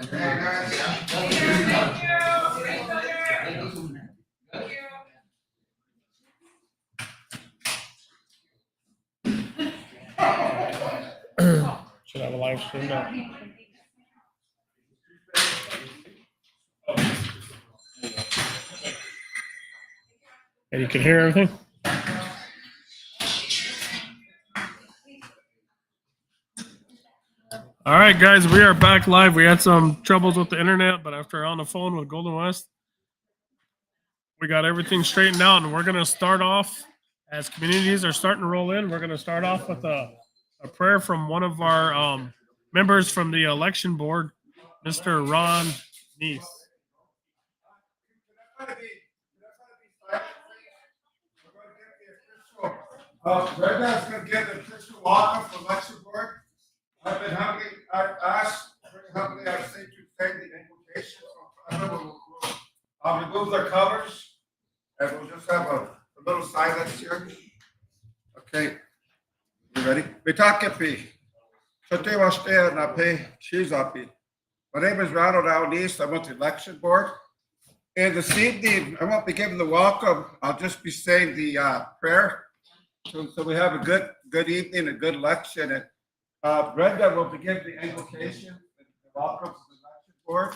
Should have a live stream now. And you can hear everything? All right, guys, we are back live. We had some troubles with the internet, but after on the phone with Golden West, we got everything straightened out, and we're going to start off, as communities are starting to roll in, we're going to start off with a prayer from one of our members from the election board, Mr. Ron Neese. Brenda's going to get the official walk-up from election board. I've been humbly, I've asked, very humbly, I've said to take the invitation. I'll remove the covers, and we'll just have a little silence here. Okay, you ready? Bitakepi. Chotewashte nape chizapi. My name is Ronald Alnice. I'm with the election board. And this evening, I won't be giving the welcome. I'll just be saying the prayer. So we have a good evening, a good election. And Brenda will begin the invocation and the welcome to the election board.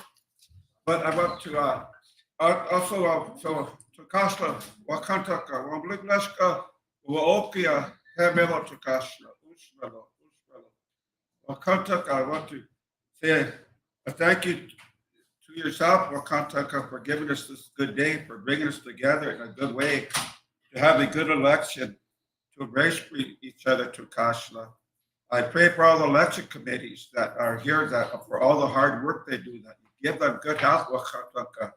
But I want to also to Kashla, Wakantaka, Wamblishka, Waokia, Hamelo to Kashla, Ushmelo. Wakantaka, I want to say a thank you to yourself, Wakantaka, for giving us this good day, for bringing us together in a good way, to have a good election, to embrace each other to Kashla. I pray for all the election committees that are here, that for all the hard work they do, that you give them good health, Wakantaka.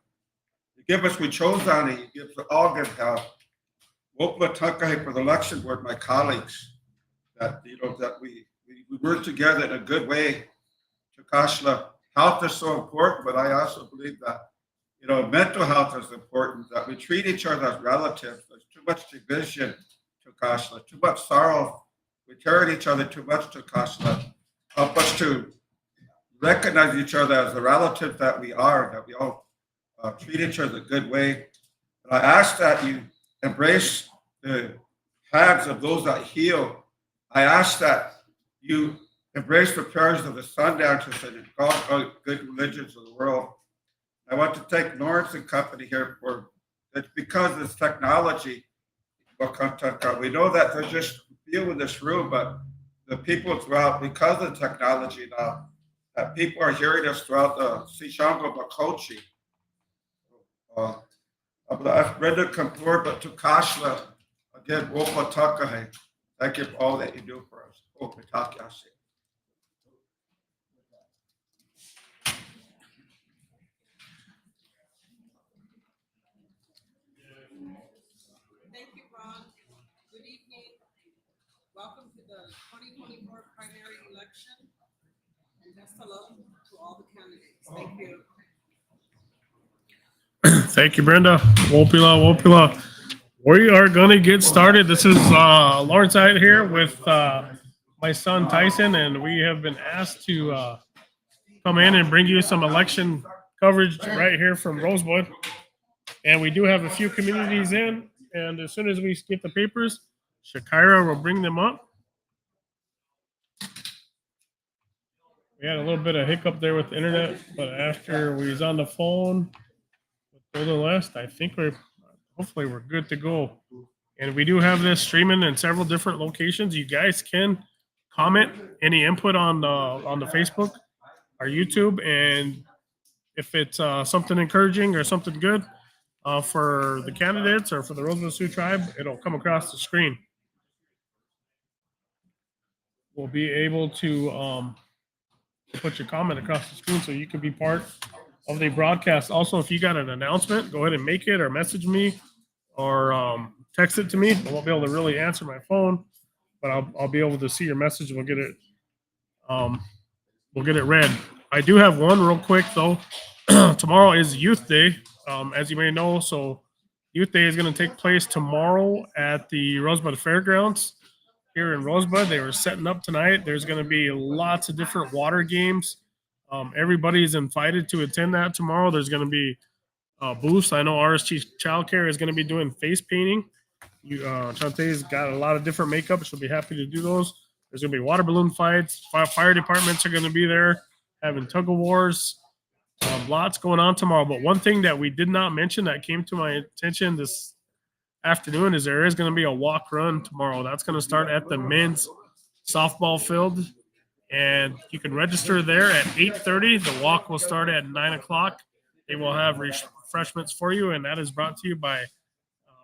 You give us, we chose on it, you give us all good health. Wokmataka for the election board, my colleagues, that that we work together in a good way to Kashla. Health is so important, but I also believe that mental health is important, that we treat each other as relatives. There's too much division to Kashla, too much sorrow. We tear at each other too much to Kashla. Help us to recognize each other as the relatives that we are, that we all treat each other a good way. And I ask that you embrace the hands of those that heal. I ask that you embrace the prayers of the Sundancers and all good religions of the world. I want to thank Lawrence and company here for it's because of this technology. We know that there's just few in this room, but the people throughout, because of technology now, that people are hearing us throughout the Sishango Bakochi. I've Brenda come forward, but to Kashla, again, Wopa Takahe. Thank you for all that you do for us. Wopa Takase. Thank you, Ron. Good evening. Welcome to the 2024 primary election. And best of luck to all the candidates. Thank you. Thank you, Brenda. Wopila. We are going to get started. This is Lawrence Hyde here with my son Tyson, and we have been asked to come in and bring you some election coverage right here from Rosewood. And we do have a few communities in, and as soon as we get the papers, Shakira will bring them up. We had a little bit of hiccup there with the internet, but after we was on the phone with Golden West, I think hopefully we're good to go. And we do have this streaming in several different locations. You guys can comment any input on the Facebook or YouTube, and if it's something encouraging or something good for the candidates or for the Rosewood Sioux tribe, it'll come across the screen. We'll be able to put your comment across the screen so you can be part of the broadcast. Also, if you got an announcement, go ahead and make it or message me or text it to me. I won't be able to really answer my phone, but I'll be able to see your message. We'll get it read. I do have one real quick though. Tomorrow is Youth Day, as you may know. So Youth Day is going to take place tomorrow at the Rosebud Fairgrounds here in Rosebud. They were setting up tonight. There's going to be lots of different water games, Everybody's invited to attend that tomorrow. There's going to be booths. I know RST Childcare is going to be doing face painting. Chante's got a lot of different makeup. She'll be happy to do those. There's going to be water balloon fights. Fire departments are going to be there having tug of wars. Lots going on tomorrow. But one thing that we did not mention that came to my attention this afternoon is there is going to be a walk run tomorrow. That's going to start at the men's softball field, and you can register there at 8:30. The walk will start at 9 o'clock. They will have refreshments for you, and that is brought to you by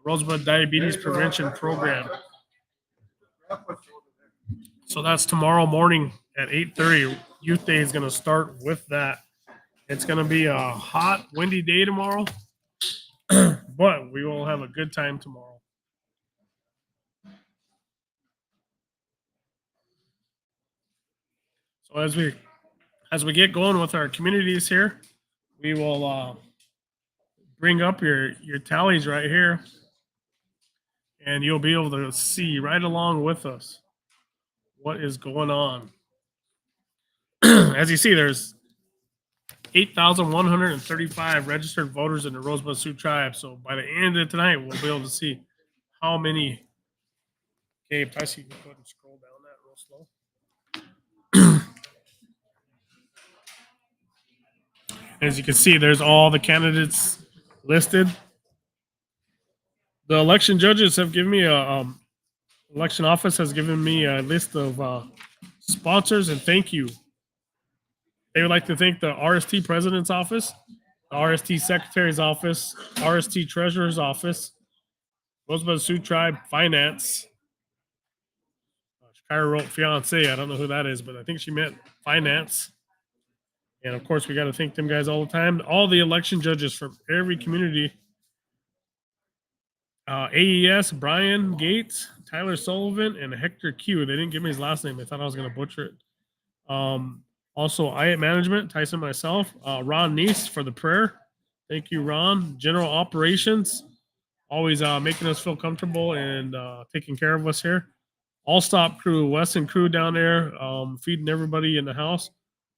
Rosebud Diabetes Prevention Program. So that's tomorrow morning at 8:30. Youth Day is going to start with that. It's going to be a hot, windy day tomorrow, but we will have a good time tomorrow. So as we get going with our communities here, we will bring up your tallies right here, and you'll be able to see right along with us what is going on. As you see, there's 8,135 registered voters in the Rosebud Sioux tribe. So by the end of tonight, we'll be able to see how many. Okay, Tyson, you can go ahead and scroll down that real slow. As you can see, there's all the candidates listed. The election judges have given me election office has given me a list of sponsors and thank you. They would like to thank the RST President's Office, the RST Secretary's Office, RST Treasurer's Office, Rosebud Sioux Tribe Finance. Kyra wrote fiance. I don't know who that is, but I think she meant finance. And of course, we got to thank them guys all the time. All the election judges from every community. AES, Brian Gates, Tyler Sullivan, and Hector Q. They didn't give me his last name. They thought I was going to butcher it. Also, IAT Management, Tyson, myself, Ron Neese for the prayer. Thank you, Ron. General Operations, always making us feel comfortable and taking care of us here. All Stop Crew, Wes and crew down there, feeding everybody in the house.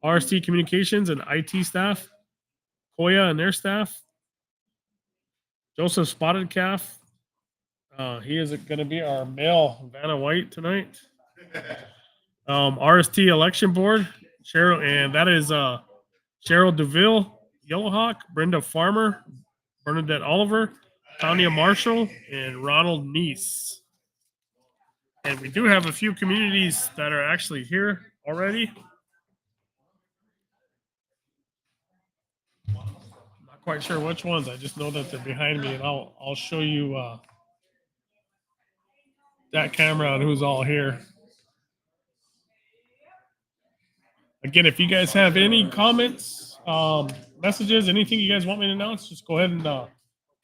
RST Communications and IT staff, Koya and their staff. Joseph Spotted Calf. He is going to be our male Vanna White tonight. RST Election Board, Cheryl, and that is Cheryl DeVille, Yellowhawk, Brenda Farmer, Bernadette Oliver, Tanya Marshall, and Ronald Neese. And we do have a few communities that are actually here already. Not quite sure which ones. I just know that they're behind me, and I'll show you that camera on who's all here. Again, if you guys have any comments, messages, anything you guys want me to announce, just go ahead and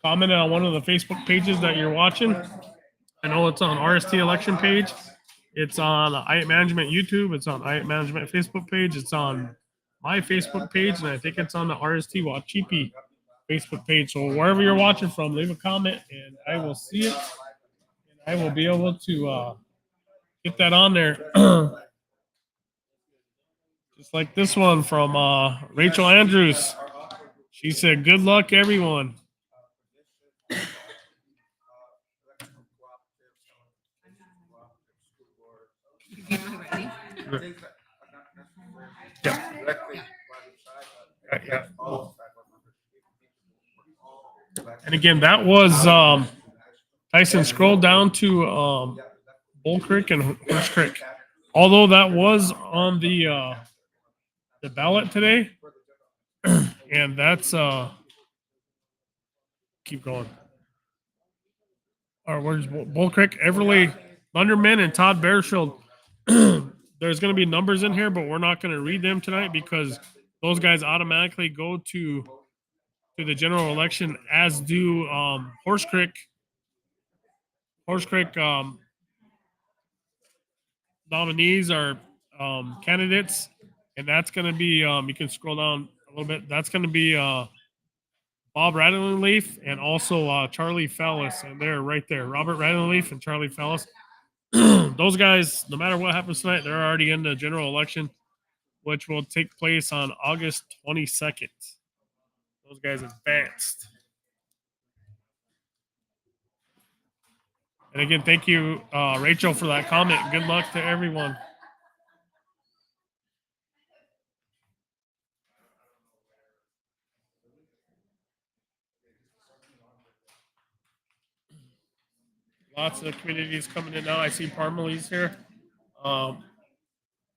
comment on one of the Facebook pages that you're watching. I know it's on RST election page. It's on IAT Management YouTube. It's on IAT Management Facebook page. It's on my Facebook page, and I think it's on the RST Wachipi Facebook page. So wherever you're watching from, leave a comment, and I will see it. And I will be able to get that on there. Just like this one from Rachel Andrews. She said, "Good luck, everyone." Yeah. And again, that was Tyson. Scroll down to Bull Creek and Horse Creek. Although that was on the ballot today, and that's keep going. Or where's Bull Creek, Everly Thunderman, and Todd Bearshield. There's going to be numbers in here, but we're not going to read them tonight because those guys automatically go to the general election, as do Horse Creek. Horse Creek nominees are candidates, and that's going to be you can scroll down a little bit. That's going to be Bob Radleyleaf and also Charlie Fallis, and they're right there. Robert Radleyleaf and Charlie Fallis. Those guys, no matter what happens tonight, they're already in the general election. which will take place on August 22nd. Those guys advanced. And again, thank you, Rachel, for that comment. Good luck to everyone. Lots of communities coming in now. I see Parmalee's here. And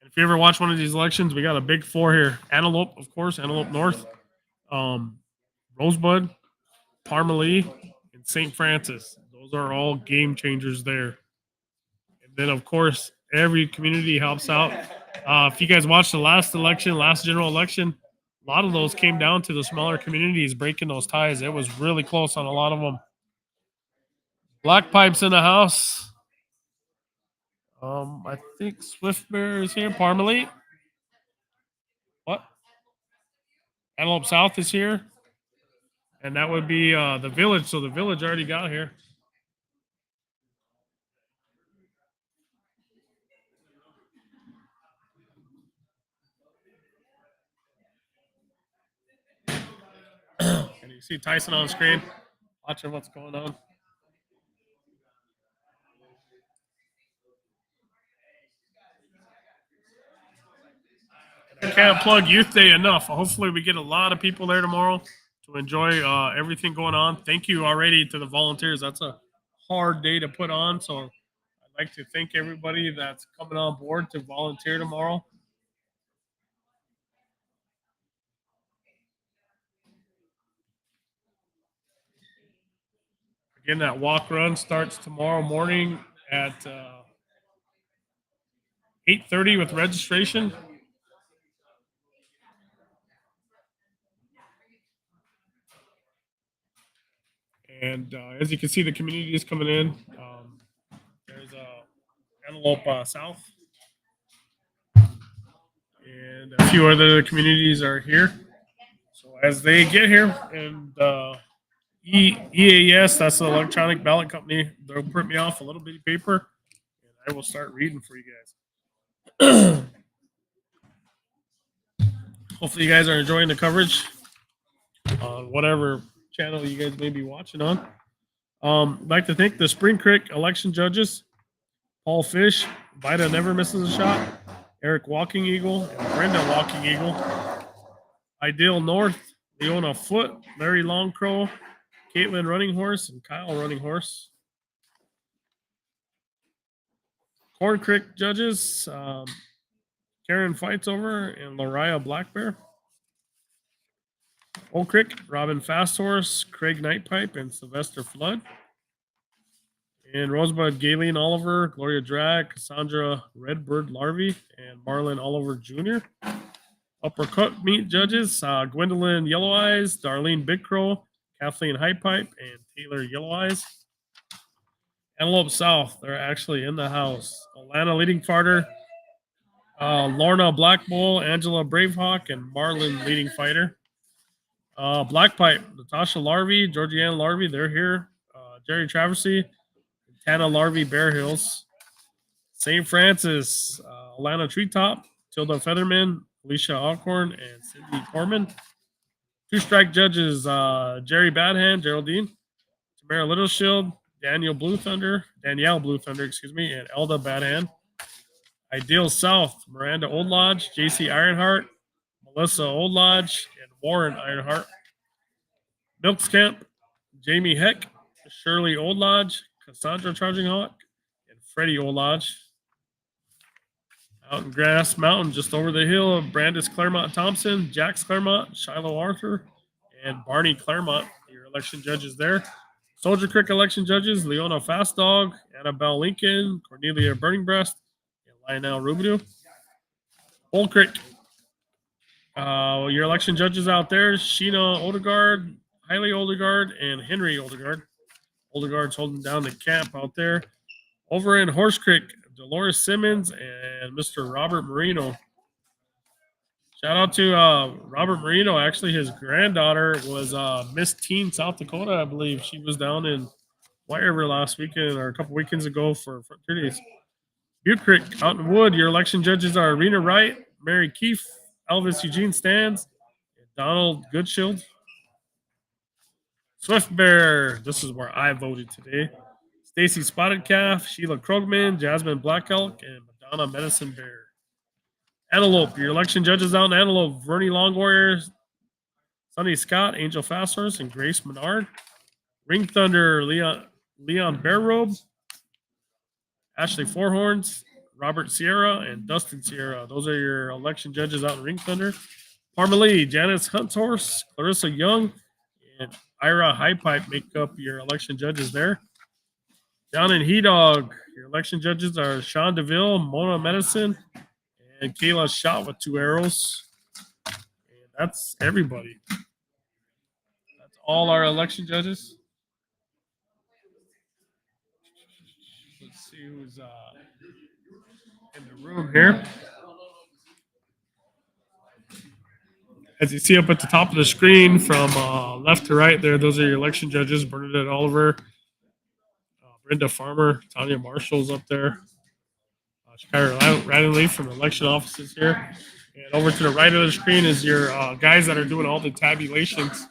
if you ever watch one of these elections, we got a big four here. Antelope, of course, Antelope North, Rosebud, Parmalee, and St. Francis. Those are all game changers there. And then, of course, every community helps out. If you guys watched the last election, last general election, a lot of those came down to the smaller communities breaking those ties. It was really close on a lot of them. Black Pipe's in the house. I think Swift Bear is here. Parmalee. What? Antelope South is here. And that would be the village. So the village already got here. And you see Tyson on screen watching what's going on. I can't plug Youth Day enough. Hopefully, we get a lot of people there tomorrow to enjoy everything going on. Thank you already to the volunteers. That's a hard day to put on. So I'd like to thank everybody that's coming on board to volunteer tomorrow. Again, that walk run starts tomorrow morning at 8:30 with registration. And as you can see, the community is coming in. There's Antelope South. And a few other communities are here. So as they get here, and EAS, that's the electronic ballot company, they'll print me off a little bitty paper, and I will start reading for you guys. Hopefully you guys are enjoying the coverage on whatever channel you guys may be watching on. I'd like to thank the Spring Creek election judges, Paul Fish, Vida Never Misses a Shot, Eric Walking Eagle, and Brenda Walking Eagle, Ideal North, Leona Foot, Larry Longcrow, Caitlin Running Horse, and Kyle Running Horse. Corn Creek judges, Karen Fightsover and Lariah Black Bear. Old Creek, Robin Fast Horse, Craig Nightpipe, and Sylvester Flood. And Rosebud, Galen Oliver, Gloria Drag, Cassandra Redbird Larvey, and Marlon Oliver Jr. Uppercut meat judges, Gwendolyn Yellow Eyes, Darlene Big Crow, Kathleen High Pipe, and Taylor Yellow Eyes. Antelope South, they're actually in the house. Alana Leading Fighter, Lorna Black Bull, Angela Bravehawk, and Marlon Leading Fighter. Black Pipe, Natasha Larvey, Georgianne Larvey, they're here. Jerry Traversy, Tana Larvey, Bear Hills. St. Francis, Alana Treetop, Tilda Featherman, Alicia Alcorn, and Cindy Corman. Two strike judges, Jerry Badhand, Geraldine, Tamara Littleshield, Danielle Blue Thunder, and Elda Badhand. Ideal South, Miranda Old Lodge, JC Ironheart, Melissa Old Lodge, and Warren Ironheart. Milks Camp, Jamie Heck, Shirley Old Lodge, Cassandra Charging Hawk, and Freddie Old Lodge. Out in Grass Mountain, just over the hill, Brandis Claremont Thompson, Jax Claremont, Shiloh Arthur, and Barney Claremont, your election judges there. Soldier Creek election judges, Leona Fast Dog, Annabelle Lincoln, Cornelia Burning Breast, and Lionel Rubidoux. Old Creek, your election judges out there, Sheena Odegaard, Hailey Odegaard, and Henry Odegaard. Odegaard's holding down the camp out there. Over in Horse Creek, Dolores Simmons and Mr. Robert Marino. Shout out to Robert Marino. Actually, his granddaughter was Miss Teen South Dakota, I believe. She was down in White River last weekend or a couple weekends ago for Frontier Days. Butte Creek, out in Wood, your election judges are Rena Wright, Mary Keefe, Elvis Eugene Stans, and Donald Goodshield. Swift Bear, this is where I voted today. Stacy Spotted Calf, Sheila Krogman, Jasmine Black Elk, and Madonna Medicine Bear. Antelope, your election judges out in Antelope, Vernie Long Warrior, Sonny Scott, Angel Fasthorse, and Grace Menard. Ring Thunder, Leon Bear Robe, Ashley Fourhorns, Robert Sierra, and Dustin Sierra. Those are your election judges out in Ring Thunder. Parmalee, Janice Huntshorse, Clarissa Young, and Ira High Pipe make up your election judges there. Down in He Dog, your election judges are Sean DeVille, Mona Medicine, and Kayla Shot with 2 arrows. And that's everybody. That's all our election judges. Let's see who's in the room here. As you see up at the top of the screen from left to right there, those are your election judges. Bernadette Oliver, Brenda Farmer, Tanya Marshall's up there. Skylar Radley from the election offices here. And over to the right of the screen is your guys that are doing all the tabulations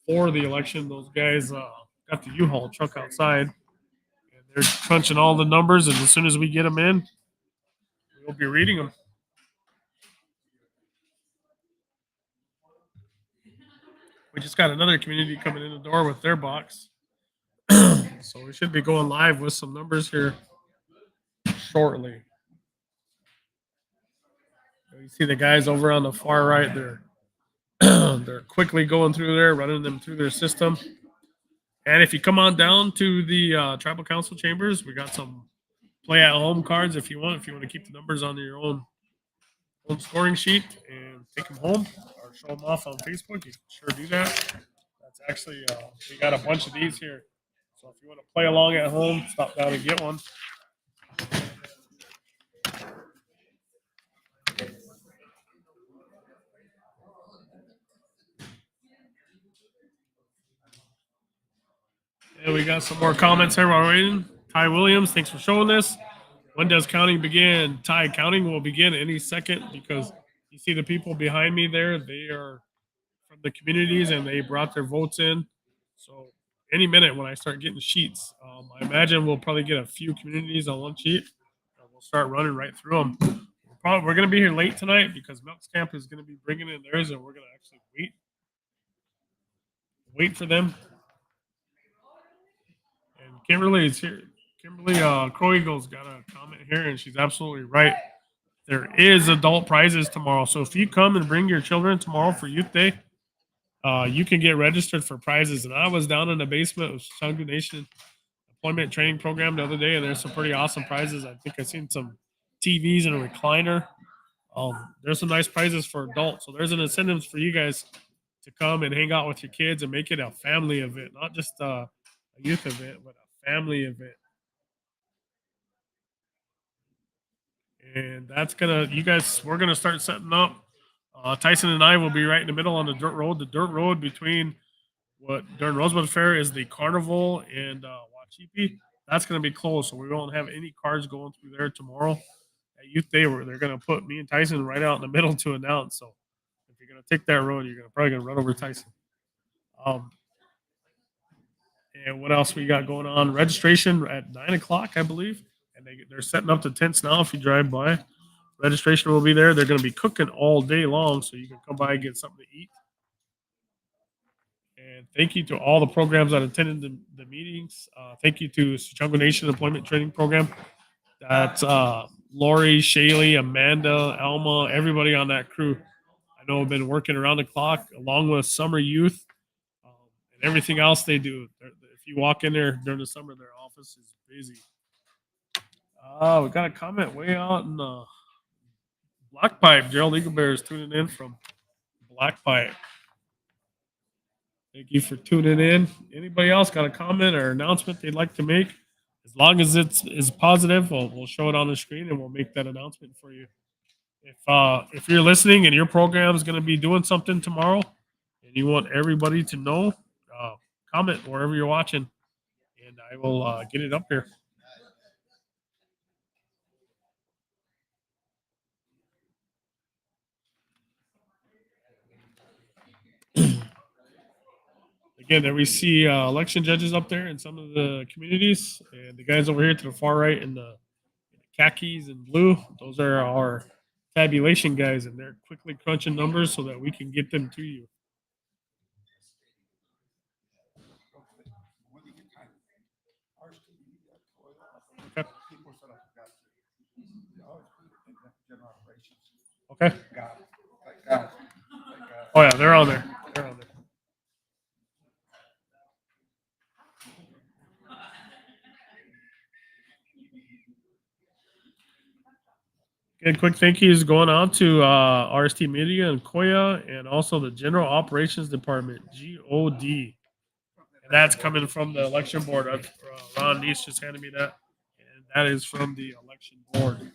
for the election. Those guys got the U-Haul truck outside. And they're crunching all the numbers, and as soon as we get them in, we'll be reading them. We just got another community coming in the door with their box. So we should be going live with some numbers here shortly. You see the guys over on the far right there. They're quickly going through there, running them through their system. And if you come on down to the tribal council chambers, we got some play at home cards if you want. If you want to keep the numbers on your own scoring sheet and take them home or show them off on Facebook, you can sure do that. That's actually we got a bunch of these here. So if you want to play along at home, stop down and get one. And we got some more comments here while we're waiting. Ty Williams, thanks for showing this. When does counting begin? Ty, counting will begin any second because you see the people behind me there. They are from the communities and they brought their votes in. So any minute when I start getting sheets, I imagine we'll probably get a few communities on one sheet. And we'll start running right through them. We're going to be here late tonight because Milks Camp is going to be bringing in theirs, and we're going to actually wait for them. And Kimberly is here. Kimberly Crow Eagle's got a comment here, and she's absolutely right. There is adult prizes tomorrow. So if you come and bring your children tomorrow for Youth Day, you can get registered for prizes. And I was down in the basement of Sungu Nation Employment Training Program the other day, and there's some pretty awesome prizes. I think I've seen some TVs and a recliner. There's some nice prizes for adults. So there's an incentive for you guys to come and hang out with your kids and make it a family event, not just a youth event, but a family event. And that's we're gonna start setting up. Tyson and I will be right in the middle on the dirt road. The dirt road between what during Rosebud Fair is the carnival and Wachipi. That's gonna be closed, so we won't have any cars going through there tomorrow at Youth Day. Where they're gonna put me and Tyson right out in the middle to announce. So if you're gonna take that road, you're probably gonna run over Tyson. And what else we got going on? Registration at 9:00, I believe. And they're setting up the tents now. If you drive by, registration will be there. They're going to be cooking all day long, so you can come by and get something to eat. And thank you to all the programs that attended the meetings. Thank you to Chungo Nation Employment Training Program. That's Lori, Shaylee, Amanda, Alma, everybody on that crew. I know have been working around the clock along with Summer Youth and everything else they do. If you walk in there during the summer, their office is busy. We got a comment way out in Black Pipe. Gerald Eaglebear is tuning in from Black Pipe. Thank you for tuning in. Anybody else got a comment or announcement they'd like to make? As long as it's positive, we'll show it on the screen and we'll make that announcement for you. If you're listening and your program is going to be doing something tomorrow and you want everybody to know, comment wherever you're watching, and I will get it up here. Again, there we see election judges up there in some of the communities, and the guys over here to the far right in the khakis and blue, those are our tabulation guys, and they're quickly crunching numbers so that we can get them to you. When you get time, RST Okay. people sort of got they always put it in the general operations. Okay. Got it. Like got it. Like got it. Oh yeah, they're on there. They're on there. Good quick thank yous going on to RST Media and Koya, and also the General Operations Department, GOD. And that's coming from the election board. Ron Neese just handed me that. And that is from the election board.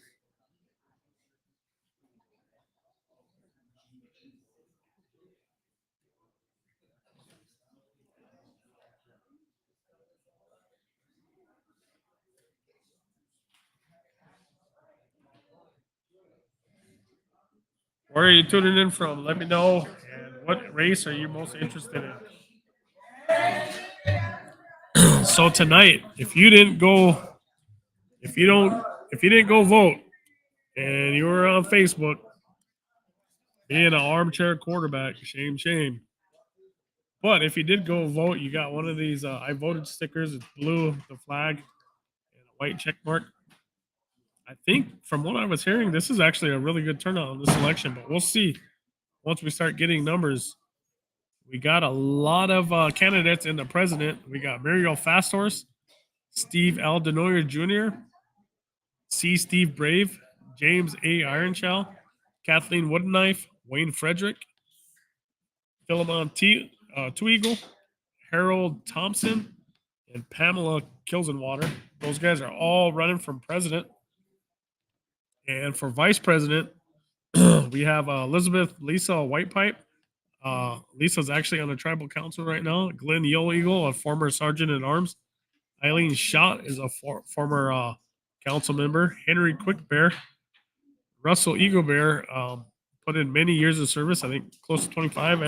Where are you tuning in from? Let me know. And what race are you most interested in? So tonight, if you didn't go vote and you were on Facebook being an armchair quarterback, shame. But if you did go vote, you got one of these I voted stickers. It's blue, the flag, and a white check mark. I think from what I was hearing, this is actually a really good turnout on this election, but we'll see once we start getting numbers. We got a lot of candidates in the president. We got Muriel Fasthorse, Steve L. Denoyer Jr., C. Steve Brave, James A. Ironshell, Kathleen Woodenknife, Wayne Frederick, Philemon Tweagle, Harold Thompson, and Pamela Kilsenwater. Those guys are all running for president. And for vice president, we have Elizabeth Lisa Whitepipe. Lisa's actually on the tribal council right now. Glenn Yell Eagle, a former sergeant at arms. Eileen Schott is a former council member. Henry Quickbear, Russell Eaglebear, put in many years of service. I think close to 25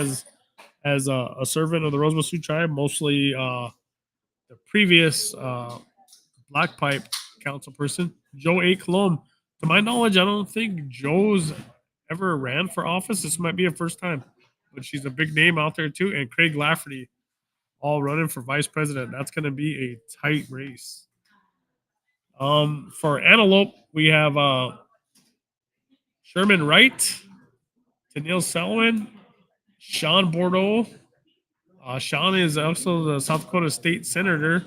as a servant of the Rosebud Sioux tribe, mostly the previous Black Pipe council person. Joe A. Colomb. To my knowledge, I don't think Joe's ever ran for office. This might be a first time, but she's a big name out there too. And Craig Lafferty, all running for vice president. That's going to be a tight race. For Antelope, we have Sherman Wright, Tennille Selwyn, Sean Bordeaux. Sean is also the South Dakota State Senator.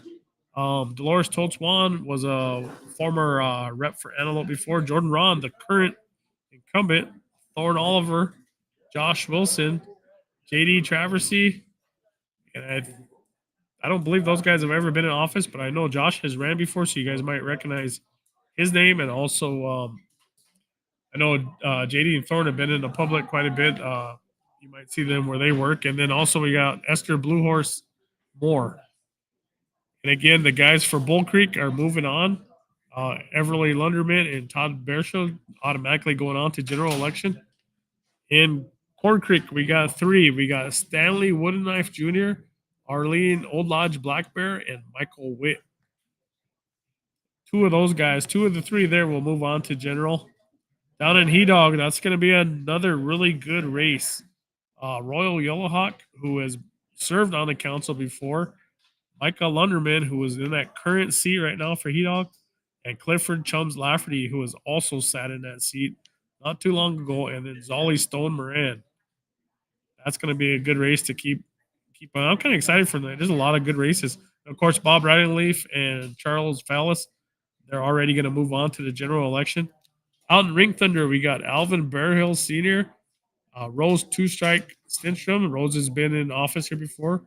Dolores Toltzwan was a former rep for Antelope before. Jordan Ron, the current incumbent. Thorne Oliver, Josh Wilson, JD Traversy. And I don't believe those guys have ever been in office, but I know Josh has ran before, so you guys might recognize his name. And also, I know JD and Thorne have been in the public quite a bit. You might see them where they work. And then also we got Esther Blue Horse Moore. And again, the guys for Bull Creek are moving on. Everly Lunderman and Todd Bearshow automatically going on to general election. In Corn Creek, we got three. We got Stanley Woodenknife Jr., Arlene Old Lodge Black Bear, and Michael Witt. Two of those guys, two of the three there will move on to general. Down in Hedog, that's going to be another really good race. Royal Yellowhawk, who has served on the council before, Micah Lunderman, who is in that current seat right now for Hedog, and Clifford Chums Lafferty, who has also sat in that seat not too long ago, and then Zolly Stone Moran. That's going to be a good race to keep on. I'm kind of excited for that. There's a lot of good races. Of course, Bob Ridingleaf and Charles Fallis, they're already going to move on to the general election. Out in Ring Thunder, we got Alvin Bearhill Sr., Rose Two Strike Stenstrom. Rose has been in office here before.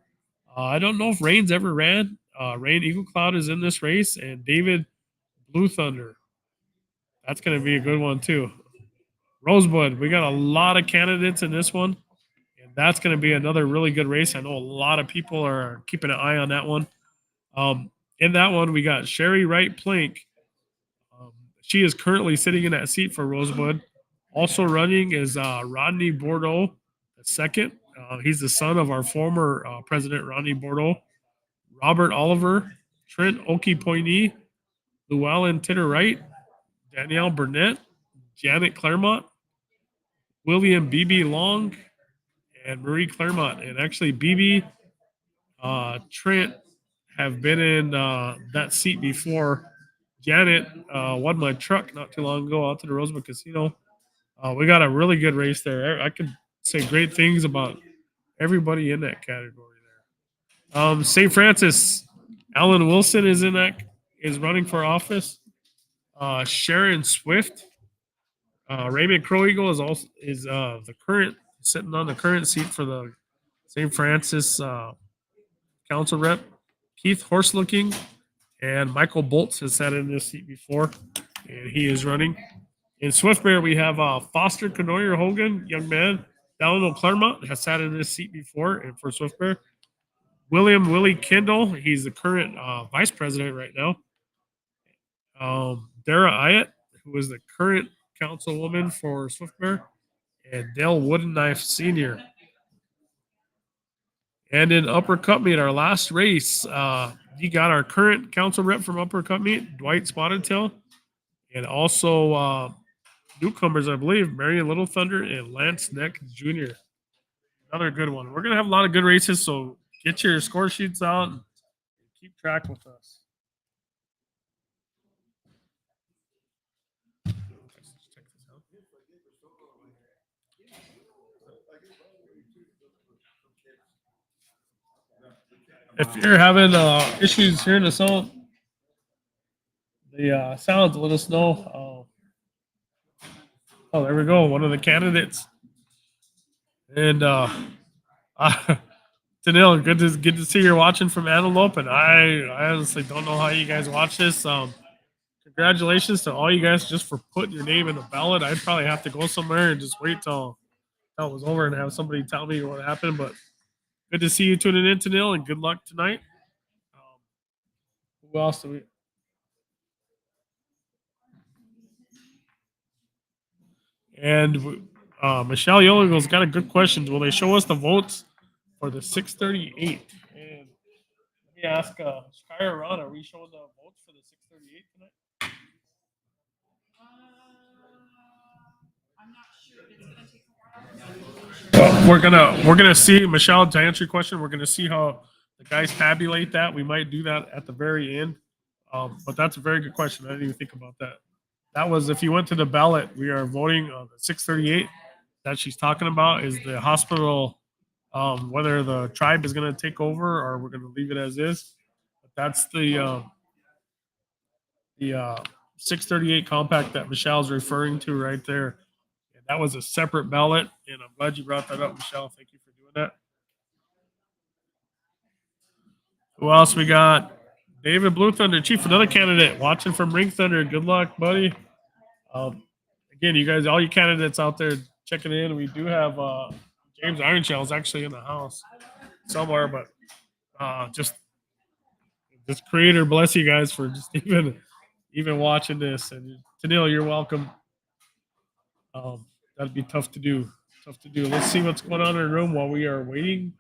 I don't know if Rain's ever ran. Rain Eagle Cloud is in this race, and David Blue Thunder. That's going to be a good one, too. Rosebud, we got a lot of candidates in this one, and that's going to be another really good race. I know a lot of people are keeping an eye on that one. In that one, we got Sherry Wright Plank. She is currently sitting in that seat for Rosebud. Also running is Rodney Bordeaux, the second. He's the son of our former president, Ronnie Bordeaux, Robert Oliver, Trent Oki Pointy, Llewellyn Titter Wright, Danielle Burnett, Janet Claremont, William B.B. Long, and Marie Claremont. And actually, B.B. Trent have been in that seat before. Janet won my truck not too long ago out to the Rosewood Casino. We got a really good race there. I could say great things about everybody in that category there. St. Francis, Alan Wilson is running for office. Sharon Swift, Raymond Crow Eagle is the current sitting on the current seat for the St. Francis council rep. Keith Horselooking and Michael Bolts has sat in this seat before, and he is running. In Swift Bear, we have Foster Canoyer Hogan, young man. Delano Claremont has sat in this seat before, and for Swift Bear. William Willie Kendall, he's the current vice president right now. Dara Ayat, who is the current councilwoman for Swift Bear, and Dale Woodenknife Sr. And in Upper Cutmeat, our last race, you got our current council rep from Upper Cutmeat, Dwight Spotted Tail, and also newcomers, I believe, Marion Little Thunder and Lance Neck Jr. Another good one. We're going to have a lot of good races, so get your score sheets out and keep track with us. If you're having issues hearing the sound, sounds, let us know. Oh, there we go. One of the candidates. And Danil, good to see you're watching from Antelope. And I honestly don't know how you guys watch this. Congratulations to all you guys just for putting your name in the ballot. I'd probably have to go somewhere and just wait till it was over and have somebody tell me what happened. But good to see you tuning in, Danil, and good luck tonight. Who else do we? And Michelle Yolingo's got a good question. Will they show us the votes for the 638? And let me ask Skyra Ron, are we showing the votes for the 638 tonight? I'm not sure. It's gonna take a while. We're gonna see, Michelle, to answer your question, we're gonna see how the guys tabulate that. We might do that at the very end. But that's a very good question. I didn't even think about that. That was, if you went to the ballot, we are voting on the 638 that she's talking about is the hospital, whether the tribe is going to take over or we're going to leave it as is. But that's the 638 compact that Michelle's referring to right there. And that was a separate ballot, and I'm glad you brought that up, Michelle. Thank you for doing that. Who else we got? David Blue Thunder, Chief, another candidate watching from Ring Thunder. Good luck, buddy. Again, you guys, all you candidates out there checking in. We do have James Ironshell's actually in the house somewhere, but just creator bless you guys for just even watching this. And Tanil, you're welcome. That'd be tough to do. Let's see what's going on in the room while we are waiting.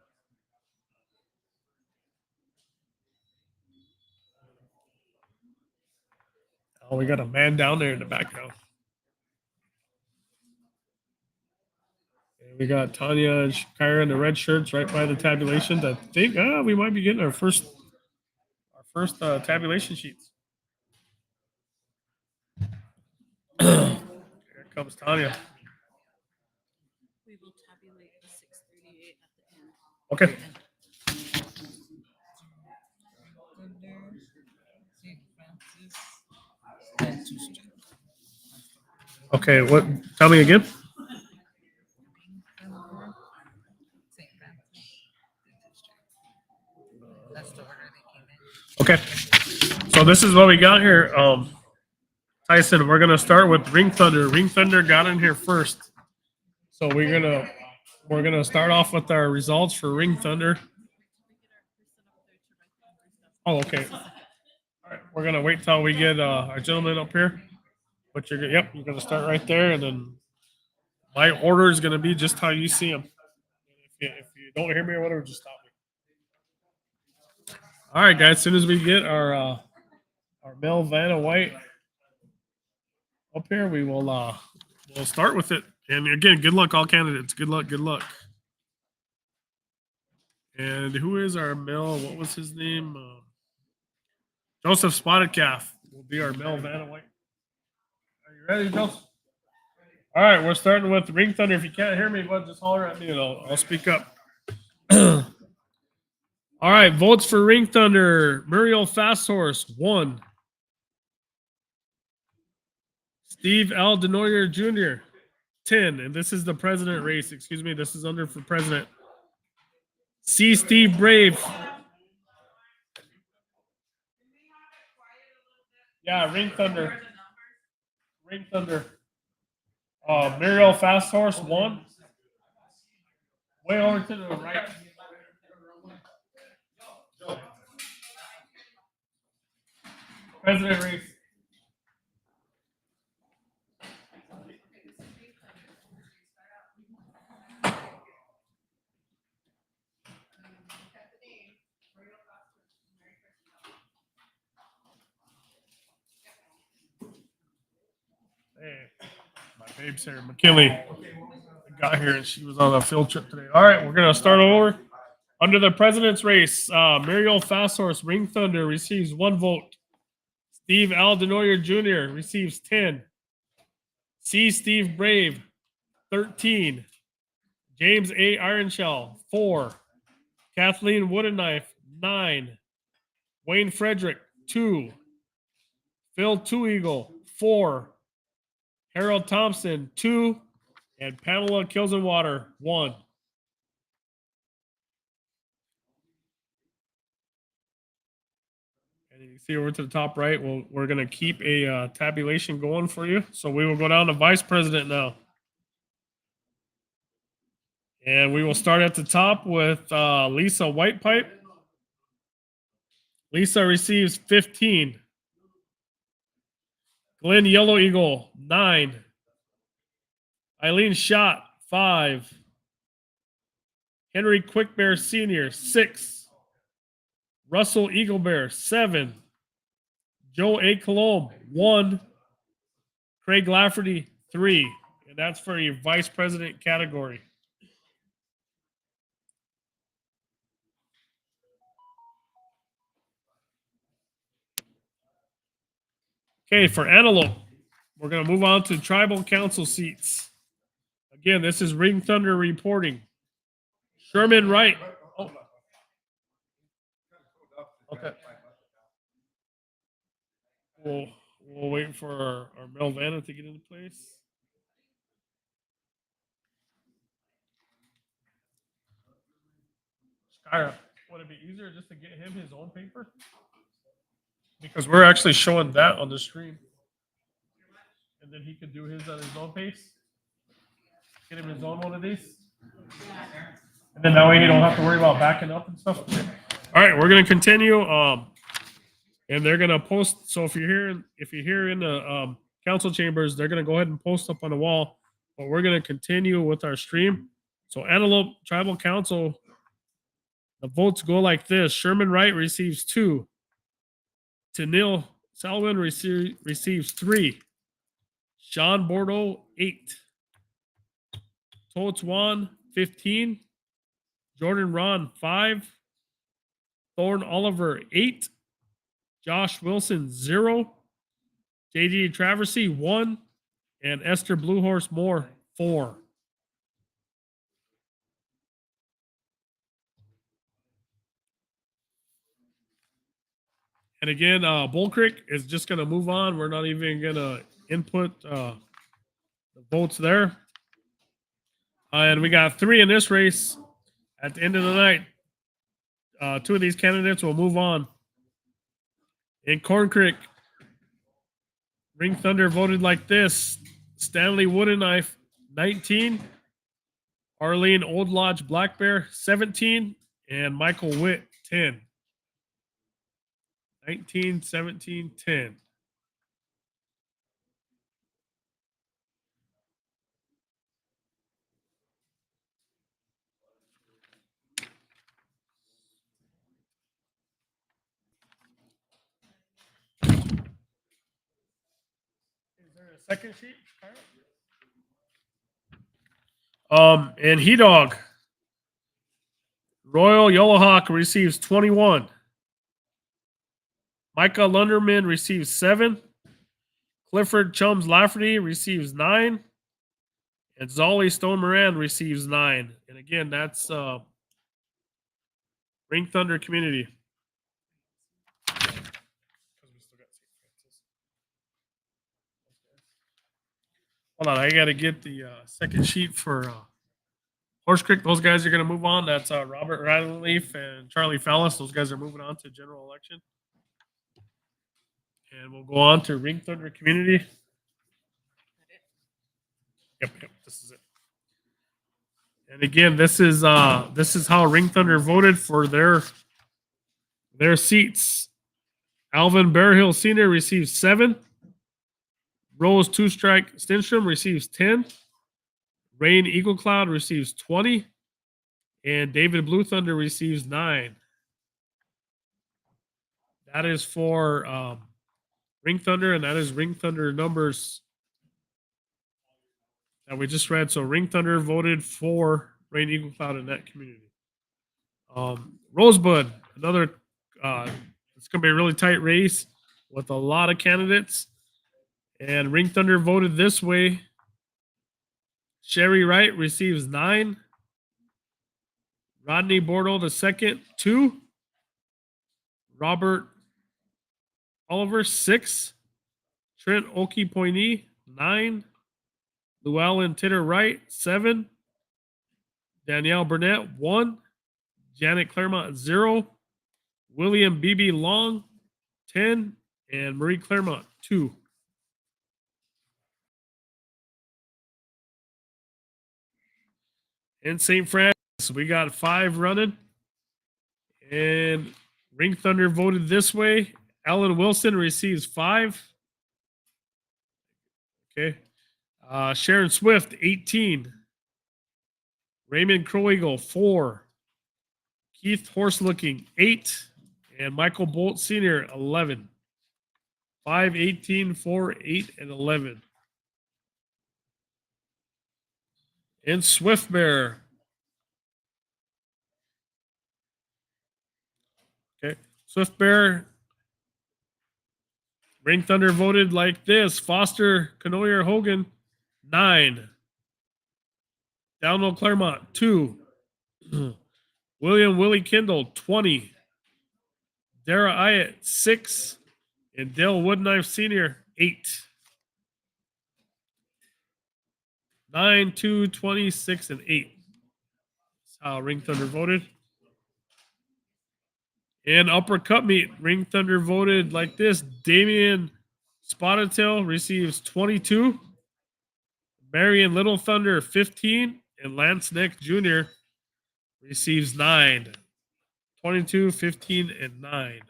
Oh, we got a man down there in the background. And we got Tanya and Shakira in the red shirts right by the tabulations. I think we might be getting our first tabulation sheets. Here comes Tanya. We will tabulate the 638 at the end. Okay. Okay, what? Tell me again. That's the order they came in. Okay, so this is what we got here. Tyson, we're gonna start with Ring Thunder. Ring Thunder got in here first, so we're gonna start off with our results for Ring Thunder. Oh, okay. All right, we're gonna wait till we get our gentleman up here. But you're gonna start right there, and then my order is gonna be just how you see them. If you you don't hear me or whatever, just stop me. All right, guys. As soon as we get our Mel Vanna White up here, we'll start with it. And again, good luck, all candidates. Good luck. Good luck. And who is our Mel? What was his name? Joseph Spotted Calf will be our Mel Vanna White. Are you ready, Joseph? All right, we're starting with Ring Thunder. If you can't hear me, bud, just holler at me and I'll speak up. All right, votes for Ring Thunder. Muriel Fast Horse, 1. Steve L. Denoyer Jr., 10. And this is the president race. Excuse me, this is under for president. C. Steve Brave. Yeah, Ring Thunder. Ring Thunder. Muriel Fast Horse, 1. Way over to the right. President race. Hey, my babe's here. McKinley got here and she was on a field trip today. All right, we're going to start over. Under the president's race, Muriel Fast Horse Ring Thunder receives 1 vote. Steve L. Denoyer Jr. receives 10. C. Steve Brave, 13. James A. Ironshell, 4. Kathleen Woodenknife, 9. Wayne Frederick, 2. Phil Two Eagle, 4. Harold Thompson, 2. And Pamela Kilsenwater, 1. And you see over to the top right, we're going to keep a tabulation going for you. So we will go down to vice president now. And we will start at the top with Lisa Whitepipe. Lisa receives 15. Glenn Yellow Eagle, 9. Eileen Schott, 5. Henry Quickbear Sr., 6. Russell Eaglebear, 7. Joe A. Colomb, 1. Craig Lafferty, 3. And that's for your vice president category. Okay, for Antelope, we're going to move on to tribal council seats. Again, this is Ring Thunder reporting. Sherman Wright. Oh. Okay. We'll wait for our Mel Vanna to get into place. Skyra, would it be easier just to get him his own paper? Because we're actually showing that on the stream. And then he could do his at his own pace. Get him his own one of these. And then that way you don't have to worry about backing up and stuff. All right, we're gonna continue. And they're gonna post. So if you're here in the council chambers, they're gonna go ahead and post up on the wall. But we're gonna continue with our stream. So Antelope Tribal Council, the votes go like this: Sherman Wright receives 2. Tanil Salwin receives 3. Sean Bordeaux, 8. Totes Wan, 15. Jordan Ron, 5. Thorne Oliver, 8. Josh Wilson, 0. JD Traversy, 1. And Esther Bluehorse Moore, 4. And again, Bull Creek is just going to move on. We're not even going to input the votes there. And we got 3 in this race. At the end of the night, 2 of these candidates will move on. In Corn Creek, Ring Thunder voted like this: Stanley Woodenknife, 19. Arlene Old Lodge Black Bear, 17. And Michael Witt, 10. 19, 17, 10. Second sheet. And He Dog. Royal Yellowhawk receives 21. Micah Lunderman receives 7. Clifford Chums Lafferty receives 9. And Zolly Stone Moran receives 9. And again, that's Ring Thunder Community. Hold on, I got to get the second sheet for Horse Creek. Those guys are going to move on. That's Robert Radleaf and Charlie Fallis. Those guys are moving on to general election. And we'll go on to Ring Thunder Community. Yep, this is it. And again, this is how Ring Thunder voted for their seats. Alvin Bearhill Sr. receives 7. Rose Two Strike Stenstrom receives 10. Rain Eagle Cloud receives 20. And David Blue Thunder receives 9. That is for Ring Thunder, and that is Ring Thunder numbers that we just read. So Ring Thunder voted for Rain Eagle Cloud in that community. Rosebud, another, it's going to be a really tight race with a lot of candidates. And Ring Thunder voted this way. Sherry Wright receives 9. Rodney Bordeaux II, 2. Robert Oliver, 6. Trent Oki Pointy, 9. Llewellyn Titter Wright, 7. Danielle Burnett, 1. Janet Claremont, 0. William B.B. Long, 10. And Marie Claremont, 2. In St. Francis, we got 5 running. And Ring Thunder voted this way. Ellen Wilson receives 5. Okay. Sharon Swift, 18. Raymond Crow Eagle, 4. Keith Horselooking, 8. And Michael Bolt Sr., 11. 5, 18, 4, 8, and 11. And Swift Bear. Okay. Swift Bear. Ring Thunder voted like this. Foster Canoyer Hogan, 9. Download Claremont, 2. William Willie Kendall, 20. Dara Ayat, 6. And Dale Woodknife Sr., 8. 9, 2, 20, 6, and 8. That's how Ring Thunder voted. And Upper Cup Meet, Ring Thunder voted like this. Damian Spotted Tail receives 22. Marion Little Thunder, 15. And Lance Nick Jr. receives 9. 22, 15, and 9.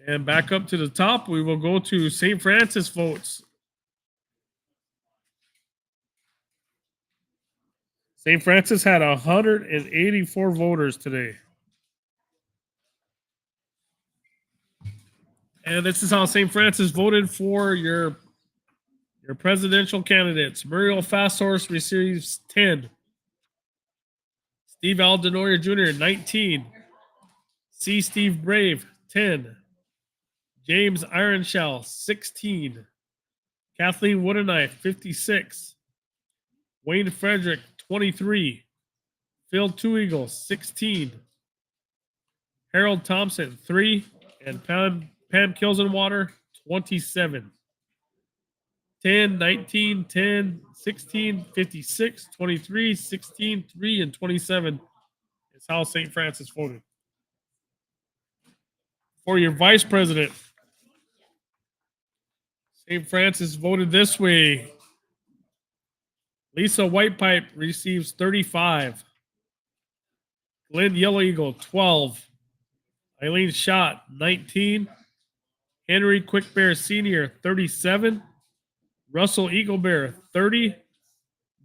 And back up to the top, we will go to St. Francis votes. St. Francis had 184 voters today. And this is how St. Francis voted for your presidential candidates. Muriel Fasthorse receives 10. Steve Aldenoyer Jr., 19. C. Steve Brave, 10. James Ironshell, 16. Kathleen Woodenknife, 56. Wayne Frederick, 23. Phil Two Eagles, 16. Harold Thompson, 3. And Pam Kilsenwater, 27. 10, 19, 10, 16, 56, 23, 16, 3, and 27 is how St. Francis voted. For your vice president, St. Francis voted this way. Lisa Whitepipe receives 35. Glenn Yellow Eagle, 12. Eileen Schott, 19. Henry Quick Bear Sr., 37. Russell Eagle Bear, 30.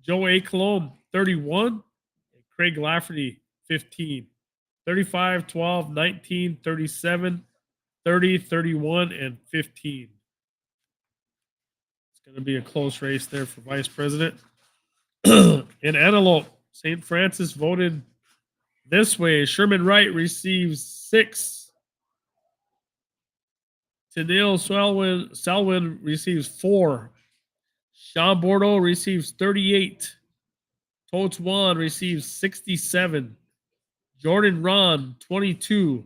Joe A. Colomb, 31. And Craig Lafferty, 15. 35, 12, 19, 37, 30, 31, and 15. It's going to be a close race there for vice president. In Antelope, St. Francis voted this way. Sherman Wright receives 6. Tennille Salwin receives 4. Sean Bordeaux receives 38. Totes Juan receives 67. Jordan Ron, 22.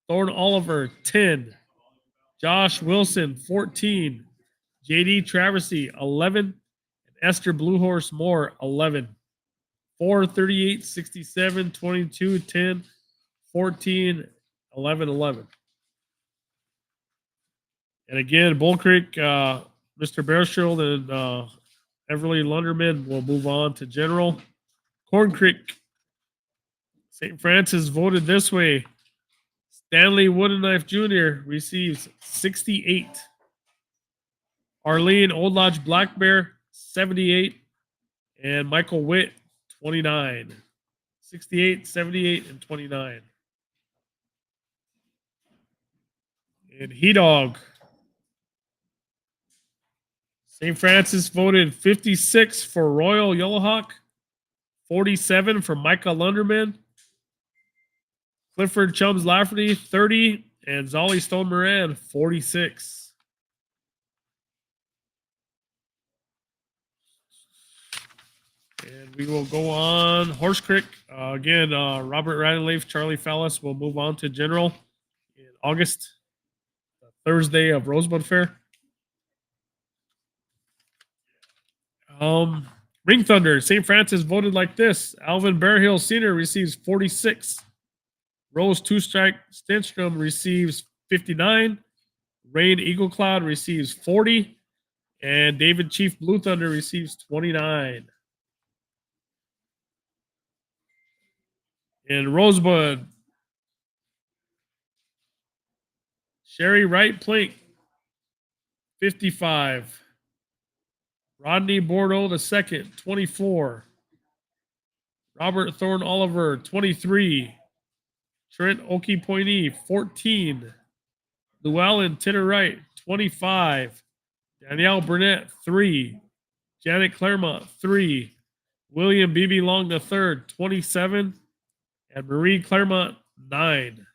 Thorne Oliver, 10. Josh Wilson, 14. JD Traversy, 11. And Esther Bluehorse Moore, 11. 4, 38, 67, 22, 10, 14, 11, 11. And again, Bull Creek, Mr. Bearshield and Everly Lunderman will move on to general. Corn Creek, St. Francis voted this way. Stanley Woodenknife Jr. receives 68. Arlene Old Lodge Black Bear, 78. And Michael Witt, 29. 68, 78, and 29. And He Dog. St. Francis voted 56 for Royal Yellowhawk, 47 for Micah Lunderman, Clifford Chums Lafferty, 30, and Zolly Stone Moran, 46. And we will go on. Horse Creek. Again, Robert Radcliffe, Charlie Fallis will move on to general in August, Thursday of Rosebud Fair. Ring Thunder. St. Francis voted like this. Alvin Bearhill Sr. receives 46. Rose Two Strike Stenstrom receives 59. Rain Eagle Cloud receives 40. And David Chief Blue Thunder receives 29. In Rosebud, Sherry Wright Plink, 55. Rodney Bordeaux II, 24. Robert Thorne Oliver, 23. Trent Okie Pointy, 14. Llewellyn Titter Wright, 25. Danielle Burnett, 3. Janet Claremont, 3. William B.B. Long III, 27. And Marie Claremont, 9.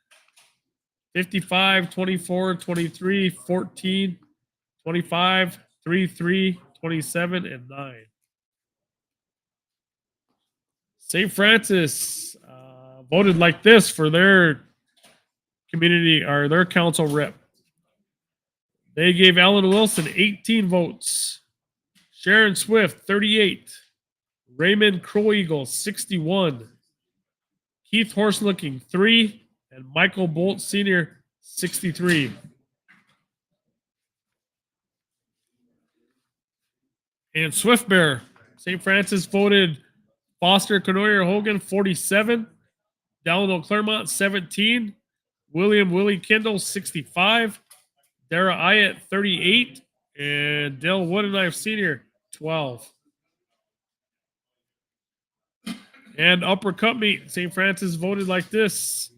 55, 24, 23, 14, 25, 3, 27, and 9. St. Francis voted like this for their community or their council rep. They gave Alan Wilson 18 votes, Sharon Swift 38, Raymond Crow Eagle 61, Keith Horselooking 3, and Michael Bolt Sr. 63. And Swift Bear, St. Francis voted Foster Canoyer Hogan 47, Delano Claremont 17, William Willie Kendall 65, Dara Ayat 38, and Dale Woodenknife Sr. 12. And Upper Cup Meet, St. Francis voted like this.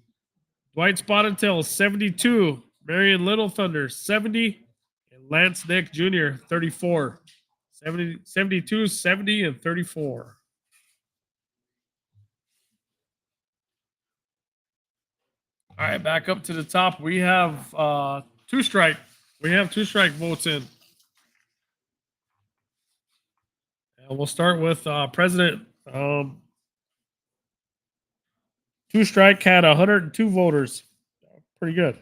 Dwight Spotted Tail 72, Marion Little Thunder 70, and Lance Nick Jr. 34. 72, 70, and 34. All right, back up to the top. We have two strike. We have two strike votes in. And we'll start with President. Two strike had 102 voters. Pretty good.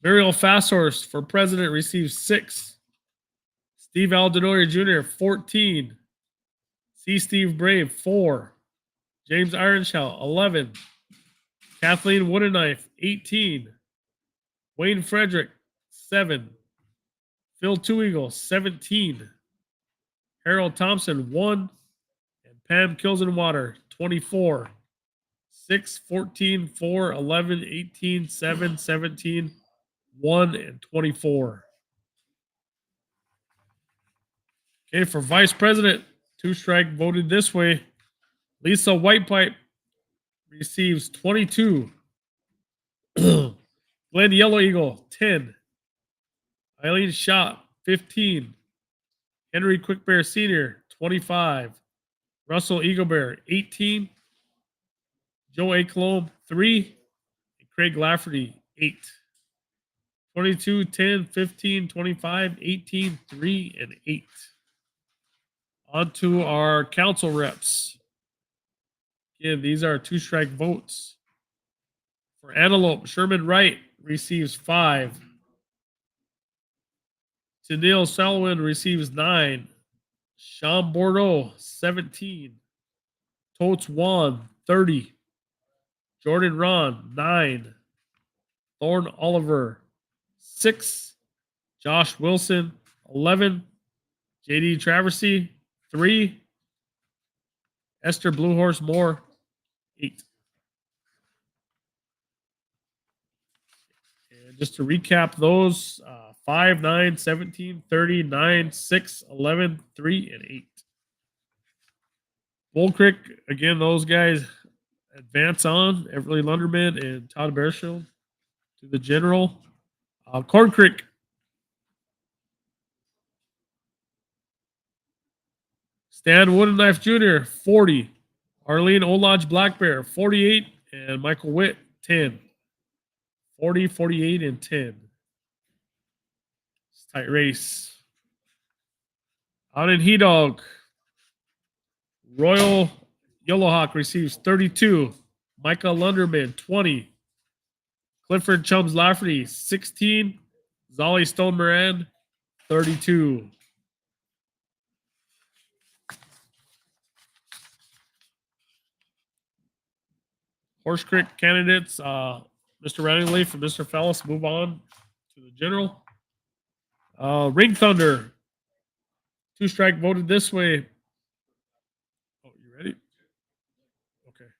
Muriel Fasthorse for president receives 6. Steve Aldenoyer Jr., 14. C. Steve Brave, 4. James Ironshaw, 11. Kathleen Woodenknife, 18. Wayne Frederick, 7. Phil Two Eagle, 17. Harold Thompson, 1. And Pam Kilsenwater, 24. 6, 14, 4, 11, 18, 7, 17, 1, and 24. Okay, for vice president, Two strike voted this way. Lisa Whitepipe receives 22. Glenn Yellow Eagle, 10. Eileen Schott, 15. Henry Quickbear Sr., 25. Russell Eaglebear, 18. Joe A. Colomb, 3. And Craig Lafferty, 8. 22, 10, 15, 25, 18, 3, and 8. On to our council reps. Again, these are two strike votes. For Antelope, Sherman Wright receives 5. Tennille Selwyn receives 9. Sean Bordeaux, 17. Totes Juan, 30. Jordan Ron, 9. Thorne Oliver, 6. Josh Wilson, 11. JD Traversy, 3. Esther Bluehorse Moore, 8. And just to recap those, 5, 9, 17, 30, 9, 6, 11, 3, and 8. Bull Creek, again, those guys advance on. Everly Lunderman and Todd Bearshield to the general. Corn Creek, Stan Woodenknife Jr., 40. Arlene Olodge Black Bear, 48. And Michael Witt, 10. 40, 48, and 10. It's a tight race. Out in He Dog, Royal Yellowhawk receives 32. Micah Lunderman, 20. Clifford Chums Lafferty, 16. Zolly Stone Moran, 32. Horse Creek candidates, Mr. Ranningleaf and Mr. Fellis move on to the general. Ring Thunder, two strike voted this way. Oh, you ready? Okay.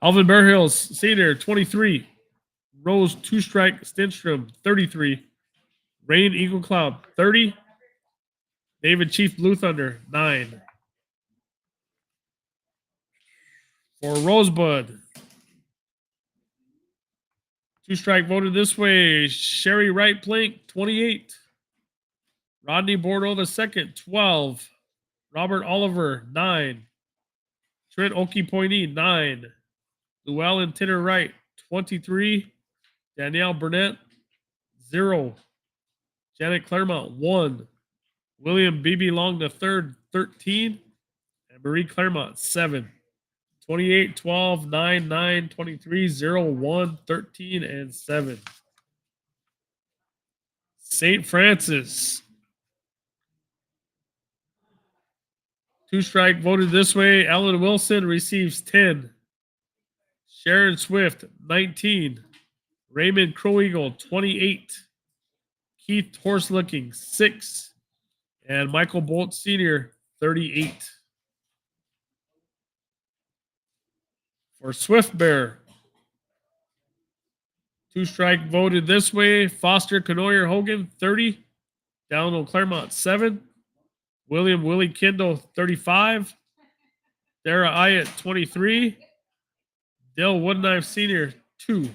Alvin Bear Hills, Senior, 23. Rose two strike Stenstrom, 33. Rain Eagle Cloud, 30. David Chief Blue Thunder, 9. For Rosebud, two strike voted this way. Sherry Wright Plank, 28. Rodney Bordeaux II, 12. Robert Oliver, 9. Trent Okie Pointy, 9. Llewellyn Tinner Wright, 23. Danielle Burnett, 0. Janet Claremont, 1. William B.B. Long III, 13. And Marie Claremont, 7. 28, 12, 9, 9, 23, 0, 1, 13, and 7. St. Francis. Two strike voted this way. Alan Wilson receives 10. Sharon Swift, 19. Raymond Crow Eagle, 28. Keith Horselooking, 6. And Michael Bolt Sr., 38. For Swift Bear, two strike voted this way. Foster Canoyer Hogan, 30. Download Claremont, 7. William Willie Kendall, 35. Dara Ayat, 23. Dale Woodenknife Sr., 2.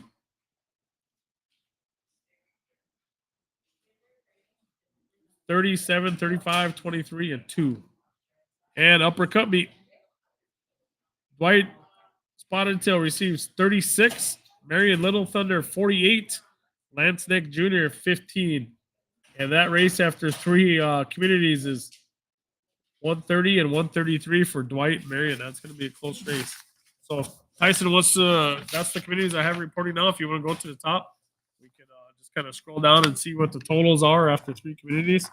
$37, $35, 23, and 2. And Upper Cup meet. Dwight Spotted Tail receives 36. Marion Little Thunder, 48. Lance Nick Jr., 15. And that race after 3 communities is 130 and 133 for Dwight and Marion. That's going to be a close race. So, Tyson, that's the communities I have reporting now. If you want to go to the top, we can just kind of scroll down and see what the totals are after 3 communities.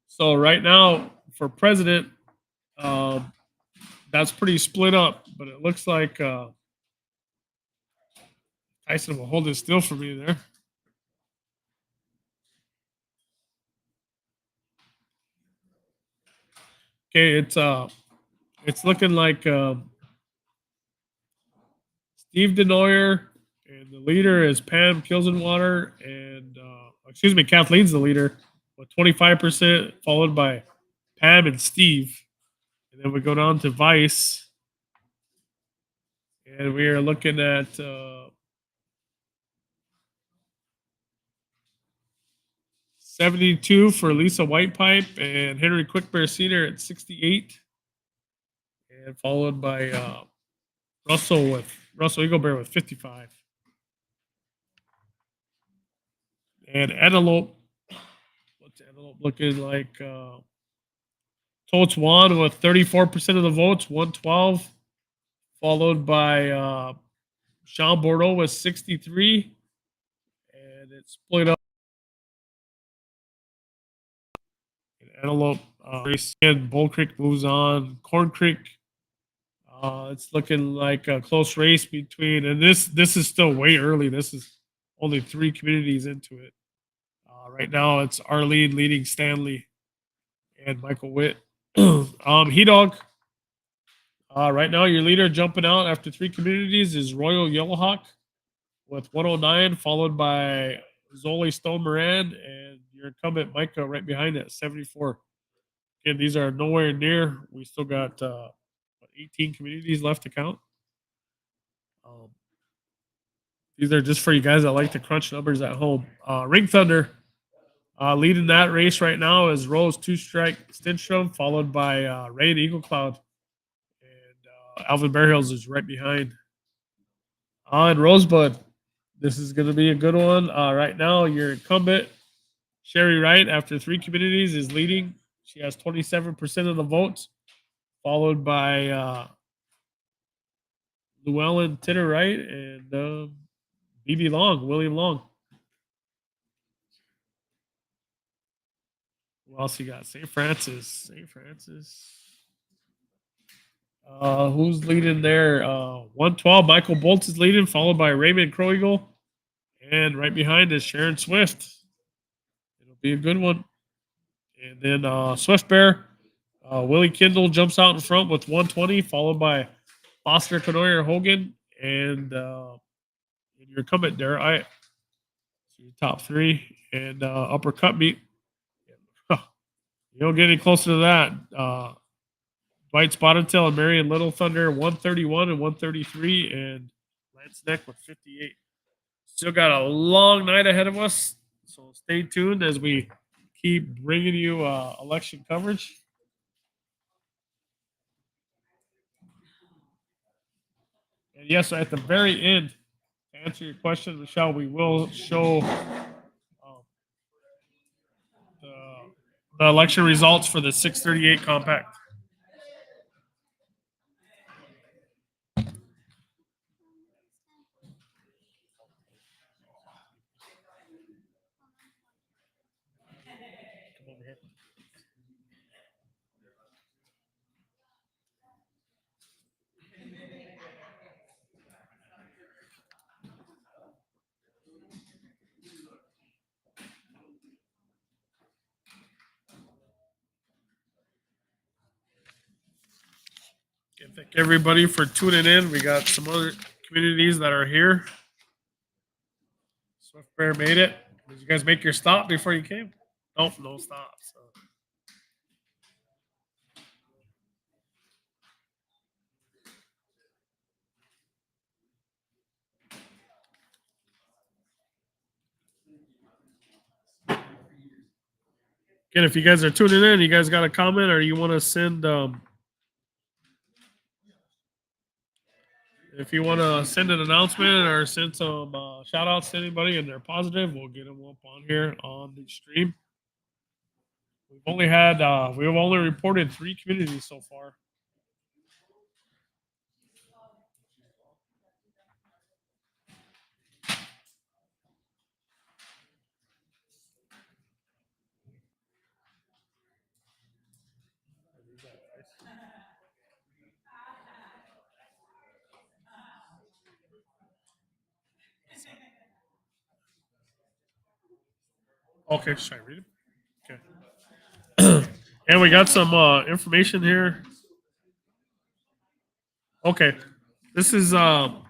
So, right now, for president, that's pretty split up, but it looks like Tyson will hold it still for me there. Okay, it's looking like Steve Denoyer, and the leader is Pam Kilsenwater, and Kathleen's the leader with 25%, followed by Pam and Steve. And then we go down to Vice. And we are looking at 72 for Lisa Whitepipe and Henry Quickbear Sr. at 68. And followed by Russell Eaglebear with 55. And Antelope, what's Antelope looking like? Totes Juan with 34% of the votes, 112. Followed by Sean Bordeaux with 63. And it's split up. Antelope race and Bull Creek moves on. Corn Creek, it's looking like a close race between, and this is still way early. This is only 3 communities into it. Right now, it's Arlene leading Stanley and Michael Witt. He Dog. Right now, your leader jumping out after 3 communities is Royal Yellowhawk with 109, followed by Zoli Stone Moran and your incumbent Micah right behind it, 74. Again, these are nowhere near. We still got 18 communities left to count. These are just for you guys that like to crunch numbers at home. Ring Thunder leading that race right now is Rose Two Strike Stinstrom, followed by Ray and Eagle Cloud. And Alvin Bear Hills is right behind. And Rosebud, this is going to be a good one. Right now, your incumbent, Sherry Wright, after 3 communities, is leading. She has 27% of the votes, followed by Llewellyn Titter Wright and BB Long, William Long. Who else you got? St. Francis. Who's leading there? 112. Michael Bolts is leading, followed by Raymond Crow Eagle. And right behind is Sharon Swift. It'll be a good one. And then Swift Bear, Willie Kindle jumps out in front with 120, followed by Foster Canoyer Hogan and your incumbent there. So your top 3 and upper cut meet. You don't get any closer to that. Dwight Spotted-Tail and Marion Little Thunder, 131 and 133, and Lance Neck with 58. Still got a long night ahead of us, so stay tuned as we keep bringing you election coverage. And yes, at the very end, to answer your question, Michelle, we will show the election results for the 638 compact. Thank everybody for tuning in. We got some other communities that are here. Swift Bear made it. Did you guys make your stop before you came? Nope, no stop. So. Again, if you guys are tuning in, you guys got a comment or you want to send if you want to send an announcement or send some shout outs to anybody and they're positive, we'll get them up on here on the stream. We've only reported 3 communities so far. Okay, should I read it? Okay. And we got some information here. Okay. This is the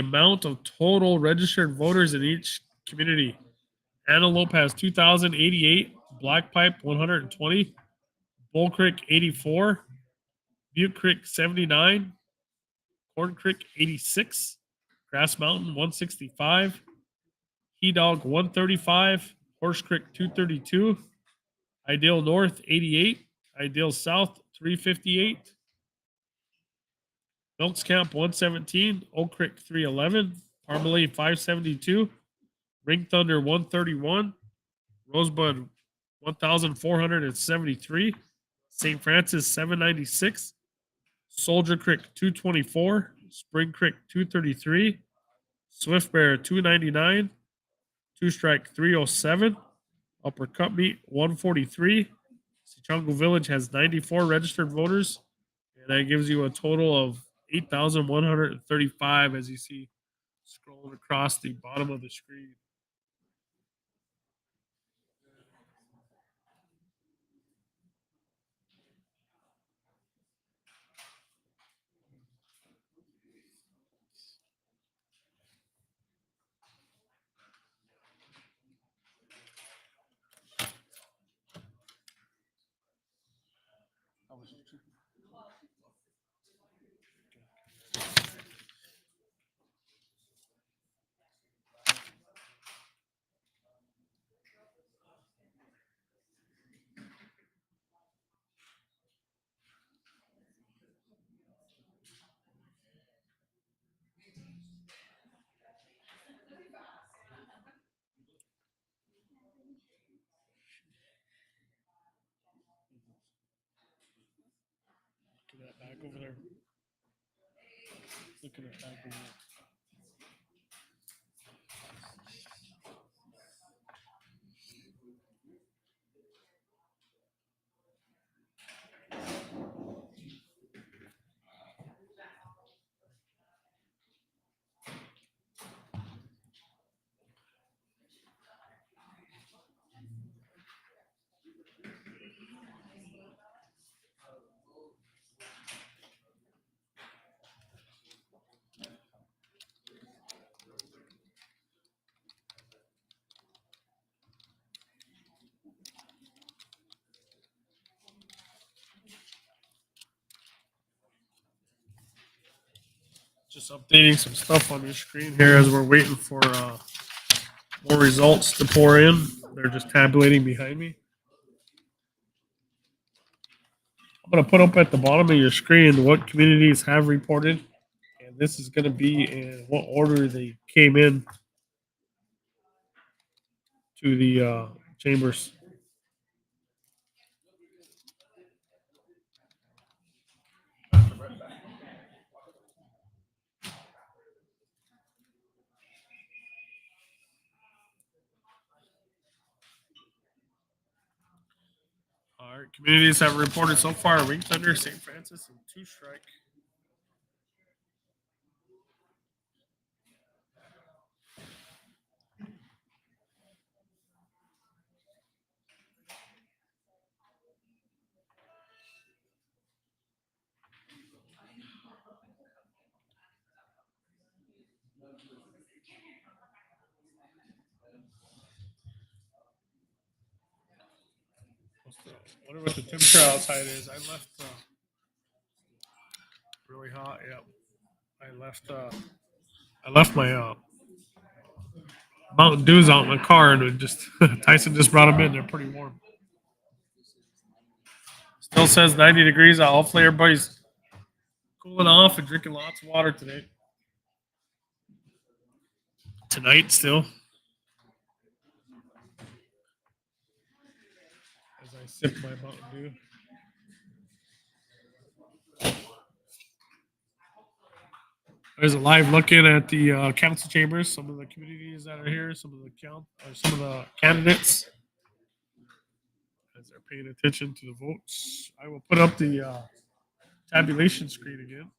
amount of total registered voters in each community. Antelope has 2,088. Black Pipe 120, Bull Creek 84, Butte Creek 79, Corn Creek 86, Grass Mountain 165, He Dog 135, Horse Creek 232, Ideal North 88, Ideal South 358, Milks Camp 117, Oak Creek 311, Parmalee 572, Ring Thunder 131, Rosebud 1473, St. Francis 796, Soldier Creek 224, Spring Creek 233, Swift Bear 299, Two Strike 307, Upper Cup Meet 143. Sichongo Village has 94 registered voters, and that gives you a total of 8,135 as you see scrolling across the bottom of the screen. Look at that back over there. Look at that back over there. Just updating some stuff on your screen here as we're waiting for more results to pour in. They're just tabulating behind me. I'm going to put up at the bottom of your screen what communities have reported, and this is going to be in what order they came in to the chambers. All right, communities have reported so far: Ring Thunder, St. Francis, and Two Strike. I wonder what the temperature outside is. I left really hot. Yep. I left my Mountain Dews out in the car, and it just Tyson just brought them in. They're pretty warm. Still says 90 degrees out. Hopefully everybody's cooling off and drinking lots of water today. Tonight still. As I sip my Mountain Dew. There's a live look in at the council chambers. Some of the communities that are here, some of the candidates, as they're paying attention to the votes. I will put up the tabulation screen again.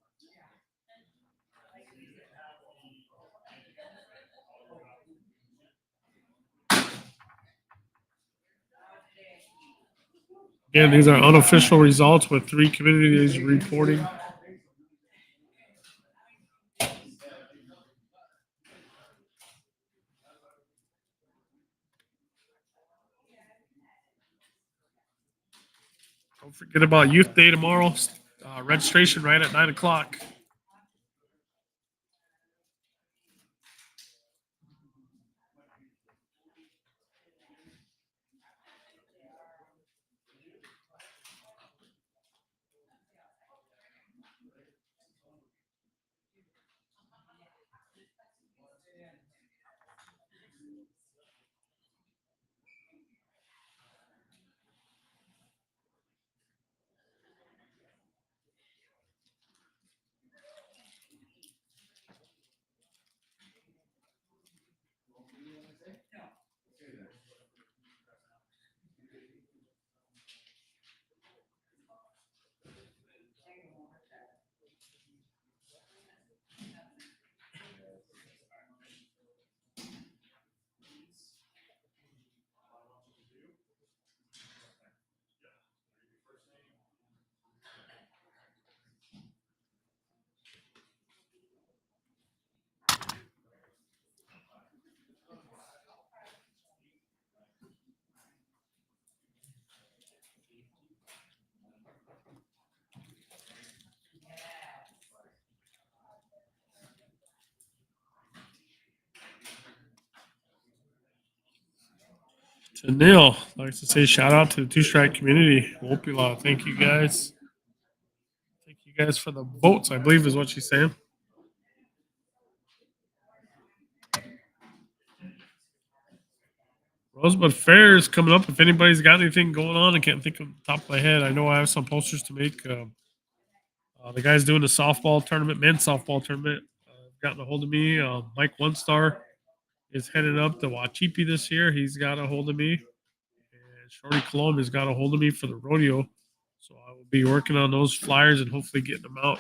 Again, these are unofficial results with 3 communities reporting. Don't forget about Youth Day tomorrow. Registration right at 9 o'clock. To Neil, I'd like to say shout out to the Two Strike community. Wopila, thank you guys. Thank you guys for the votes, I believe is what she's saying. Rosebud Fair is coming up. If anybody's got anything going on, I can't think of the top of my head. I know I have some posters to make. The guys doing the softball tournament, men's softball tournament, gotten a hold of me. Mike One Star is headed up to Wachipi this year. He's got a hold of me. And Shorty Colomb has got a hold of me for the rodeo. So I will be working on those flyers and hopefully getting them out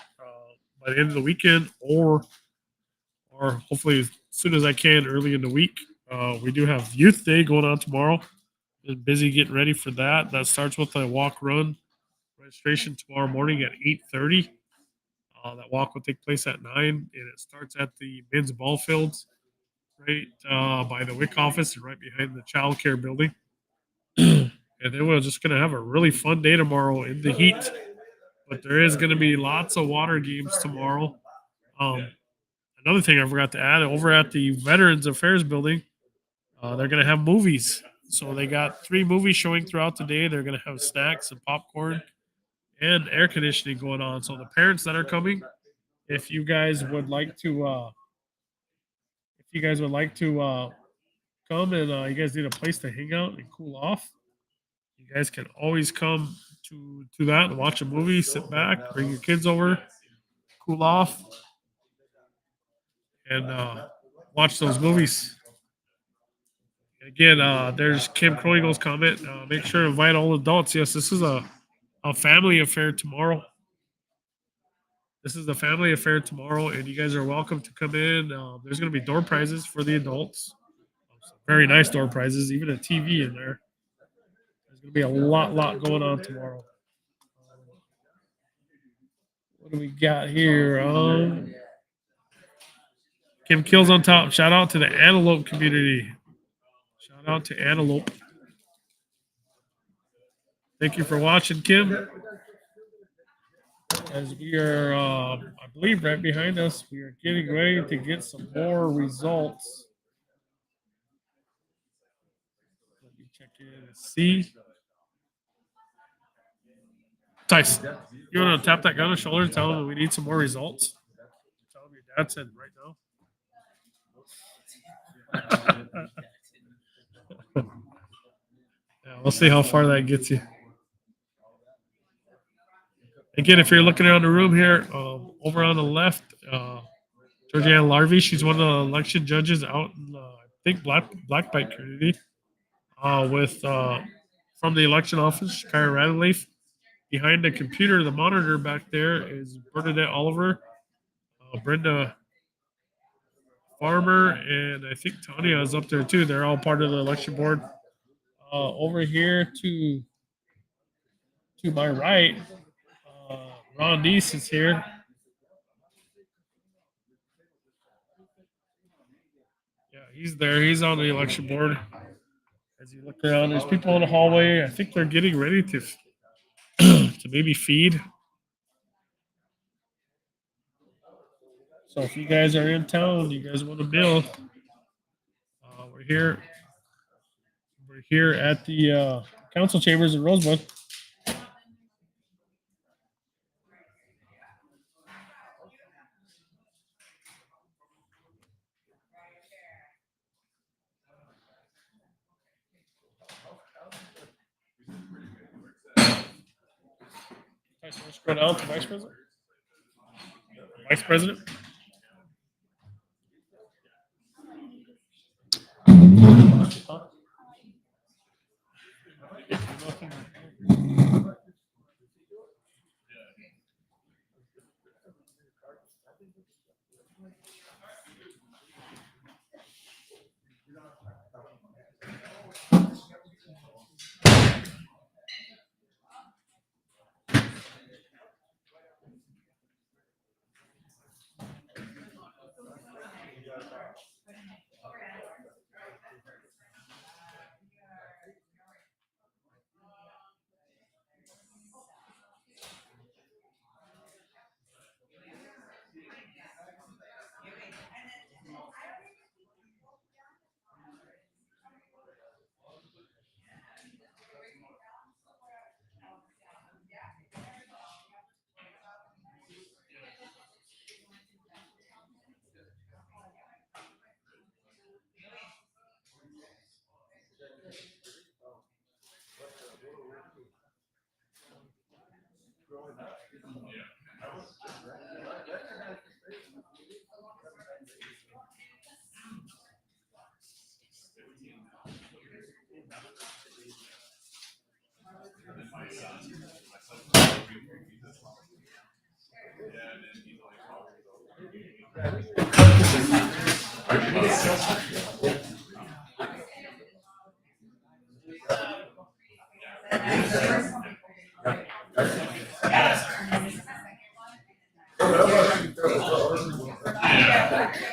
by the end of the weekend or hopefully as soon as I can early in the week. We do have Youth Day going on tomorrow. Been busy getting ready for that. That starts with a walk run registration tomorrow morning at 8:30. That walk will take place at 9, and it starts at the men's ball fields right by the WIC office and right behind the child care building. And then we're just going to have a really fun day tomorrow in the heat. But there is going to be lots of water games tomorrow. Another thing I forgot to add, over at the Veterans Affairs building, they're going to have movies. So they got 3 movies showing throughout the day. They're going to have snacks and popcorn and air conditioning going on. So the parents that are coming, if you guys would like to come and you guys need a place to hang out and cool off, you guys can always come to that and watch a movie, sit back, bring your kids over, cool off, and watch those movies. Again, there's Kim Kroigel's comment. Make sure to invite all adults. Yes, this is a family affair tomorrow. This is the family affair tomorrow, and you guys are welcome to come in. There's going to be door prizes for the adults. Very nice door prizes, even a TV in there. There's going to be a lot going on tomorrow. What do we got here? Kim Kills on top. Shout out to the Antelope community. Shout out to Antelope. Thank you for watching, Kim. As we are, I believe, right behind us, we are getting ready to get some more results. Let me check in and see. Tice, you want to tap that guy on the shoulder and tell him that we need some more results? Tell him your dad said right now. Yeah, we'll see how far that gets you. Again, if you're looking around the room here, over on the left, Georgiana Larvey, she's one of the election judges out in, I think, Black Bite community with from the election office, Kyra Radleaf. Behind the computer, the monitor back there is Bernadette Oliver, Brenda Farmer, and I think Tanya is up there too. They're all part of the election board. Over here to my right, Ron Deese is here. Yeah, he's there. He's on the election board. As you look around, there's people in the hallway. I think they're getting ready to to maybe feed. So if you guys are in town, you guys want to build, we're here. We're here at the council chambers in Rosebud. Scroll down to Vice President. Vice President.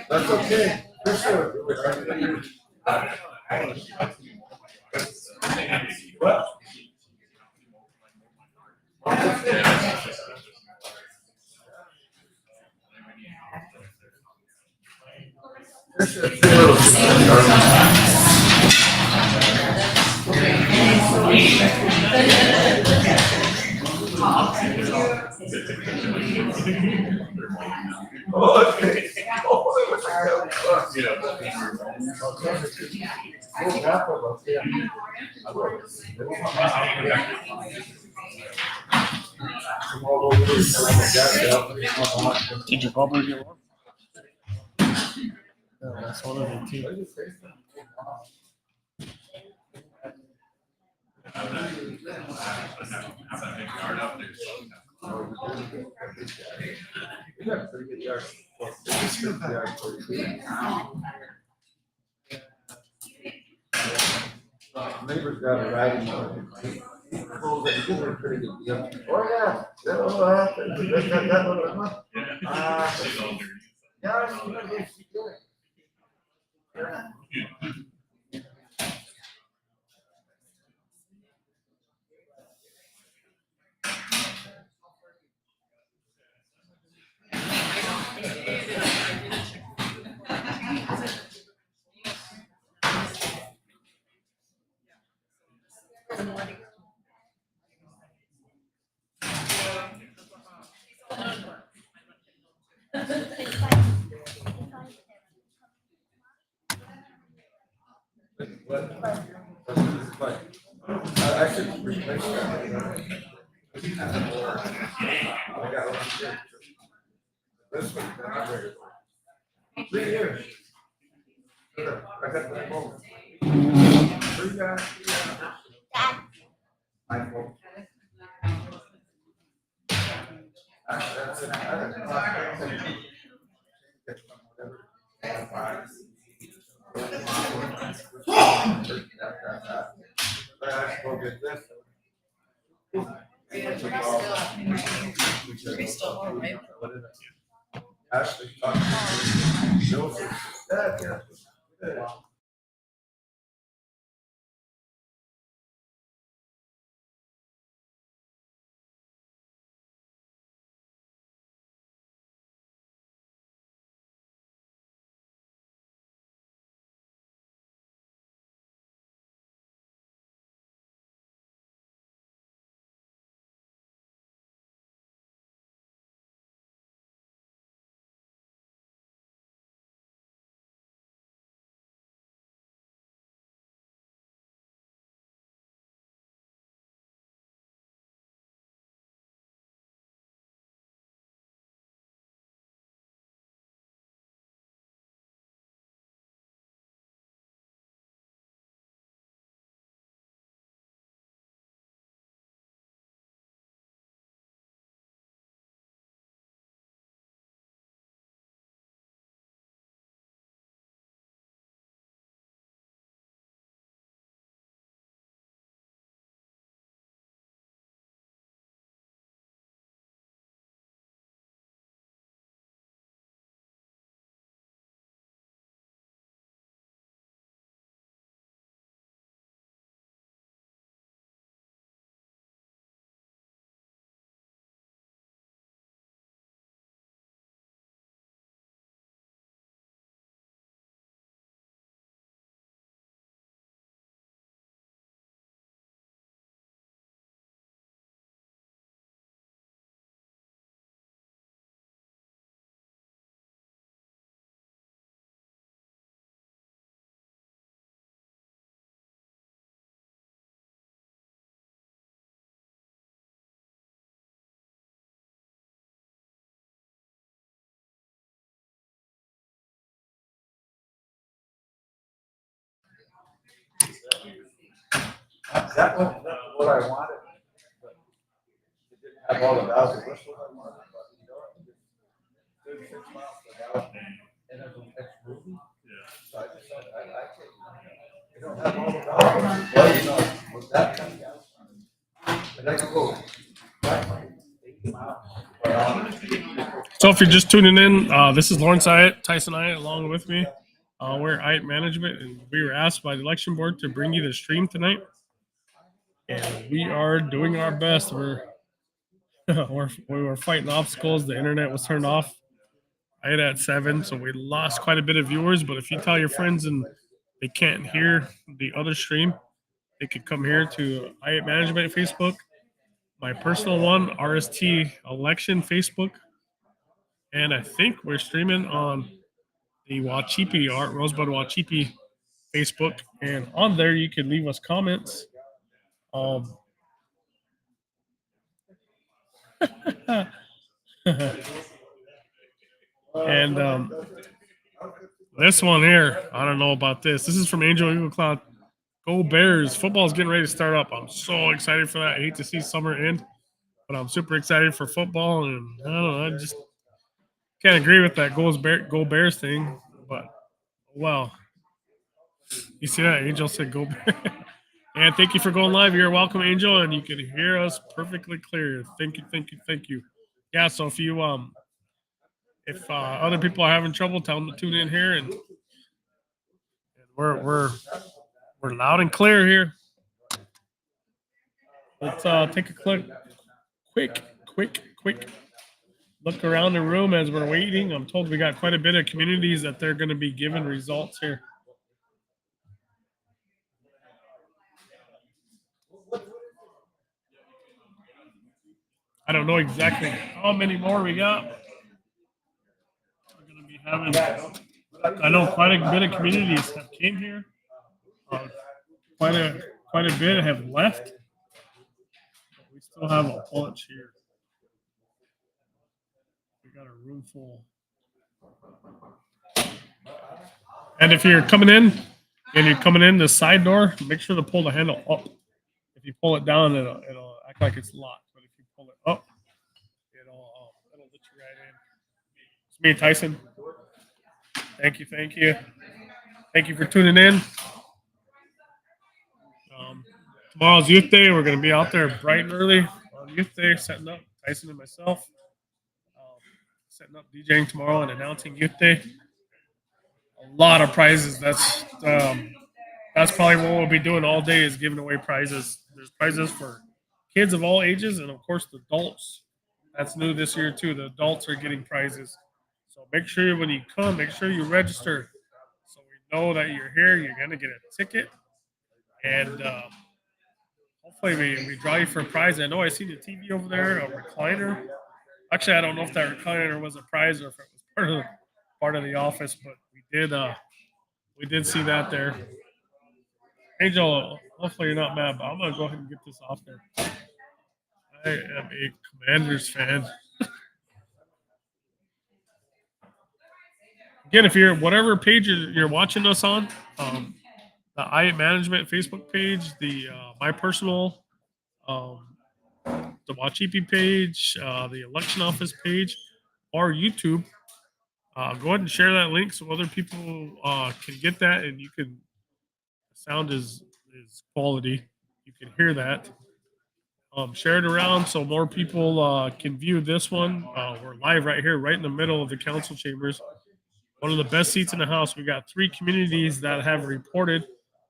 That's okay. Did your bubble get warm? No, that's one of the two. Neighbors got a riding mower. Oh, yeah. That was what happened. That was what yeah, she's doing. I should replace that. I got one here. This one, the operator. 3 years. I got that phone. 3 guys. iPhone. That's it. Go get this. Ashley talked to me. Joseph, Dad, yeah. That was what I wanted. But it didn't have all the bells and whistles I wanted, but you know, it just 36 miles per hour. And there's an ex-movie. So I decided I like it. You don't have all the bells. Well, you know, with that coming out, and I can go back like 80 miles per hour. So if you're just tuning in, this is Lawrence Hyatt, Tyson Hyatt, along with me. We're Hyatt Management, and we were asked by the election board to bring you the stream tonight. And we are doing our best. We were fighting obstacles. The internet was turned off right at 7, so we lost quite a bit of viewers. But if you tell your friends and they can't hear the other stream, they could come here to Hyatt Management Facebook, my personal one, RST Election Facebook, and I think we're streaming on the Wachipi Art Rosebud Wachipi Facebook, and on there you can leave us comments. And this one here, I don't know about this. This is from Angel Eagle Cloud. Go Bears! Football's getting ready to start up. I'm so excited for that. I hate to see summer end, but I'm super excited for football. And I don't know, I just can't agree with that Go Bears thing. But well, you see that Angel said Go Bears. And thank you for going live. You're welcome, Angel, and you can hear us perfectly clear. Thank you, thank you, thank you. Yeah, so if other people are having trouble, tell them to tune in here, and we're loud and clear here. Let's take a quick look around the room as we're waiting. I'm told we got quite a bit of communities that they're going to be giving results here. I don't know exactly how many more we got. We're going to be having. I know quite a bit of communities have came here. Quite a bit have left. But we still have a bunch here. We got a room full. And if you're coming in and you're coming in the side door, make sure to pull the handle up. If you pull it down, it'll act like it's locked. But if you pull it up, it'll let you right in. It's me, Tyson. Thank you. Thank you for tuning in. Tomorrow's Youth Day. We're going to be out there bright and early on Youth Day, setting up, Tyson and myself. Setting up DJing tomorrow and announcing Youth Day. A lot of prizes. That's probably what we'll be doing all day, is giving away prizes. There's prizes for kids of all ages, and of course the adults. That's new this year too. The adults are getting prizes. So make sure when you come, make sure you register, so we know that you're here. You're gonna get a ticket, and hopefully we draw you for a prize. I know I see the TV over there, a recliner. Actually, I don't know if that recliner was a prize or if it was part of the office, but we did see that there. Angel, hopefully you're not mad, but I'm gonna go ahead and get this off there. I am a Commanders fan. Again, if you're whatever page you're watching us on, the I Management Facebook page, the my personal, the Wachipi page, the election office page, or YouTube, go ahead and share that link so other people can get that, and you can. The sound is quality. You can hear that. Share it around so more people can view this one. We're live right here, right in the middle of the council chambers. One of the best seats in the house. We got 3 communities that have reported,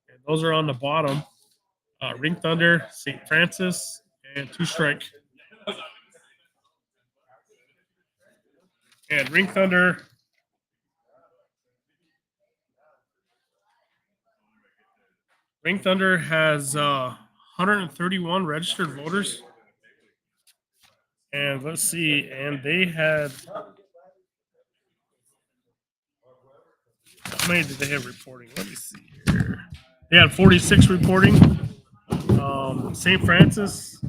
and those are on the bottom. Ring Thunder, St. Francis, and Two Strike. And Ring Thunder has 131 registered voters. And let's see, and they had, how many did they have reporting? Let me see here. They had 46 reporting. St. Francis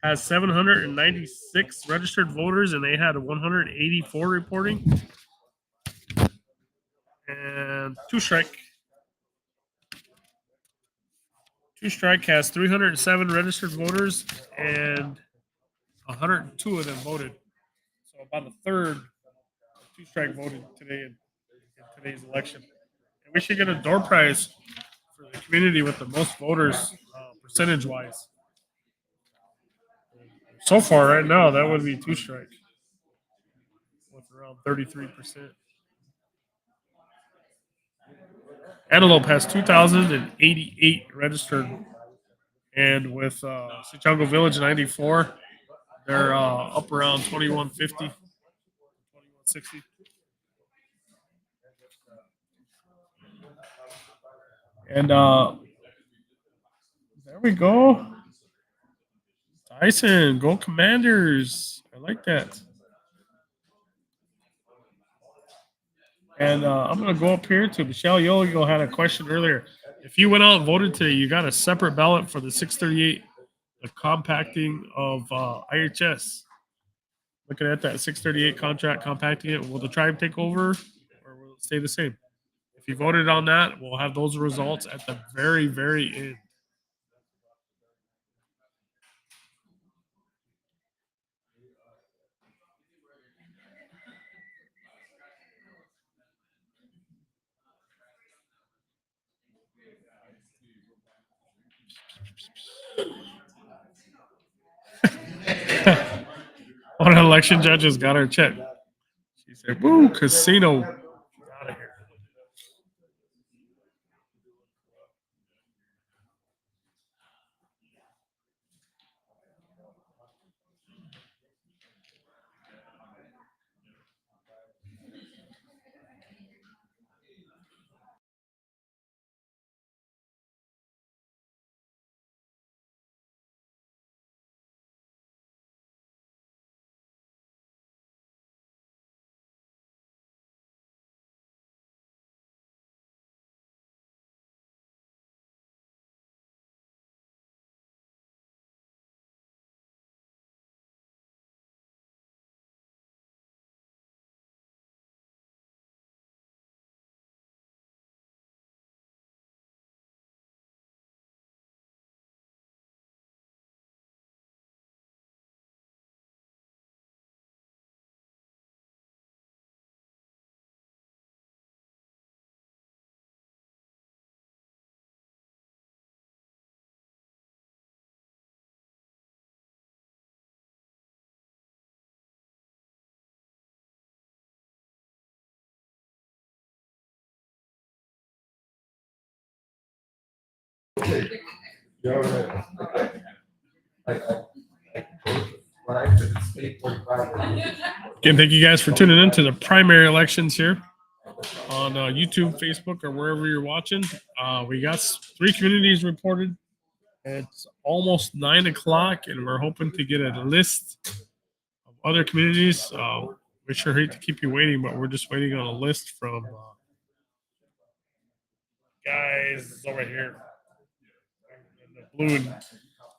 has 796 registered voters, and they had 184 reporting. And Two Strike Two Strike has 307 registered voters, and 102 of them voted. So about a third of Two Strike voted today in today's election. And we should get a door prize for the community with the most voters, percentage wise. So far, right now, that would be Two Strike with around 33%. Antelope has 2,088 registered, and with Sichango Village 94, they're up around 2150, 2160. And there we go. Tyson, go Commanders. I like that. And I'm going to go up here to Michelle Yogo had a question earlier. If you went out and voted today, you got a separate ballot for the 638, the compacting of IHS. Looking at that 638 contract, compacting it, will the tribe take over or will it stay the same? If you voted on that, we'll have those results at the very, very end. One election judges got her check. She said, "Woo, casino." Out of here. Again, thank you guys for tuning in to the primary elections here on YouTube, Facebook, or wherever you're watching. We got 3 communities reported. It's almost 9 o'clock, and we're hoping to get a list of other communities. We sure hate to keep you waiting, but we're just waiting on a list from guys over here. The blue and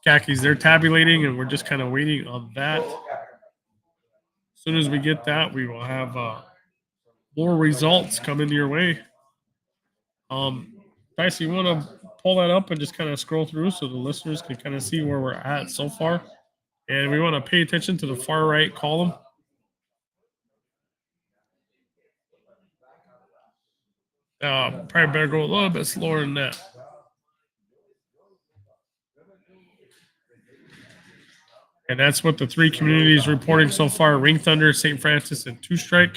khakis, they're tabulating, and we're just kind of waiting on that. As soon as we get that, we will have more results coming your way. Tyson, you want to pull that up and just kind of scroll through so the listeners can kind of see where we're at so far? And we want to pay attention to the far right column. Probably better go a little bit slower than that. And that's what the 3 communities reporting so far: Ring Thunder, St. Francis, and Two Strike.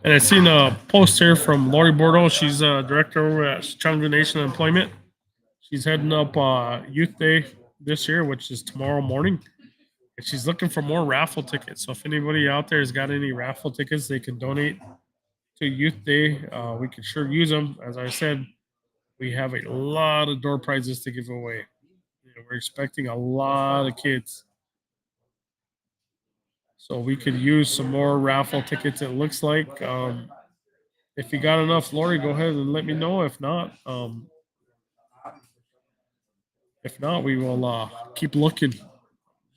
And I seen a post here from Lori Bordeaux. She's a director over at Challenge Nation Employment. She's heading up Youth Day this year, which is tomorrow morning. And she's looking for more raffle tickets. So if anybody out there has got any raffle tickets, they can donate to Youth Day. We could sure use them. As I said, we have a lot of door prizes to give away. We're expecting a lot of kids. So we could use some more raffle tickets, it looks like. If you got enough, Lori, go ahead and let me know. If not, we will keep looking.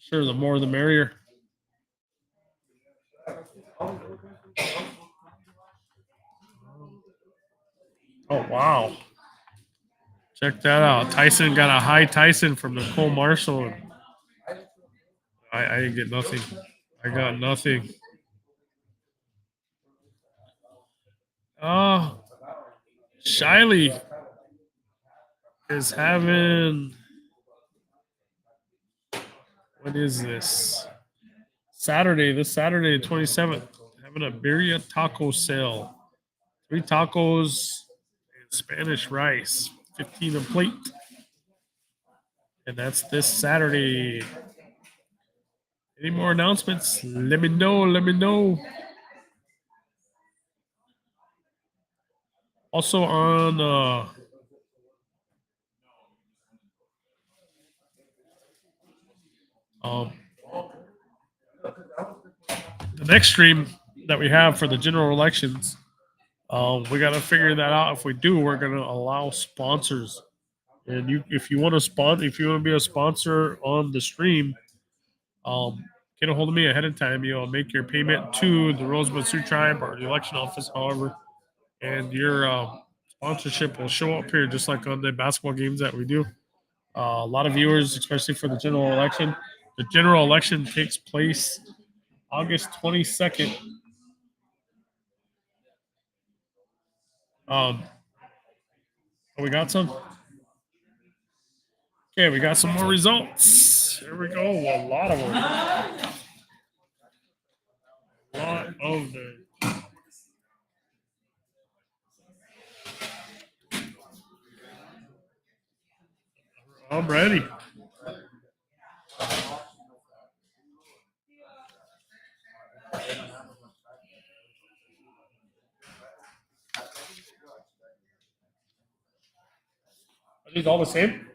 Sure, the more the merrier. Oh, wow. Check that out. Tyson got a high Tyson from Nicole Marshall. I didn't get nothing. I got nothing. Oh, Shiley is having. What is this? This Saturday, 27th, having a birria taco sale. 3 tacos and Spanish rice, 15 a plate. And that's this Saturday. Any more announcements? Let me know. Let me know. Also on the next stream that we have for the general elections, we got to figure that out. If we do, we're going to allow sponsors. And if you want to be a sponsor on the stream, get a hold of me ahead of time. You'll make your payment to the Rosebud Sioux Tribe or the election office, however, and your sponsorship will show up here just like on the basketball games that we do. A lot of viewers, especially for the general election. The general election takes place August 22nd. We got some. Okay, we got some more results. Here we go. A lot of them. A lot of them. I'm ready. Are these all the same?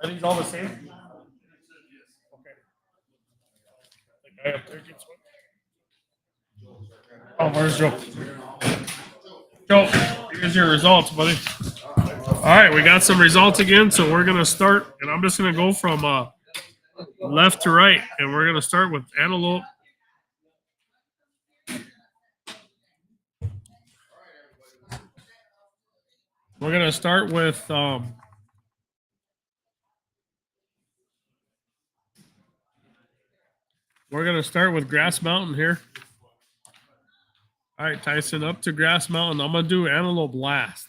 Are these all the same? Okay. The guy up there gets one. Oh, where's Joe? Joe, here's your results, buddy. All right, we got some results again, so we're gonna start, and I'm just gonna go from left to right, and we're gonna start with Antelope. We're gonna start with Grass Mountain here. All right, Tyson, up to Grass Mountain. I'm gonna do Antelope last,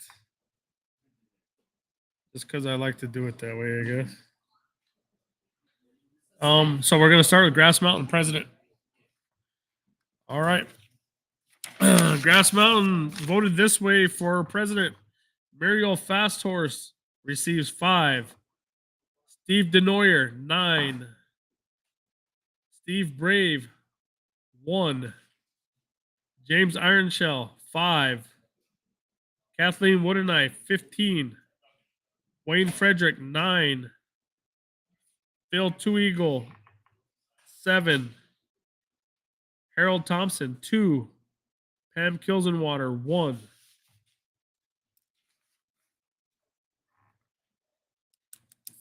just because I like to do it that way, I guess. So we're gonna start with Grass Mountain President. All right. Grass Mountain voted this way for president. Mariel Fast Horse receives 5. Steve Denoyer, 9. Steve Brave, 1. James Ironshell, 5. Kathleen Woodenknife, 15. Wayne Frederick, 9. Phil Two Eagle, 7. Harold Thompson, 2. Pam Kilsenwater, 1.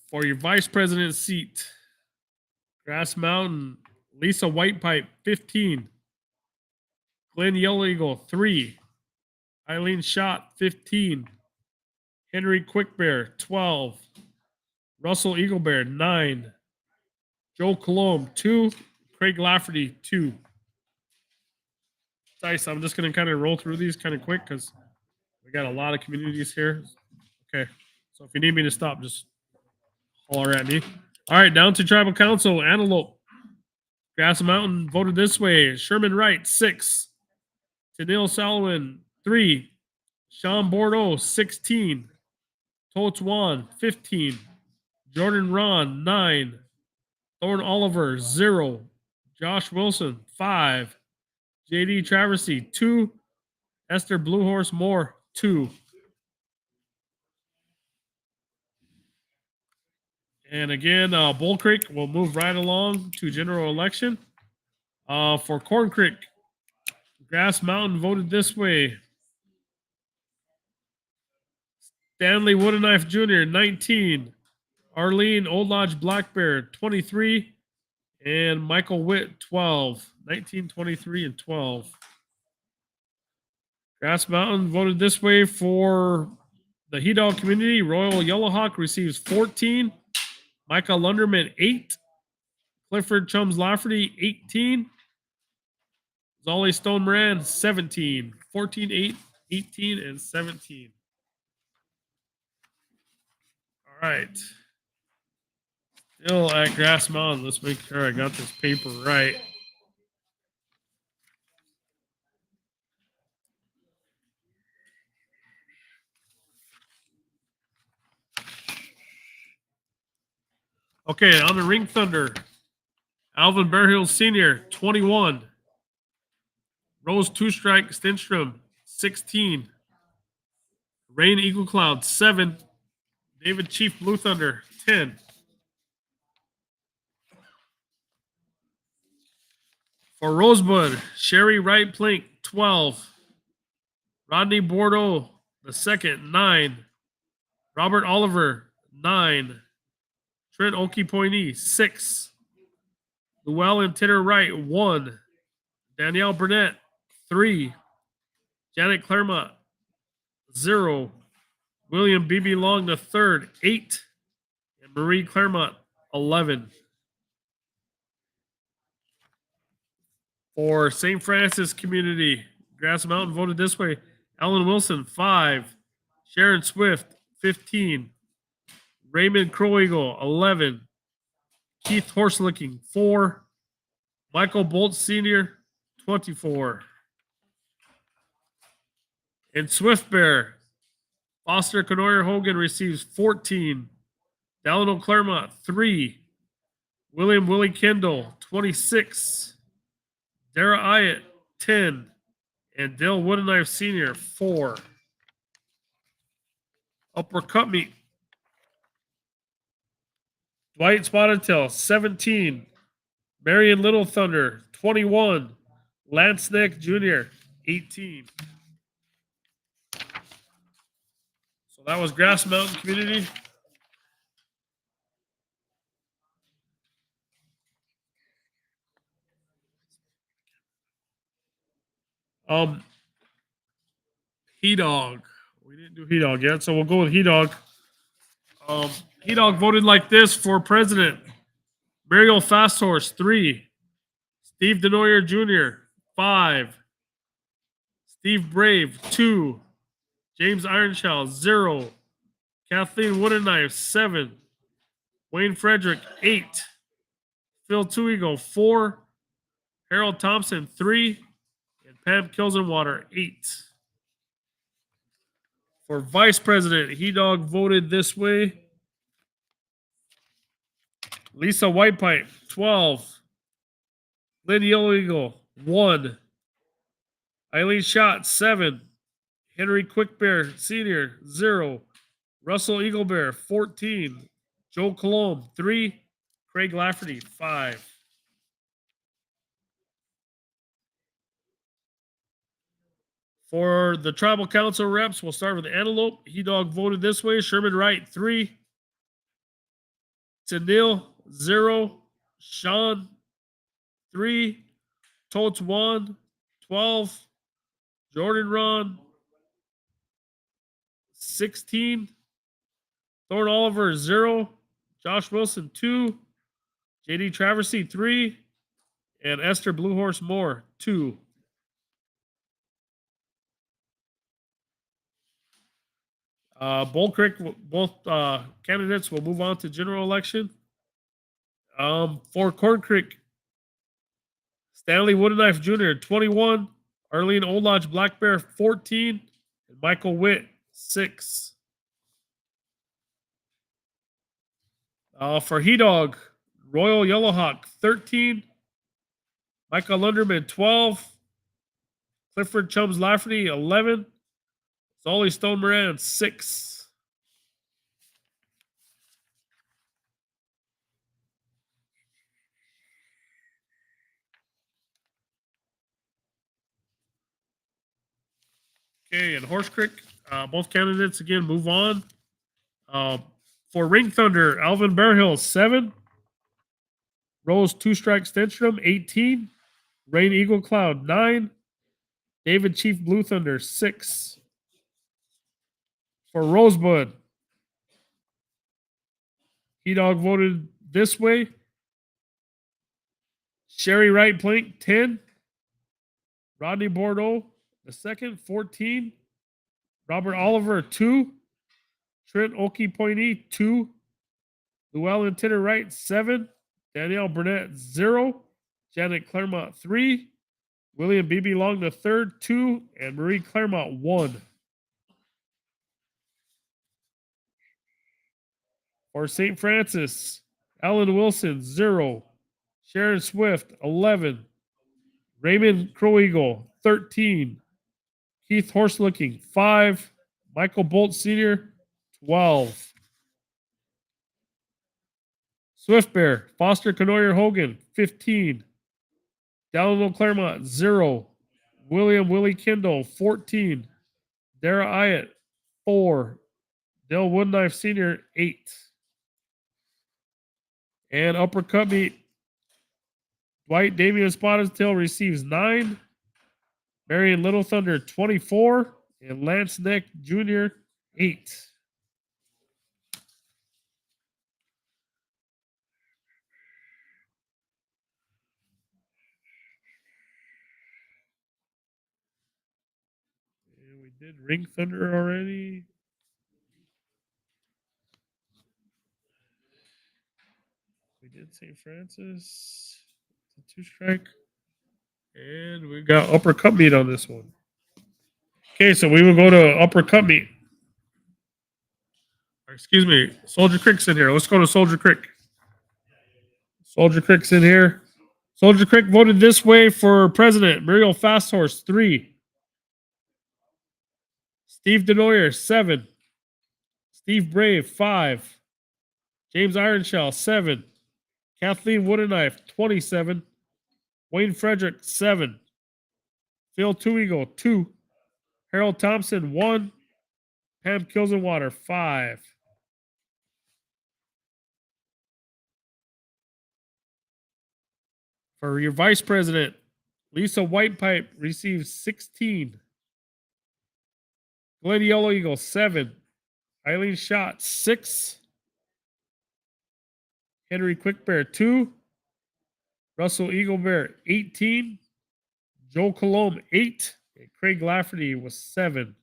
For your vice president seat, Grass Mountain, Lisa Whitepipe, 15. Glenn Yellow Eagle, 3. Eileen Schott, 15. Henry Quickbear, 12. Russell Eaglebear, 9. Joe Colomb, 2. Craig Lafferty, 2. Dice, I'm just going to kind of roll through these kind of quick because we got a lot of communities here. Okay. So if you need me to stop, just holler at me. All right, down to Tribal Council. Antelope. Grass Mountain voted this way. Sherman Wright, 6. Tennille Salwin, 3. Sean Bordeaux, 16. Totes Wan, 15. Jordan Ron, 9. Thorne Oliver, 0. Josh Wilson, 5. JD Traversy, 2. Esther Blue Horse Moore, 2. And again, Bull Creek will move right along to general election. For Corn Creek, Grass Mountain voted this way. Stanley Woodenknife Jr., 19. Arlene Old Lodge Black Bear, 23. And Michael Witt, 12. 19, 23, and 12. Grass Mountain voted this way for the He Dog community. Royal Yellowhawk receives 14. Micah Lunderman, 8. Clifford Chums Lafferty, 18. Zolly Stone Moran, 17. 14, 8, 18, and 17. All right. Still at Grass Mountain. Let's make sure I got this paper right. Okay, on the Ring Thunder, Alvin Bearhill Sr., 21. Rose Two Strike Stenstrom, 16. Rain Eagle Cloud, 7. David Chief Blue Thunder, 10. For Rosebud, Sherry Wright Plink, 12. Rodney Bordeaux, the second, 9. Robert Oliver, 9. Trent Okipoini, 6. Llewellyn Titter Wright, 1. Danielle Burnett, 3. Janet Claremont, 0. William B.B. Long, the third, 8. And Marie Claremont, 11. For St. Francis Community, Grass Mountain voted this way. Ellen Wilson, 5. Sharon Swift, 15. Raymond Crow Eagle, 11. Keith Horselicking, 4. Michael Bolt Sr., 24. And Swift Bear, Foster Canoyer Hogan receives 14. Delano Claremont, 3. William Willie Kendall, 26. Dara Ayatt, 10. And Dale Woodenknife Sr., 4. Upper Cup Meet, Dwight Spotted Tail, 17. Marion Little Thunder, 21. Lance Nick Jr., 18. So that was Grass Mountain Community. He Dog. We didn't do He Dog yet, so we'll go with He Dog. He Dog voted like this for president. Mariel Fast Horse, 3. Steve Denoyer Jr., 5. Steve Brave, 2. James Ironshell, 0. Kathleen Woodenknife, 7. Wayne Frederick, 8. Phil Two Eagle, 4. Harold Thompson, 3. And Pam Kilsenwater, 8. For vice president, He Dog voted this way. Lisa Whitepipe, 12. Lynn Yellow Eagle, 1. Eileen Schott, 7. Henry Quickbear Sr., 0. Russell Eaglebear, 14. Joe Colomb, 3. Craig Lafferty, 5. For the tribal council reps, we'll start with Antelope. He Dog voted this way. Sherman Wright, 3. Tanil, 0. Sean, 3. Totes 1, 12. Jordan Ron, 16. Thorne Oliver, 0. Josh Wilson, 2. JD Traversy, 3. And Esther Blue Horse Moore, 2. Bull Creek, both candidates will move on to general election. For Corn Creek, Stanley Woodenknife Jr., 21. Arlene Old Lodge Black Bear, 14. And Michael Witt, 6. For He Dog, Royal Yellowhawk, 13. Michael Lunderman, 12. Clifford Chubbs Lafferty, 11. Solly Stone Moran, 6. Okay, and Horse Creek, both candidates again move on. For Ring Thunder, Alvin Bearhill, 7. Rose Two Strike Stenstrom, 18. Rain Eagle Cloud, 9. David Chief Blue Thunder, 6. For Rosebud, He Dog voted this way. Sherry Wright Plank, 10. Rodney Bordeaux, the second, 14. Robert Oliver, 2. Trent Oki Pointy, 2. Llewellyn Titter Wright, 7. Danielle Burnett, 0. Janet Claremont, 3. William B.B. Long, the third, 2. And Marie Claremont, 1. For St. Francis, Alan Wilson, 0. Sharon Swift, 11. Raymond Crow Eagle, 13. Keith Horselooking, 5. Michael Bolt Sr., 12. Swift Bear, Foster Canoyer Hogan, 15. Delano Claremont, 0. William Willie Kendall, 14. Dara Ayat, 4. Dale Woodknife Sr., 8. And Upper Cut Meet, Dwight Damian Spotted Tail receives 9. Marion Little Thunder, 24. And Lance Neck Jr., 8. And we did Ring Thunder already. We did St. Francis. Two strike. And we got Upper Cut Meet on this one. Okay, so we will go to Upper Cut Meet. Excuse me, Soldier Creek's in here. Let's go to Soldier Creek. Soldier Creek's in here. Soldier Creek voted this way for president. Muriel Fasthorse, 3. Steve Denoyer, 7. Steve Brave, 5. James Ironshell, 7. Kathleen Woodenknife, 27. Wayne Frederick, 7. Phil Two Eagle, 2. Harold Thompson, 1. Pam Kilsenwater, 5. For your vice president, Lisa Whitepipe receives 16. Glenn Yellow Eagle, 7. Eileen Schott, 6. Henry Quickbear, 2. Russell Eagle Bear, 18. Joe Colomb, 8. And Craig Lafferty was 7.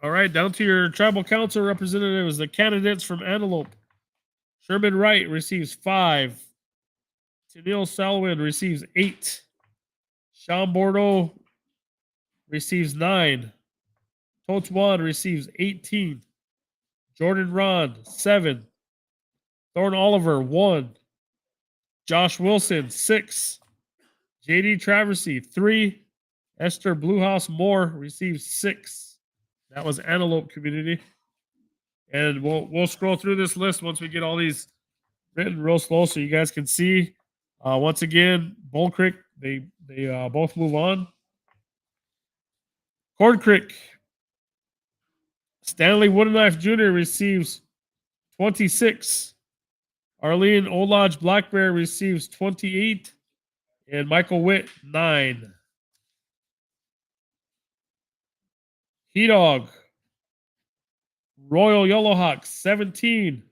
All right, down to your tribal council representatives, the candidates from Antelope. Sherman Wright receives 5. Tennille Salwin receives 8. Sean Bordeaux receives 9. Totes Wan receives 18. Jordan Ron, 7. Thorne Oliver, 1. Josh Wilson, 6. JD Traversy, 3. Esther Bluehouse Moore receives 6. That was Antelope Community. And we'll scroll through this list once we get all these written real slow so you guys can see. Once again, Bull Creek, they both move on. Corn Creek, Stanley Woodenknife Jr. receives 26. Arlene Old Lodge Black Bear receives 28. And Michael Witt, 9. He Dog, Royal Yellowhawk, 17.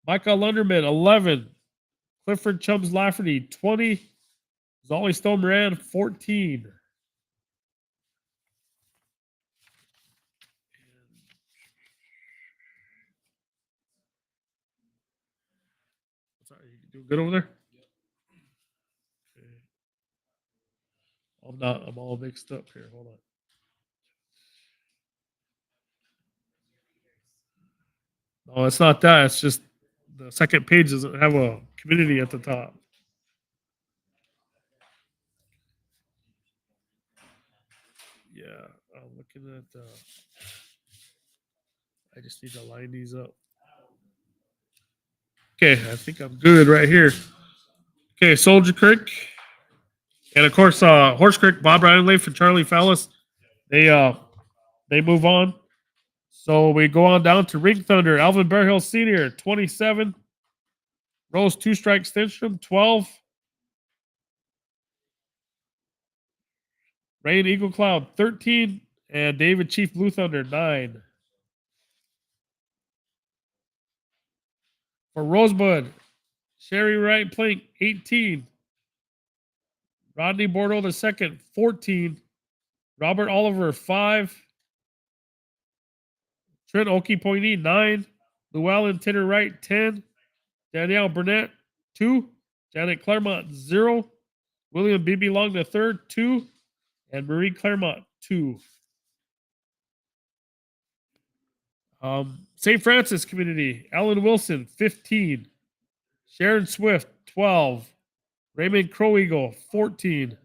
Michael Lunderman, 11. Clifford Chubbs Lafferty, 20. Zolly Stone Moran, 14. Sorry, you doing good over there? Okay. I'm all mixed up here. Hold on. No, it's not that. It's just the second page doesn't have a community at the top. Yeah, I'm looking at. I just need to line these up. Okay, I think I'm good right here. Okay, Soldier Creek, and of course Horse Creek, Bob Riley and Charlie Fallis. They move on. So we go on down to Ring Thunder, Alvin Bearhill Sr., 27. Rose Two Strike Stenstrom, 12. Rain Eagle Cloud, 13. And David Chief Blue Thunder, 9. For Rosebud, Sherry Wright Plank, 18. Rodney Bordeaux II, 14. Robert Oliver, 5. Trent Okie Pointy, 9. Llewellyn Titter Wright, 10. Danielle Burnett, 2. Janet Claremont, 0. William B.B. Long III, 2. And Marie Claremont, 2. St. Francis Community, Alan Wilson, 15. Sharon Swift, 12. Raymond Crow Eagle, 14.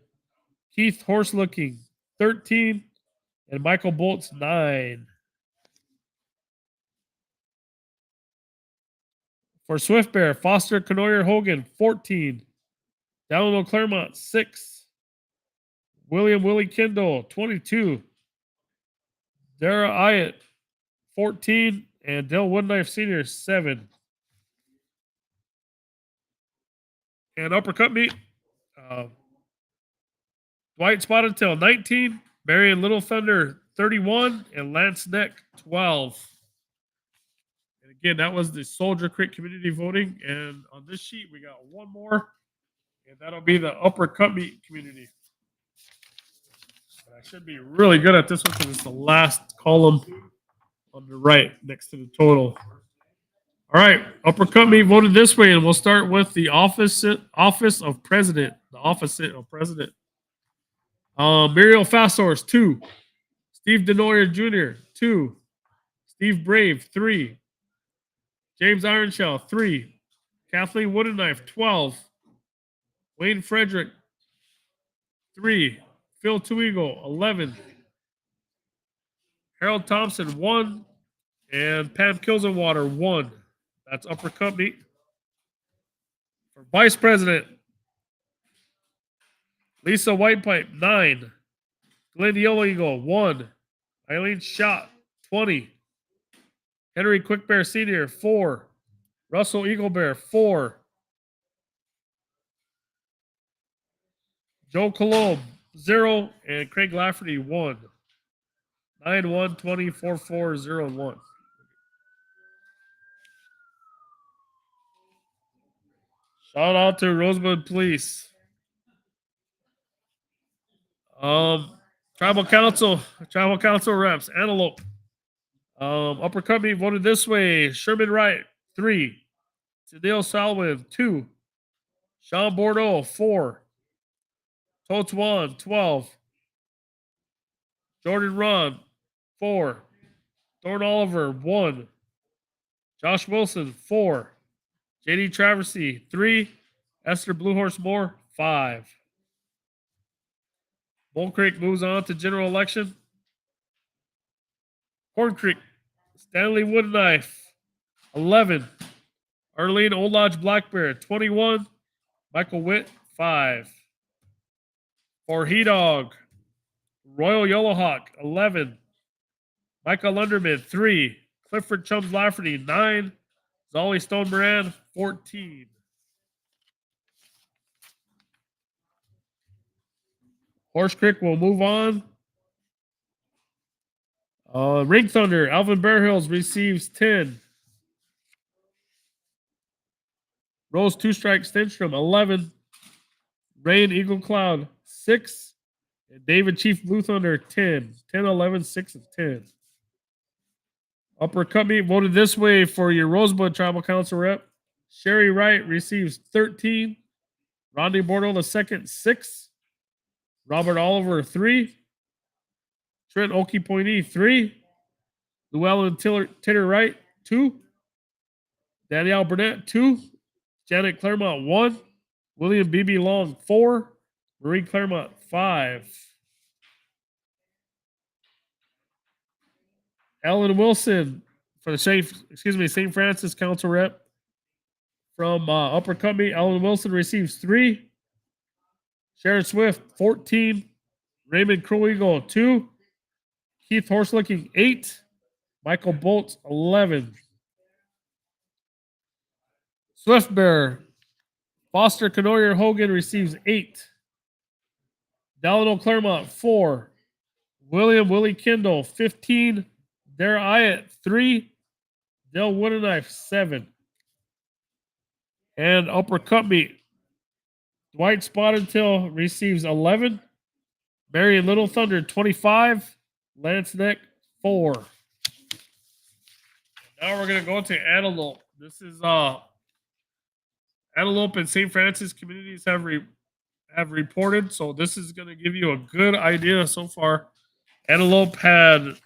Keith Horselooking, 13. And Michael Bolts, 9. For Swift Bear, Foster Canoyer Hogan, 14. Delano Claremont, 6. William Willie Kendall, 22. Dara Ayatt, 14. And Dale Woodknife Sr., 7. And uppercut meet, Dwight Spotted Tail, 19. Marion Little Thunder, 31. And Lance Neck, 12. And again, that was the Soldier Creek community voting. And on this sheet, we got one more. And that'll be the uppercut meet community. And I should be really good at this one because it's the last column on the right next to the total. All right, uppercut meet voted this way, and we'll start with the office of president. The office of president. Muriel Fasthorse, 2. Steve Denoyer Jr., 2. Steve Brave, 3. James Ironshell, 3. Kathleen Woodenknife, 12. Wayne Frederick, 3. Phil Twigo, 11. Harold Thompson, 1. And Pam Kilsenwater, 1. That's uppercut meet. For vice president, Lisa Whitepipe, 9. Glenn Yellow Eagle, 1. Eileen Schott, 20. Henry Quickbear Sr., 4. Russell Eaglebear, 4. Joe Colomb, 0. And Craig Lafferty, 1. 9-1-20-4401. Shout out to Rosebud Police. Tribal Council reps, Antelope. Uppercut meet voted this way. Sherman Wright, 3. Tadeo Salwin, 2. Sean Bordeaux, 4. Totes 1, 12. Jordan Ron, 4. Thorne Oliver, 1. Josh Wilson, 4. JD Traversy, 3. Esther Bluehorse Moore, 5. Bull Creek moves on to general election. Corn Creek, Stanley Woodknife, 11. Arlene Old Lodge Black Bear, 21. Michael Witt, 5. For He Dog, Royal Yellowhawk, 11. Michael Lunderman, 3. Clifford Chums Lafferty, 9. Zolly Stone Moran, 14. Horse Creek will move on. Ring Thunder, Alvin Bearhills receives 10. Rose Two Strike Stenstrom, 11. Rain Eagle Cloud, 6. And David Chief Blue Thunder, 10. 10, 11, 6, and 10. Uppercut meet voted this way for your Rosebud Tribal Council rep. Sherry Wright receives 13. Rodney Bordeaux II, 6. Robert Oliver, 3. Trent Okie Pointy, 3. Llewellyn Titter Wright, 2. Danielle Burnett, 2. Janet Claremont, 1. William B.B. Long, 4. Marie Claremont, 5. Ellen Wilson for the St. Francis Council Rep from Upper Cumby. Ellen Wilson receives 3. Sharon Swift, 14. Raymond Croweagle, 2. Keith Horselicking, 8. Michael Bolts, 11. Swift Bearer, Foster Canoyer Hogan receives 8. Delano Claremont, 4. William Willie Kendall, 15. Dara Iat, 3. Dale Woodenknife, 7. And Upper Cutby, Dwight Spotted receives 11. Marion Little Thunder, 25. Lance Neck, 4. Now we're going to go to Antelope. This is Antelope and St. Francis communities have reported, so this is going to give you a good idea so far. Antelope had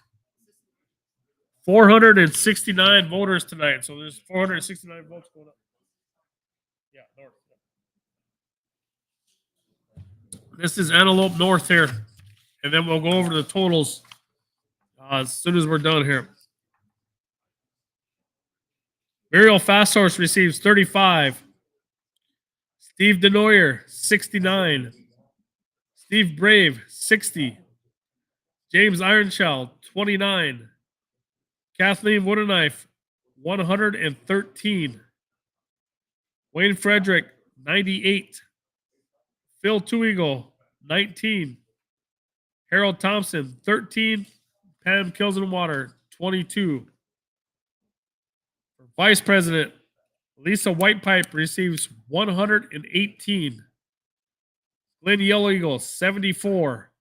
469 voters tonight, so there's 469 votes going up. Yeah, north. This is Antelope North here, and then we'll go over the totals as soon as we're done here. Muriel Fasthorse receives 35. Steve Denoyer, 69. Steve Brave, 60. James Ironshell, 29. Kathleen Woodenknife, 113. Wayne Frederick, 98. Phil Two-Eagle, 19. Harold Thompson, 13. Pam Kilsenwater, 22. For Vice President, Lisa Whitepipe receives 118. Glenn Yellow Eagle, 74.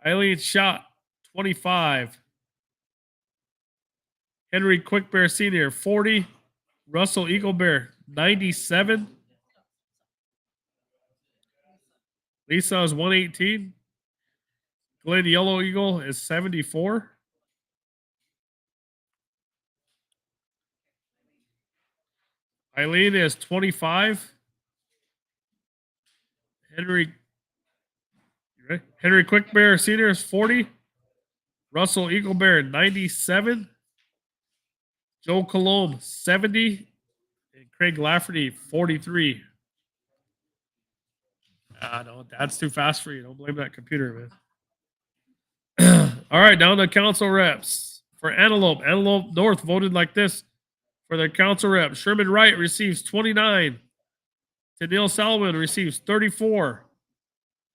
Eileen Schott, 25. Henry Quickbear Sr., 40. Russell Eaglebear, 97. Lisa is 118. Glenn Yellow Eagle is 74. Eileen is 25. Henry Quickbear Sr. is 40. Russell Eaglebear, 97. Joe Colomb, 70. And Craig Lafferty, 43. No, that's too fast for you. Don't blame that computer, man. All right, down to council reps. For Antelope, Antelope North voted like this for their council rep. Sherman Wright receives 29. Tennille Salomon receives 34.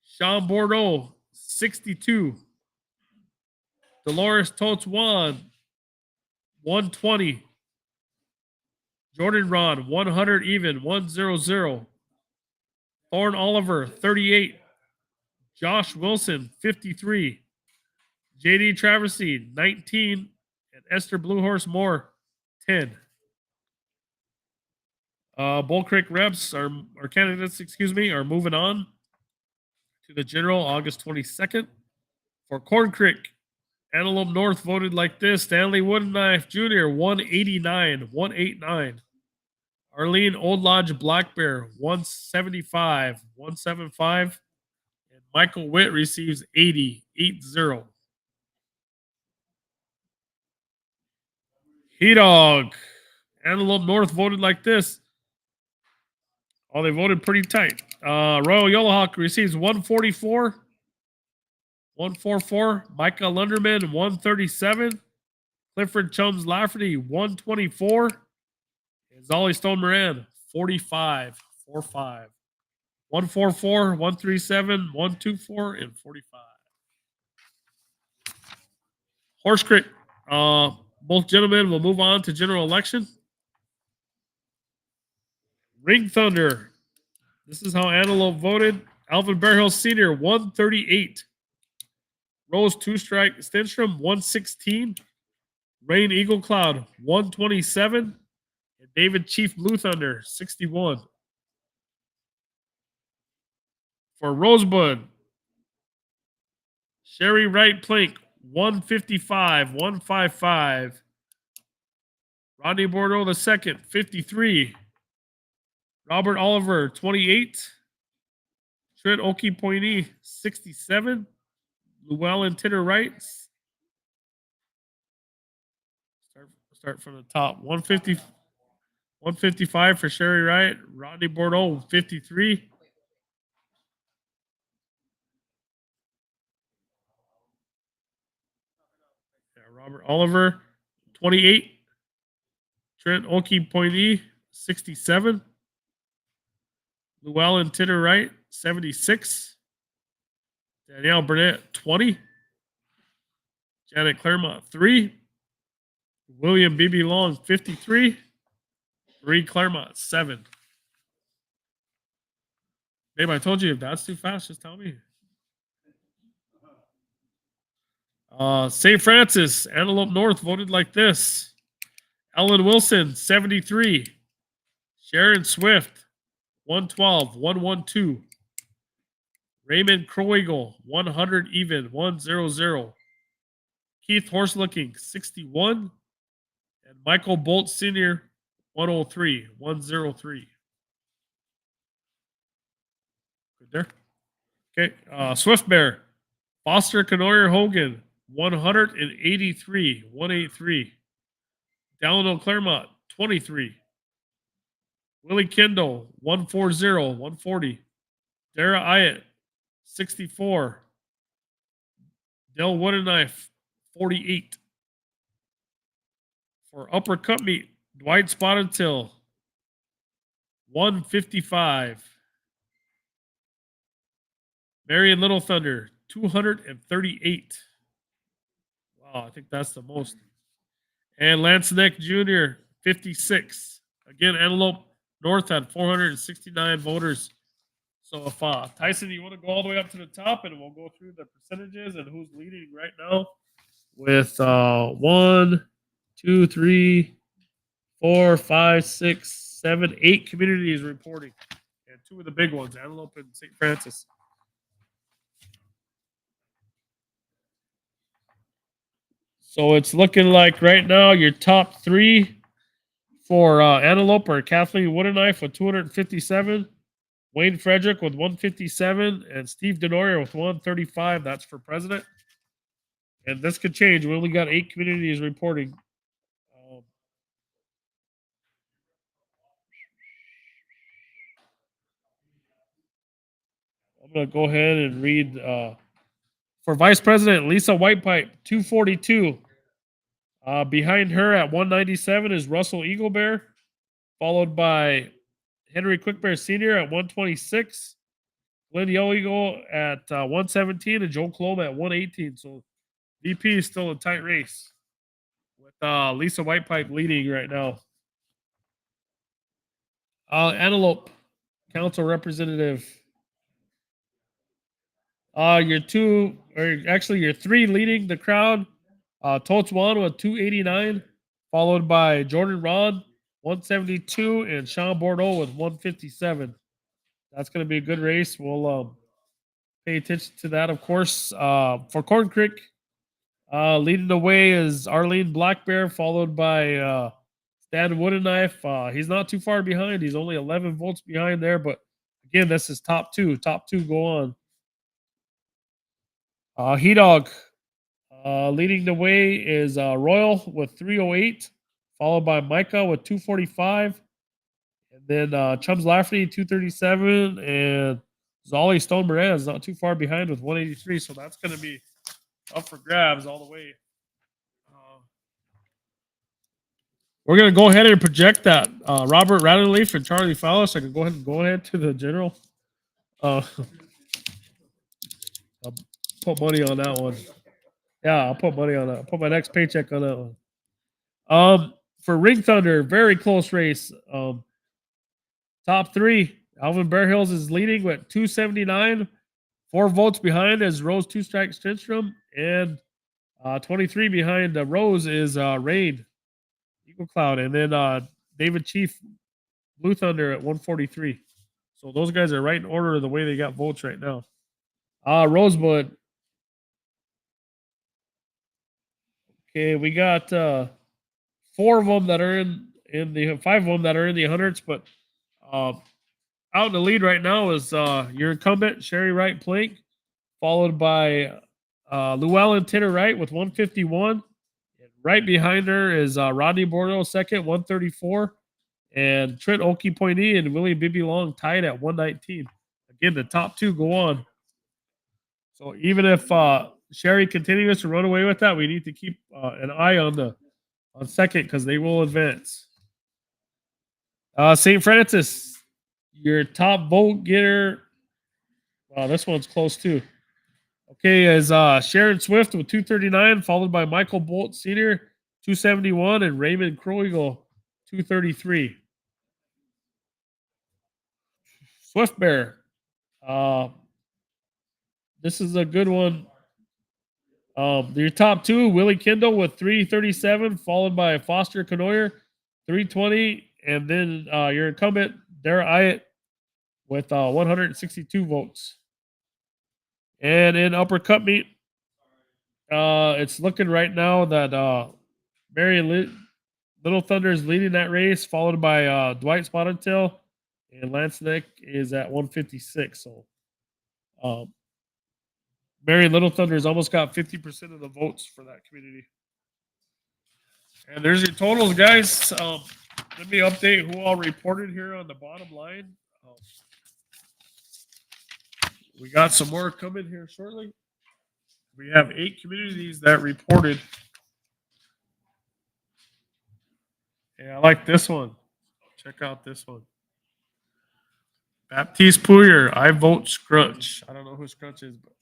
Sean Bordeaux, 62. Dolores Totes 120. Jordan Ron, 100 even, 100. Thorne Oliver, 38. Josh Wilson, 53. JD Traversy, 19. And Esther Bluehorse Moore, 10. Bull Creek reps, our candidates, are moving on to the general August 22nd. For Corn Creek, Antelope North voted like this. Stanley Woodenknife Jr., 189. Arlene Old Lodge Black Bear, 175. And Michael Witt receives 80. He-Dog. Antelope North voted like this. Oh, they voted pretty tight. Royal Yellowhawk receives 144. Micah Lunderman, 137. Clifford Chums Lafferty, 124. And Zolly Stone Moran, 45. 144, 137, 124, and 45. Horse Creek. Both gentlemen will move on to general election. Ring Thunder. This is how Antelope voted. Alvin Bearhill Sr., 138. Rose Two Strike Stenstrom, 116. Rain Eagle Cloud, 127. And David Chief Blue Thunder, 61. For Rosebud, Sherry Wright Plank, 155. Rodney Bordeaux II, 53. Robert Oliver, 28. Trent Okie Pointy, 67. Llewellyn Titter Wright. Start from the top. 155 for Sherry Wright. Rodney Bordeaux, 53. Robert Oliver, 28. Trent Okie Pointy, 67. Llewellyn Titter Wright, 76. Danielle Burnett, 20. Janet Claremont, 3. William B.B. Long, 53. Marie Claremont, 7. Babe, I told you if that's too fast, just tell me. St. Francis, Antelope North voted like this. Ellen Wilson, 73. Sharon Swift, 112, 112. Raymond Croeagle, 100 even, 100. Keith Horselooking, 61. And Michael Bolt Sr., 103, 103. Good there. Okay. Swift Bear, Foster Canoyer Hogan, 183, 183. Delano Claremont, 23. Willie Kendall, 140, 140. Dara Ayat, 64. Del Woodenknife, 48. For Upper Cup Meet, Dwight Spotted Till, 155. Marion Little Thunder, 238. Wow, I think that's the most. And Lance Neck Jr., 56. Again, Antelope North had 469 voters. So if Tyson, you want to go all the way up to the top and we'll go through the percentages and who's leading right now with 1, 2, 3, 4, 5, 6, 7, 8 communities reporting. And 2 of the big ones, Antelope and St. Francis. So it's looking like right now your top 3 for Antelope are Kathleen Woodenknife with 257, Wayne Frederick with 157, and Steve Denoyer with 135. That's for president. And this could change. We only got 8 communities reporting. I'm going to go ahead and read for Vice President Lisa Whitepipe, 242. Behind her at 197 is Russell Eaglebear, followed by Henry Quickbear Sr. at 126, Glenn Yellow Eagle at 117, and Joe Coloma at 118. So VP is still a tight race with Lisa Whitepipe leading right now. Antelope Council Representative. Your 3 leading the crowd. Totes Wan with 289, followed by Jordan Ron, 172, and Sean Bordeaux with 157. That's going to be a good race. We'll pay attention to that, of course. For Corn Creek, leading the way is Arlene Black Bear, followed by Stan Woodenknife. He's not too far behind. He's only 11 votes behind there, but again, this is top 2. Top 2 go on. He Dog. Leading the way is Royal with 308, followed by Micah with 245, and then Chums Lafferty 237, and Zolly Stone Moran is not too far behind with 183. So that's going to be up for grabs all the way. We're going to go ahead and project that Robert Raddenleaf and Charlie Fowler. So I can go ahead to the general. I'll put money on that one. Yeah, I'll put money on that. I'll put my next paycheck on that one. For Ring Thunder, very close race. Top 3, Alvin Bearhills is leading with 279. 4 votes behind is Rose Two Strikes Strindstrom, and 23 behind Rose is Raid Eagle Cloud, and then David Chief Blue Thunder at 143. So those guys are right in order of the way they got votes right now. Rosebud. Okay, we got four of them that are in the five of them that are in the hundreds, but out in the lead right now is your incumbent Sherry Wright Plank, followed by Llewellyn Tanner Wright with 151. And right behind her is Rodney Bordeaux second, 134. And Trent Oki Pointy and Willie Bibby Long tied at 119. Again, the top two go on. So even if Sherry continues to run away with that, we need to keep an eye on second because they will advance. St. Francis, your top vote getter. Wow, this one's close too. Okay, is Sharon Swift with 239, followed by Michael Bolt Sr. 271 and Raymond Kroegel 233. Swift Bear. This is a good one. Your top two, Willie Kendall with 337, followed by Foster Canoyer 320, and then your incumbent Dara Ayat with 162 votes. And in upper cut meet, it's looking right now that Little Thunder is leading that race, followed by Dwight Spotted-Tail, and Lance Nick is at 156. So Marion Little Thunder has almost got 50% of the votes for that community. And there's your totals, guys. Let me update who all reported here on the bottom line. We got some more coming here shortly. We have 8 communities that reported. Yeah, I like this one. Check out this one. Baptiste Pouyer, I vote Scrunch. I don't know who Scrunch is, but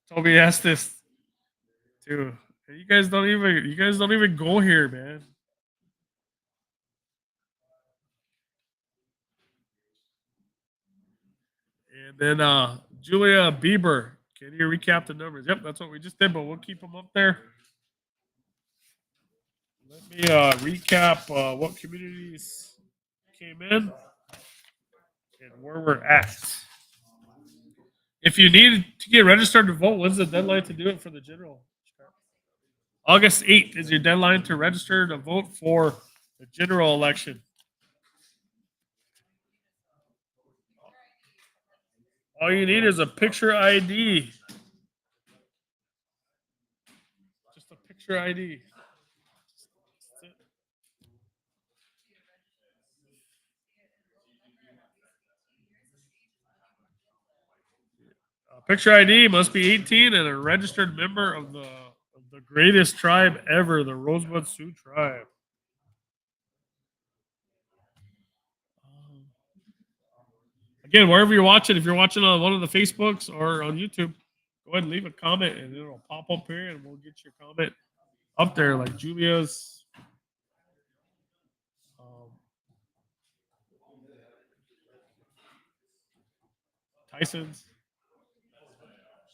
Toby asked this too. You guys don't even go here, man. And then Julia Bieber. Can you recap the numbers? Yep, that's what we just did, but we'll keep them up there. Let me recap what communities came in and where we're at. If you need to get registered to vote, when's the deadline to do it for the general? August 8th is your deadline to register to vote for the general election. All you need is a picture ID. Just a picture ID. Picture ID must be 18 and a registered member of the greatest tribe ever, the Rosebud Sioux tribe. Again, wherever you're watching, if you're watching on one of the Facebooks or on YouTube, go ahead and leave a comment and it'll pop up here and we'll get your comment up there like Julia's. Tyson's.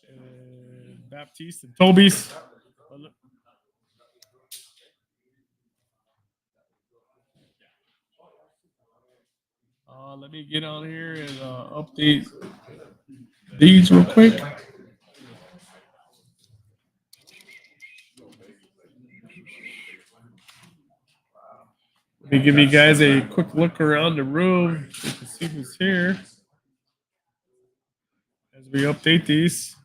And Baptiste and Toby's. Let me get on here and update these real quick. Let me give you guys a quick look around the room so you can see who's here as we update these.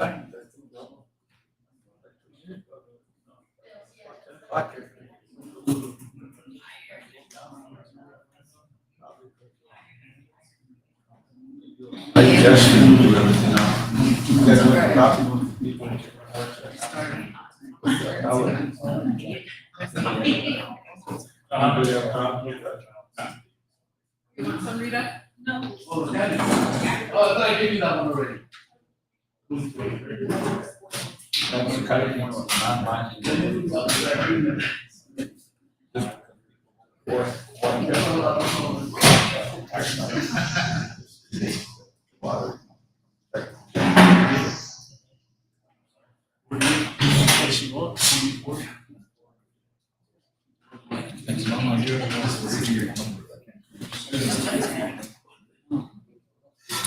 You want some, Rita? No. Oh, I thought I gave you that one already. That's kind of not mine.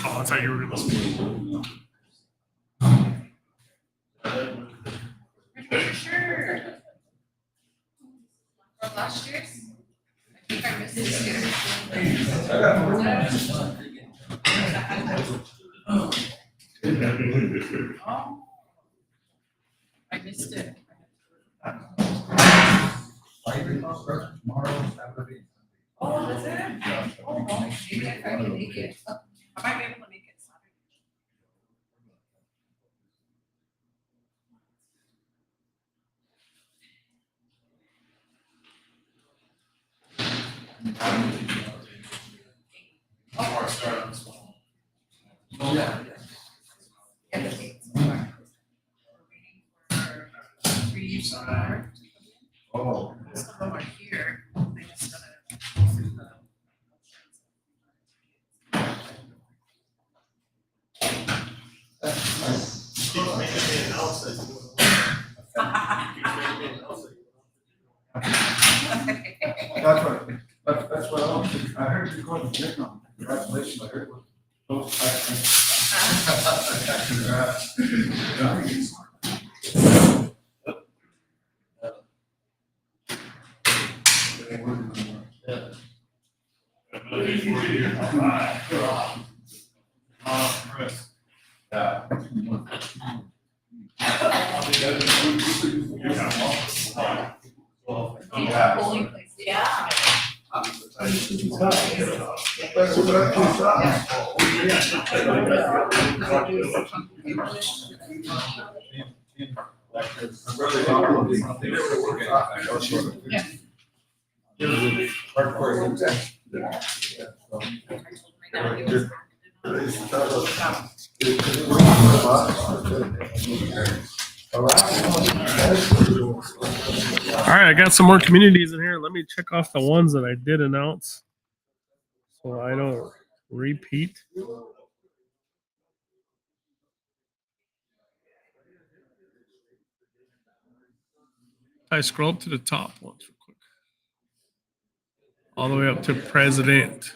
Oh, I thought you were gonna speak. Sure. From last year's? I think I missed this year. Oh. I missed it. Oh, that's it? Oh, well, maybe if I can make it. I might be able to make it Saturday. Oh, yeah. Yeah, the dates. We're waiting for 3 more to come in. Oh. Most of them are here. They just gotta go through the. That's what, that's what I heard you going to Vietnam. Congratulations, I heard. Congrats. Polling place. Yeah. All right, I got some more communities in here. Let me check off the ones that I did announce so I don't repeat. I scroll up to the top once real quick. All the way up to president.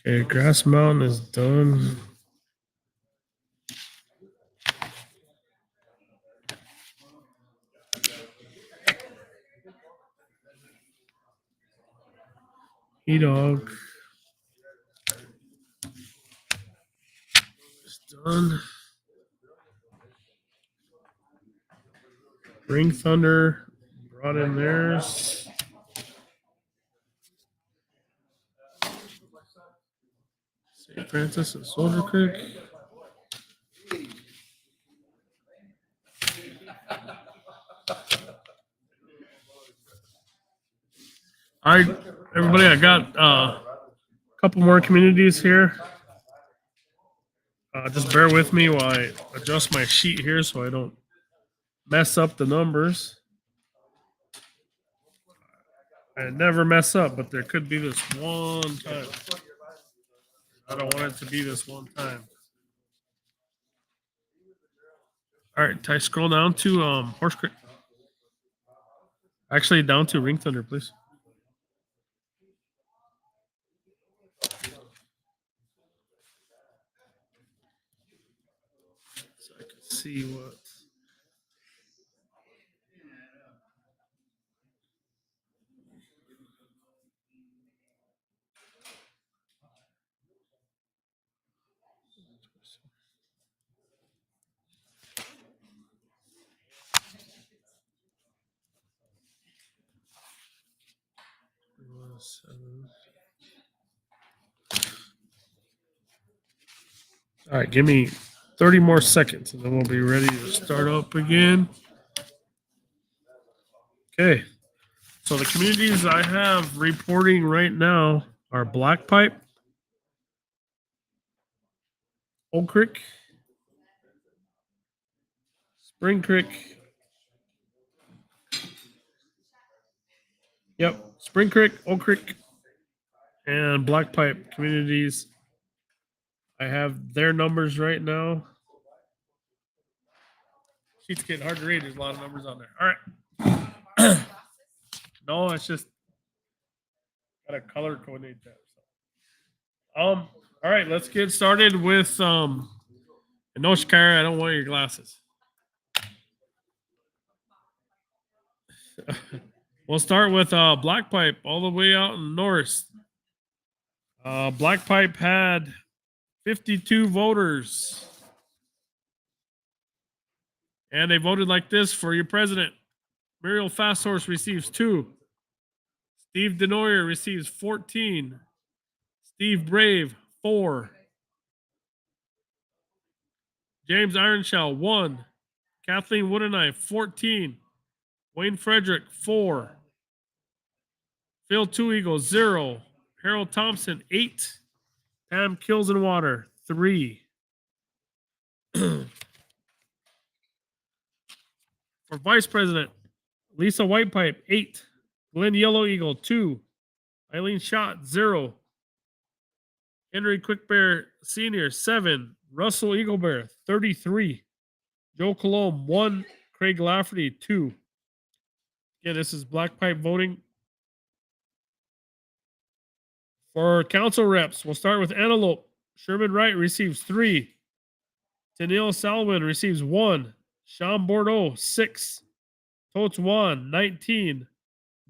Okay, Grass Mountain is done. E-Dog. It's done. Ring Thunder brought in theirs. St. Francis and Soldier Creek. All right, everybody, I got a couple more communities here. Just bear with me while I adjust my sheet here so I don't mess up the numbers. I never mess up, but there could be this one time. I don't want it to be this one time. All right, Ty, scroll down to Horse Creek. Actually, down to Ring Thunder, please. So I can see what. All right, give me 30 more seconds and then we'll be ready to start up again. Okay. So the communities I have reporting right now are Black Pipe, Oak Creek, Spring Creek. Yep, Spring Creek, Oak Creek, and Black Pipe communities. I have their numbers right now. Sheet's getting hard to read. There's a lot of numbers on there. All right. No, it's just gotta color coordinate that. All right, let's get started with no, Shakira, I don't want your glasses. We'll start with Black Pipe all the way out in Norris. Black Pipe had 52 voters. And they voted like this for your president. Muriel Fasthorse receives 2. Steve Denoyer receives 14. Steve Brave, 4. James Ironshell, 1. Kathleen Woodenknife, 14. Wayne Frederick, 4. Phil Two Eagles, 0. Harold Thompson, 8. Pam Kilsenwater, 3. For vice president, Lisa Whitepipe, 8. Glenn Yellow Eagle, 2. Eileen Schott, 0. Henry Quickbear Sr., 7. Russell Eaglebear, 33. Joe Colomb, 1. Craig Lafferty, 2. Again, this is Black Pipe voting. For council reps, we'll start with Antelope. Sherman Wright receives 3. Tennille Salwin receives 1. Sean Bordeaux, 6. Totes Wan, 19.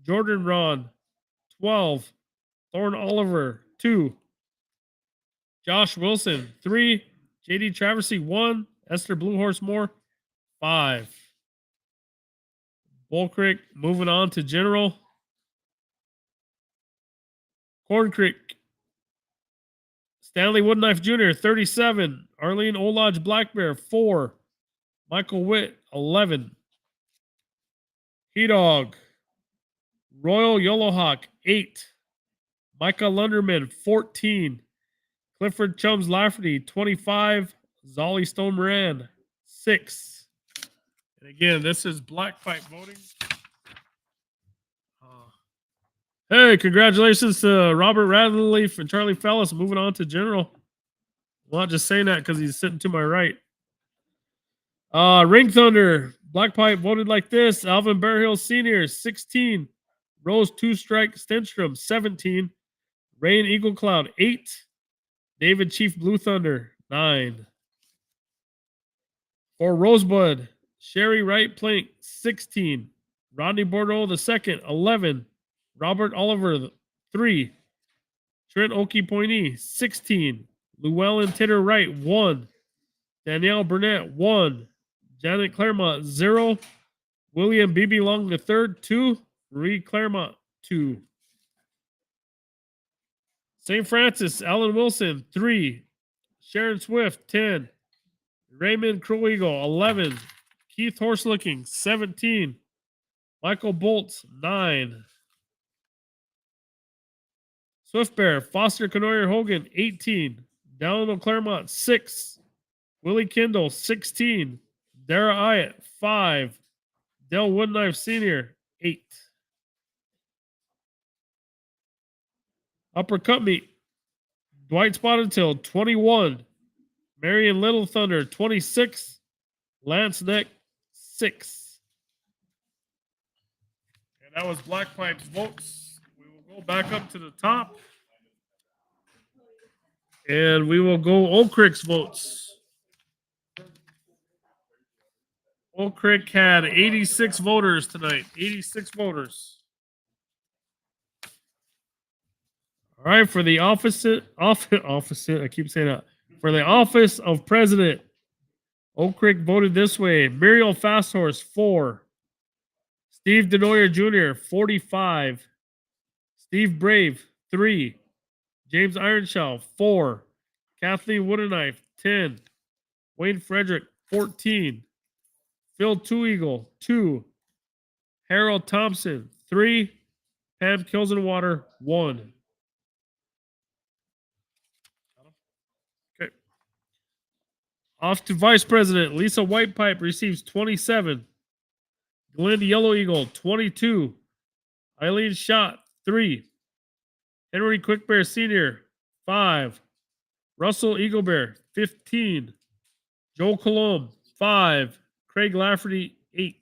Jordan Ron, 12. Thorne Oliver, 2. Josh Wilson, 3. JD Traversy, 1. Esther Blue Horse Moore, 5. Bull Creek, moving on to general. Corn Creek, Stanley Woodenknife Jr., 37. Arlene Olodge Black Bear, 4. Michael Witt, 11. He-Dog, Royal Yellowhawk, 8. Micah Lunderman, 14. Clifford Chums Lafferty, 25. Zolly Stone Moran, 6. And again, this is Black Pipe voting. Hey, congratulations to Robert Radleaf and Charlie Fellis moving on to general. I'm not just saying that because he's sitting to my right. Ring Thunder, Black Pipe voted like this. Alvin Bearhill Sr., 16. Rose Two Strike Stenstrom, 17. Rain Eagle Cloud, 8. David Chief Blue Thunder, 9. For Rosebud, Sherry Wright Plank, 16. Rodney Bordeaux II, 11. Robert Oliver, 3. Trent Okie Pointy, 16. Llewellyn Titter Wright, 1. Danielle Burnett, 1. Janet Claremont, 0. William B.B. Long III, 2. Marie Claremont, 2. St. Francis, Alan Wilson, 3. Sharon Swift, 10. Raymond Crow Eagle, 11. Keith Horselooking, 17. Michael Bolts, 9. Swift Bear, Foster Canoyer Hogan, 18. Delano Claremont, 6. Willie Kindle, 16. Dara Ayatt, 5. Del Woodenknife Sr., 8. Upper Cut Meat, Dwight Spotted Tail, 21. Marion Little Thunder, 26. Lance Neck, 6. And that was Black Pipe's votes. We will go back up to the top. And we will go Oak Creek's votes. Oak Creek had 86 voters tonight. 86 voters. All right, for the office, I keep saying that. For the office of president, Oak Creek voted this way. Muriel Fasthorse, 4. Steve Denoyer Jr., 45. Steve Brave, 3. James Ironshaw, 4. Kathleen Woodenknife, 10. Wayne Frederick, 14. Phil Two Eagle, 2. Harold Thompson, 3. Pam Kilsenwater, 1. Okay. Off to Vice President. Lisa Whitepipe receives 27. Glenn Yellow Eagle, 22. Eileen Schott, 3. Henry Quickbear Sr., 5. Russell Eaglebear, 15. Joel Colomb, 5. Craig Lafferty, 8.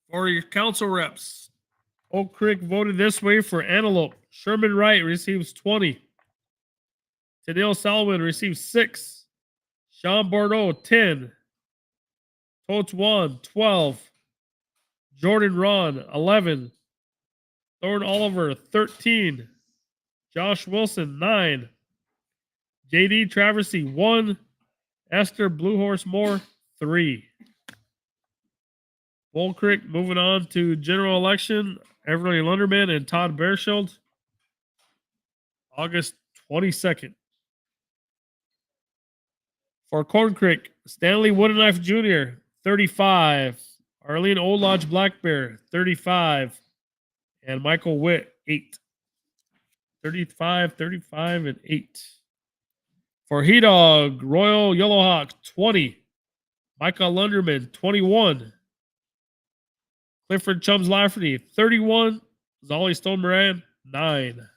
For your council reps, Oak Creek voted this way for Antelope. Sherman Wright receives 20. Tadil Salwin receives 6. Sean Bordeaux, 10. Totes Wan, 12. Jordan Ron, 11. Thorne Oliver, 13. Josh Wilson, 9. JD Traversy, 1. Esther Blue Horse Moore, 3. Bull Creek moving on to general election. Everly Lunderman and Todd Bearshield. August 22nd. For Corn Creek, Stanley Woodenknife Jr., 35. Arlene Old Lodge Black Bear, 35. And Michael Witt, 8. 35, 35, and 8. For He Dog, Royal Yellowhawk, 20. Michael Lunderman, 21. Clifford Chums Lafferty, 31. Zolly Stone Moran, 9.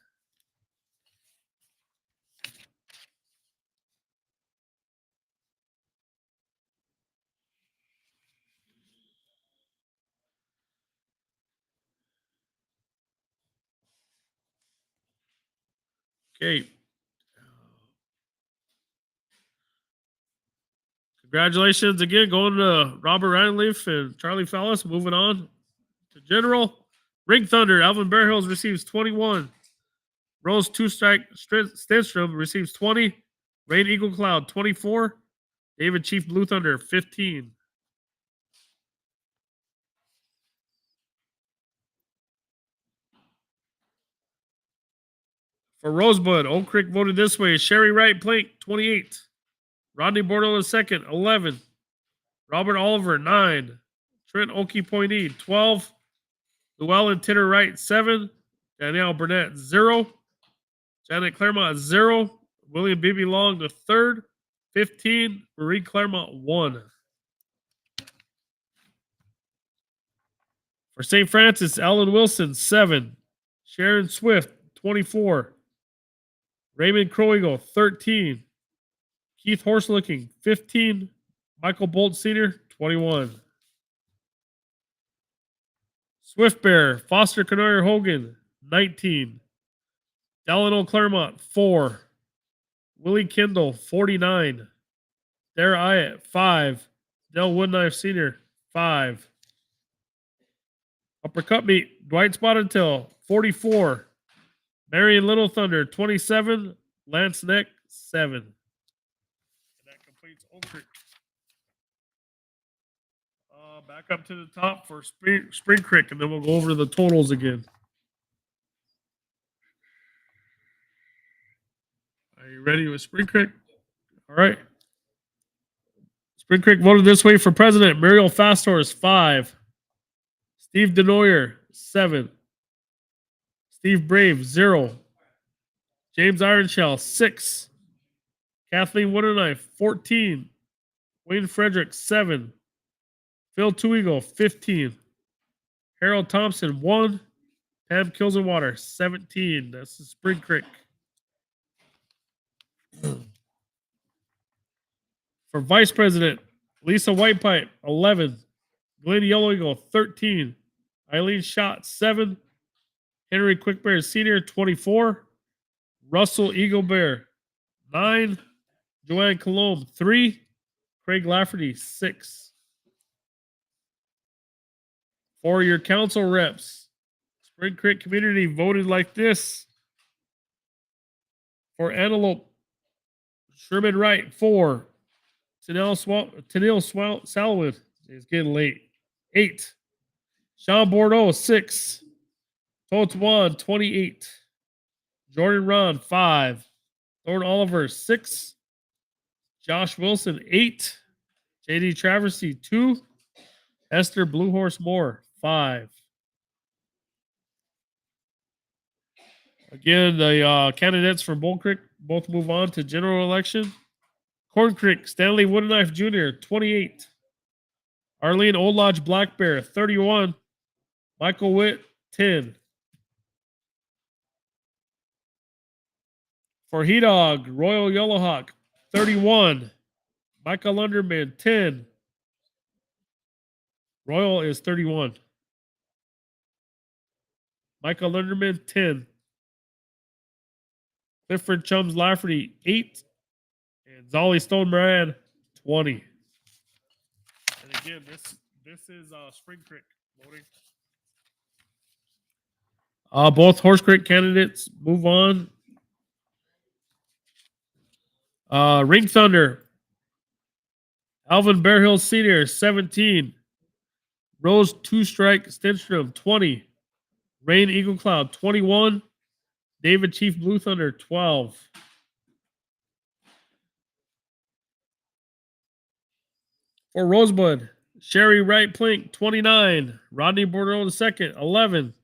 Okay. Congratulations again going to Robert Randleaf and Charlie Fallis. Moving on to general. Ring Thunder, Alvin Bearhills receives 21. Rose Two Strike Stenstrom receives 20. Rain Eagle Cloud, 24. David Chief Blue Thunder, 15. For Rosebud, Oak Creek voted this way. Sherry Wright Plank, 28. Rodney Bordeaux II, 11. Robert Oliver, 9. Trent Okie Pointee, 12. Llewellyn Titter Wright, 7. Danielle Burnett, 0. Janet Claremont, 0. William Beebe Long, the 3rd. 15. Marie Claremont, 1. For St. Francis, Alan Wilson, 7. Sharon Swift, 24. Raymond Crowigle, 13. Keith Horselooking, 15. Michael Bolt Sr., 21. Swift Bear, Foster Canoyer Hogan, 19. Delano Claremont, 4. Willie Kendall, 49. Dara Iat, 5. Del Woodknife Sr., 5. Uppercut Meat, Dwight Spotted Tail, 44. Marion Little Thunder, 27. Lance Neck, 7. And that completes Oak Creek. Back up to the top for Spring Creek, and then we'll go over the totals again. Are you ready with Spring Creek? All right. Spring Creek voted this way for president. Muriel Fasthorse, 5. Steve Denoyer, 7. Steve Brave, 0. James Ironshell, 6. Kathleen Woodenknife, 14. Wayne Frederick, 7. Phil Two Eagle, 15. Harold Thompson, 1. Pam Kilsenwater, 17. That's the Spring Creek. For vice president, Lisa Whitepipe, 11. Glenn Yellow Eagle, 13. Eileen Schott, 7. Henry Quickbear Sr., 24. Russell Eaglebear, 9. Joanne Colomb, 3. Craig Lafferty, 6. For your council reps, Spring Creek community voted like this. For Antelope, Sherman Wright, 4. Tennille Salwood, It's getting late. 8. Sean Bordeaux, 6. Totes 1, 28. Jordan Ron, 5. Thorne Oliver, 6. Josh Wilson, 8. JD Traversy, 2. Esther Blue Horse Moore, 5. Again, the candidates for Bull Creek both move on to general election. Corn Creek, Stanley Woodenknife Jr., 28. Arlene Old Lodge Black Bear, 31. Michael Witt, 10. For He Dog, Royal Yellowhawk, 31. Michael Lunderman, 10. Royal is 31. Michael Lunderman, 10. Clifford Chums Lafferty, 8. And Zolly Stone Moran, 20. And again, this is Spring Creek voting. Both Horse Creek candidates move on. Ring Thunder, Alvin Bear Hill Senior, 17. Rose Two Strike Stenstrom, 20. Rain Eagle Cloud, 21. David Chief Blue Thunder, 12. For Rosebud, Sherry Wright Plink, 29. Rodney Bordeaux II, 11.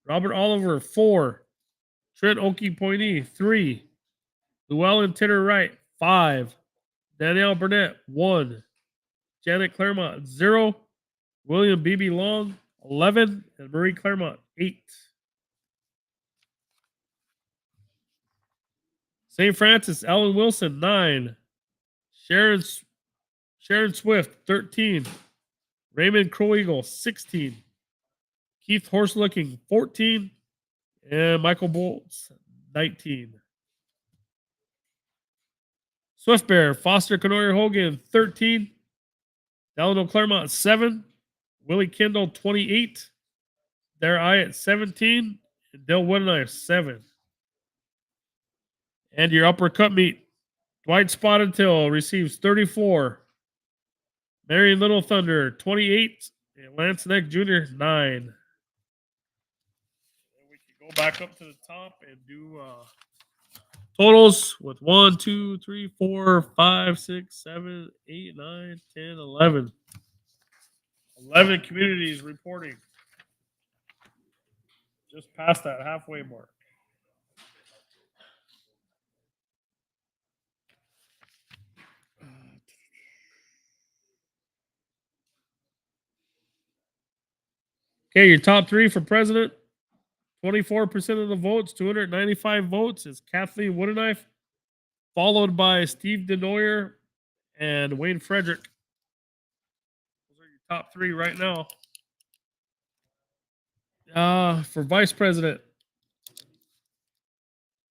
Robert Oliver, 4. Trent Okie Pointy, 3. Llewellyn Titter Wright, 5. Danielle Burnett, 1. Janet Claremont, 0. William B.B. Long, 11. And Marie Claremont, 8. St. Francis, Ellen Wilson, 9. Sharon Swift, 13. Raymond Crow Eagle, 16. Keith Horselooking, 14. And Michael Bolts, 19. Swift Bear, Foster Canoyer Hogan, 13. Delano Claremont, 7. Willie Kendall, 28. Dare I at 17. And Dale Woodenknife, 7. And your upper cut meet, Dwight Spotted Tail receives 34. Marion Little Thunder, 28. And Lance Neck Jr., 9. And we can go back up to the top and do totals with 1, 2, 3, 4, 5, 6, 7, 8, 9, 10, 11. 11 communities reporting. Just past that halfway mark. Okay, your top 3 for president. 24% of the votes, 295 votes, is Kathleen Woodenknife, followed by Steve Denoyer and Wayne Frederick. Those are your top 3 right now. For vice president,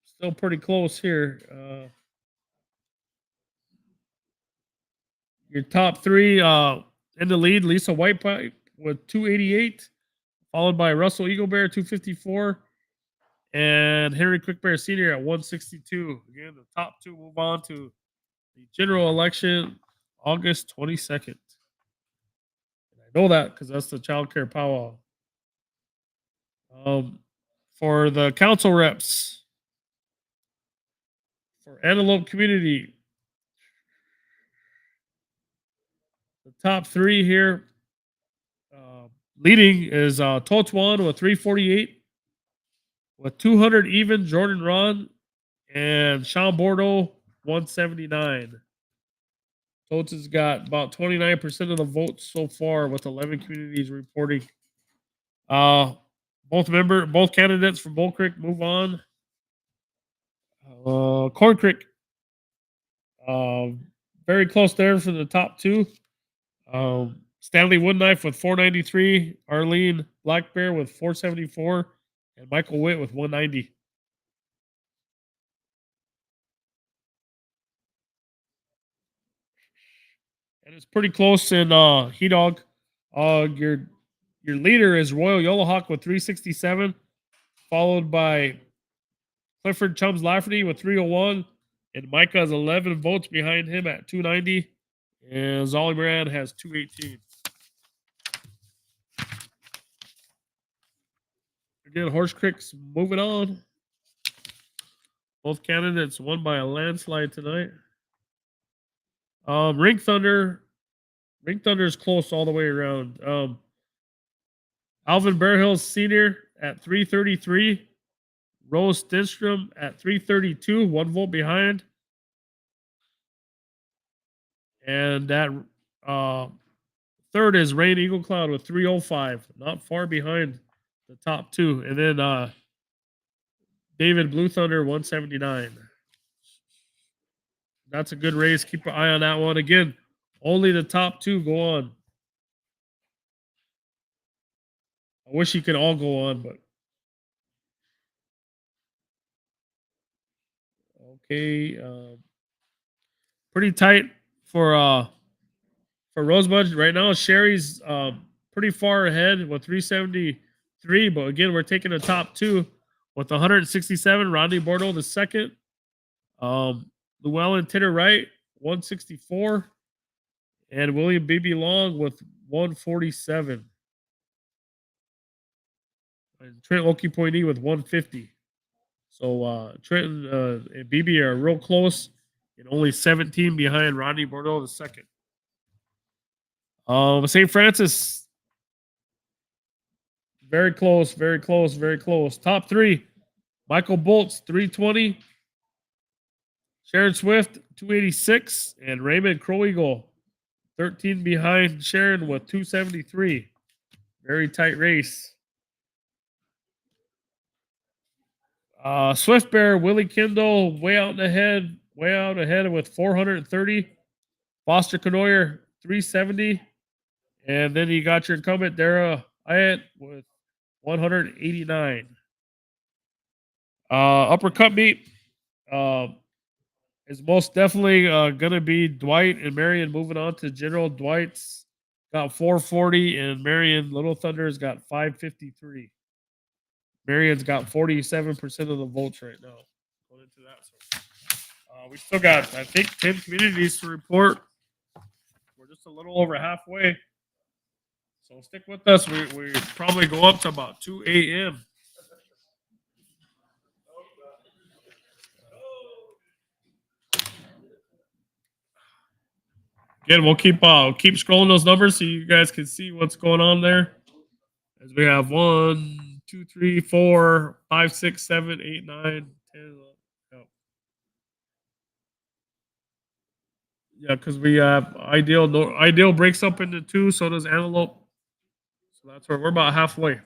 still pretty close here. Your top 3 in the lead, Lisa Whitepipe with 288, followed by Russell Eaglebear, 254, and Henry Quickbear Sr. at 162. Again, the top 2 move on to the general election, August 22nd. And I know that because that's the child care powwow. For the council reps, for Antelope Community, the top 3 here, leading is Totuan with 348. With 200 even, Jordan Ron and Sean Bordeaux, 179. Totes has got about 29% of the votes so far, with 11 communities reporting. Both candidates from Bull Creek move on. Corn Creek, very close there for the top 2. Stanley Woodenknife with 493, Arlene Black Bear with 474, and Michael Witt with 190. And it's pretty close in He Dog. Your leader is Royal Yellowhawk with 367, followed by Clifford Chums Lafferty with 301, and Micah has 11 votes behind him at 290, and Zolly Moran has 218. Again, Horse Creek's moving on. Both candidates won by a landslide tonight. Ring Thunder is close all the way around. Alvin Bearhill Sr. at 333. Rose Stenstrom at 332, 1 vote behind. And that third is Rain Eagle Cloud with 305, not far behind the top two. And then David Blue Thunder 179. That's a good race. Keep an eye on that one. Again, only the top two go on. I wish you could all go on, but okay. Pretty tight for Rosebud right now. Sherry's pretty far ahead with 373, but again, we're taking the top two with 167. Rodney Bordeaux the second. Llewellyn Titter Wright 164, and William Beebe Long with 147. And Trent Loki Pointy with 150. So Trenton and Beebe are real close, and only 17 behind Rodney Bordeaux the second. St. Francis, very close, very close, very close. Top three, Michael Bolts, 320. Sharon Swift, 286. And Raymond Crow Eagle, 13 behind Sharon with 273. Very tight race. Swift Bear, Willie Kindle, way out ahead with 430. Foster Canoyer, 370. And then you got your incumbent, Dara Hyatt, with 189. Upper Cup meet is most definitely going to be Dwight and Marion moving on to general. Dwight's got 440, and Marion Little Thunder's got 553. Marion's got 47% of the votes right now. Going into that, so we still got, I think, 10 communities to report. We're just a little over halfway. So stick with us. We probably go up to about 2 a.m. Again, we'll keep scrolling those numbers so you guys can see what's going on there. As we have 1, 2, 3, 4, 5, 6, 7, 8, 9, 10, 11. Yeah, because we have ideal breaks up into two, so does antelope. So that's where we're about halfway.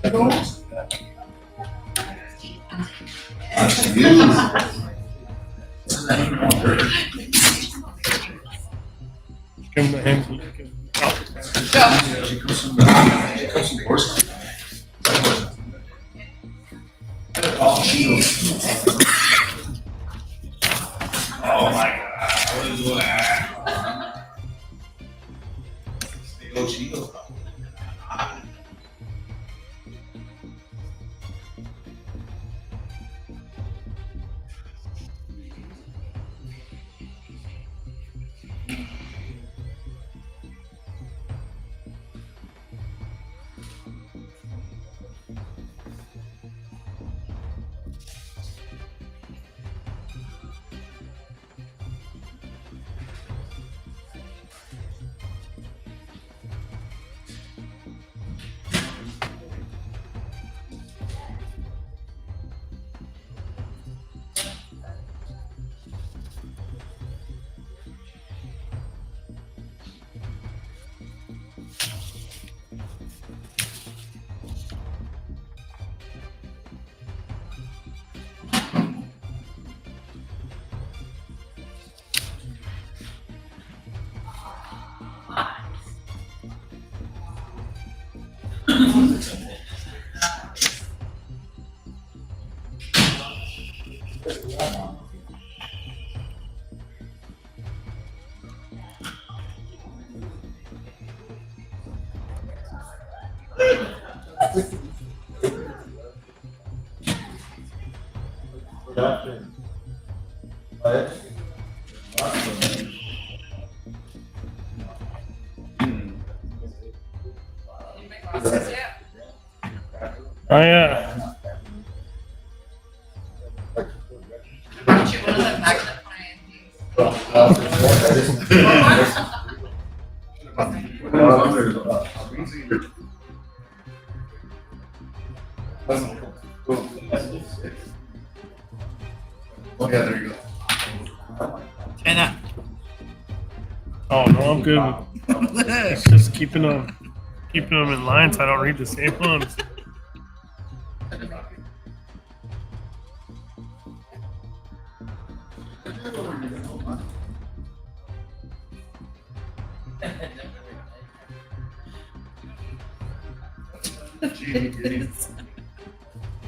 Give him the hand. Oh my God, what is that? Stay chido. Oh yeah. Aren't you one of the magnifying Oh, yeah, there you go. Try that. Oh no, I'm good. It's just keeping them in line so I don't read the same ones.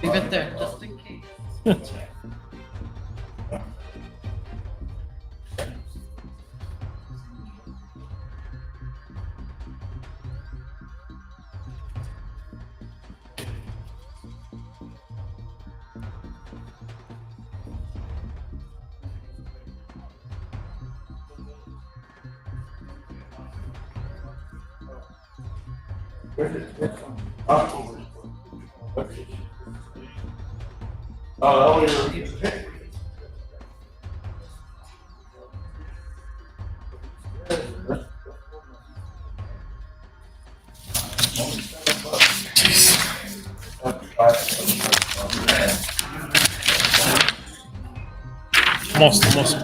Leave it there, just in case. Almost.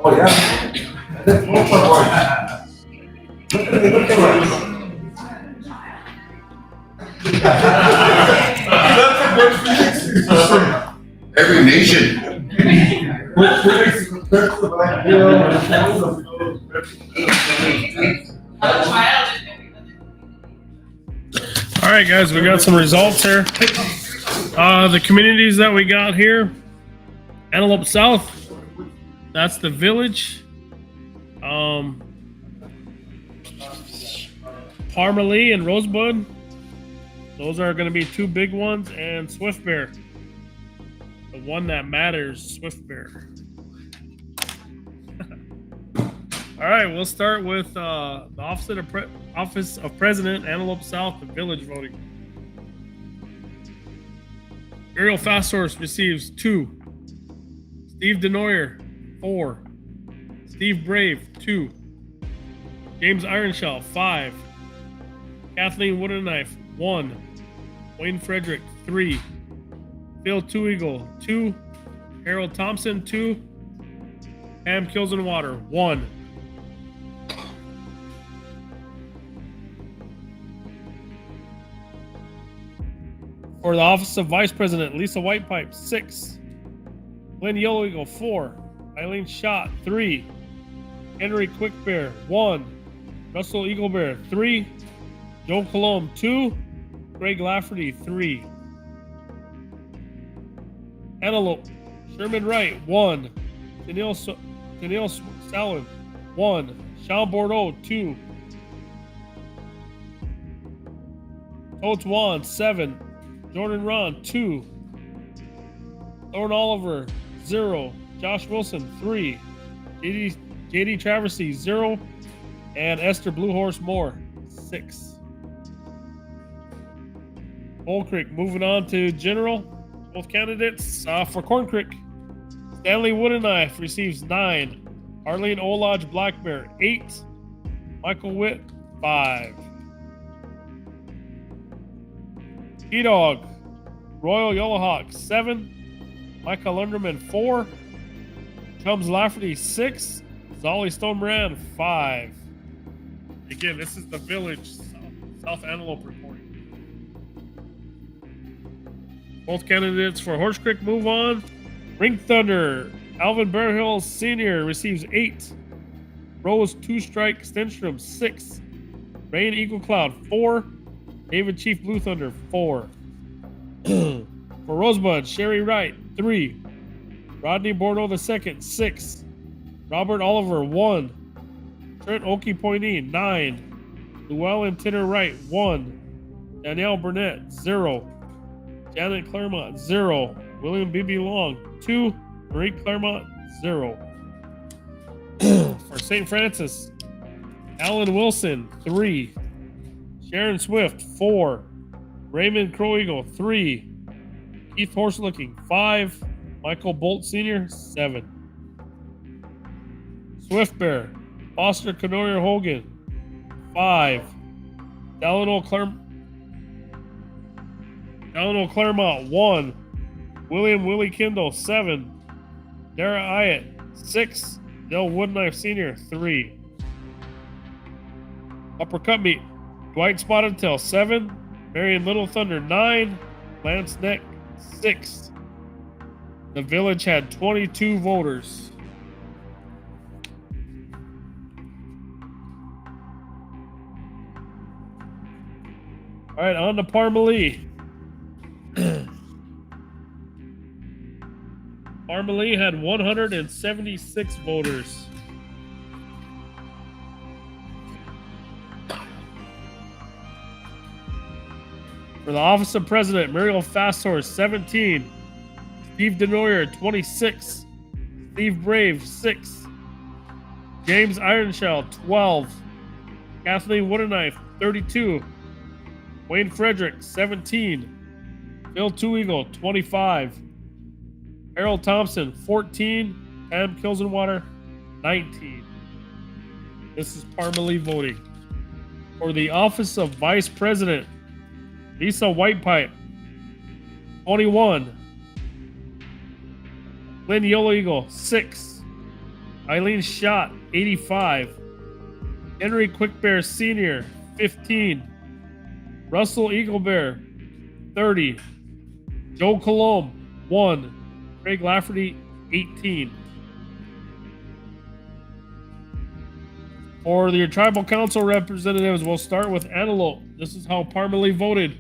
Oh, yeah. Move forward. Look at Every nation. All right, guys, we got some results here. The communities that we got here: Antelope South, that's the village. Parmalee and Rosebud, those are going to be two big ones, and Swift Bear, the one that matters, Swift Bear. All right, we'll start with the Office of President, Antelope South, the village voting. Ariel Fast Horse receives 2. Steve Denoyer, 4. Steve Brave, 2. James Ironshell, 5. Kathleen Wooden Knife, 1. Wayne Frederick, 3. Phil Two Eagle, 2. Harold Thompson, 2. Pam Kills in Water, 1. For the Office of Vice President, Lisa Whitepipe, 6. Glenn Yellow Eagle, 4. Eileen Schott, 3. Henry Quickbear, 1. Russell Eaglebear, 3. Joe Colomb, 2. Greg Lafferty, 3. Antelope, Sherman Wright, 1. Danielle Salin, 1. Sean Bordeaux, 2. Coach Wan, 7. Jordan Ron, 2. Lauren Oliver, 0. Josh Wilson, 3. JD Traversy, 0. And Esther Blue Horse Moore, 6. Bull Creek, moving on to general. Both candidates for Corn Creek. Stanley Wooden Knife receives 9. Arlene Olodge Black Bear, 8. Michael Witt, 5. T-Dog, Royal Yellowhawk, 7. Micah Lunderman, 4. Chums Lafferty, 6. Zolly Stone Moran, 5. Again, this is the village, South Antelope reporting. Both candidates for Horse Creek move on. Ring Thunder, Alvin Bearhill Sr. receives 8. Rose Two Strike Stenstrom, 6. Rain Eagle Cloud, 4. David Chief Blue Thunder, 4. For Rosebud, Sherry Wright, 3. Rodney Bordeaux II, 6. Robert Oliver, 1. Trent Okie Pointy, 9. Llewellyn Tinner Wright, 1. Danielle Burnett, 0. Janet Claremont, 0. William B.B. Long, 2. Marie Claremont, 0. For St. Francis, Alan Wilson, 3. Sharon Swift, 4. Raymond Crow Eagle, 3. Keith Horselooking, 5. Michael Bolt Sr., 7. Swift Bear, Foster Canoyer Hogan, 5. Delano Delano Claremont 1, William Willie Kindle 7, Dara Hyatt 6, Dale Woodknife Sr. 3. Uppercut meet, Dwight Spotted Tail 7, Marion Little Thunder 9, Lance Neck 6. The village had 22 voters. All right, on to Parmalee. Parmalee had 176 voters. For the office of president, Muriel Fasthorse 17, Steve Denoyer 26, Steve Brave 6, James Ironshell 12, Kathleen Woodenknife 32, Wayne Frederick 17, Phil Two Eagle 25, Harold Thompson 14, Pam Kilsenwater 19. This is Parmalee voting. For the office of vice president, Lisa Whitepipe 21, Lynn Yellow Eagle 6, Eileen Schott 85, Henry Quickbear Sr. 15, Russell Eaglebear 30, Joe Colomb 1, Craig Lafferty 18. For your tribal council representatives, we'll start with Antelope. This is how Parmalee voted.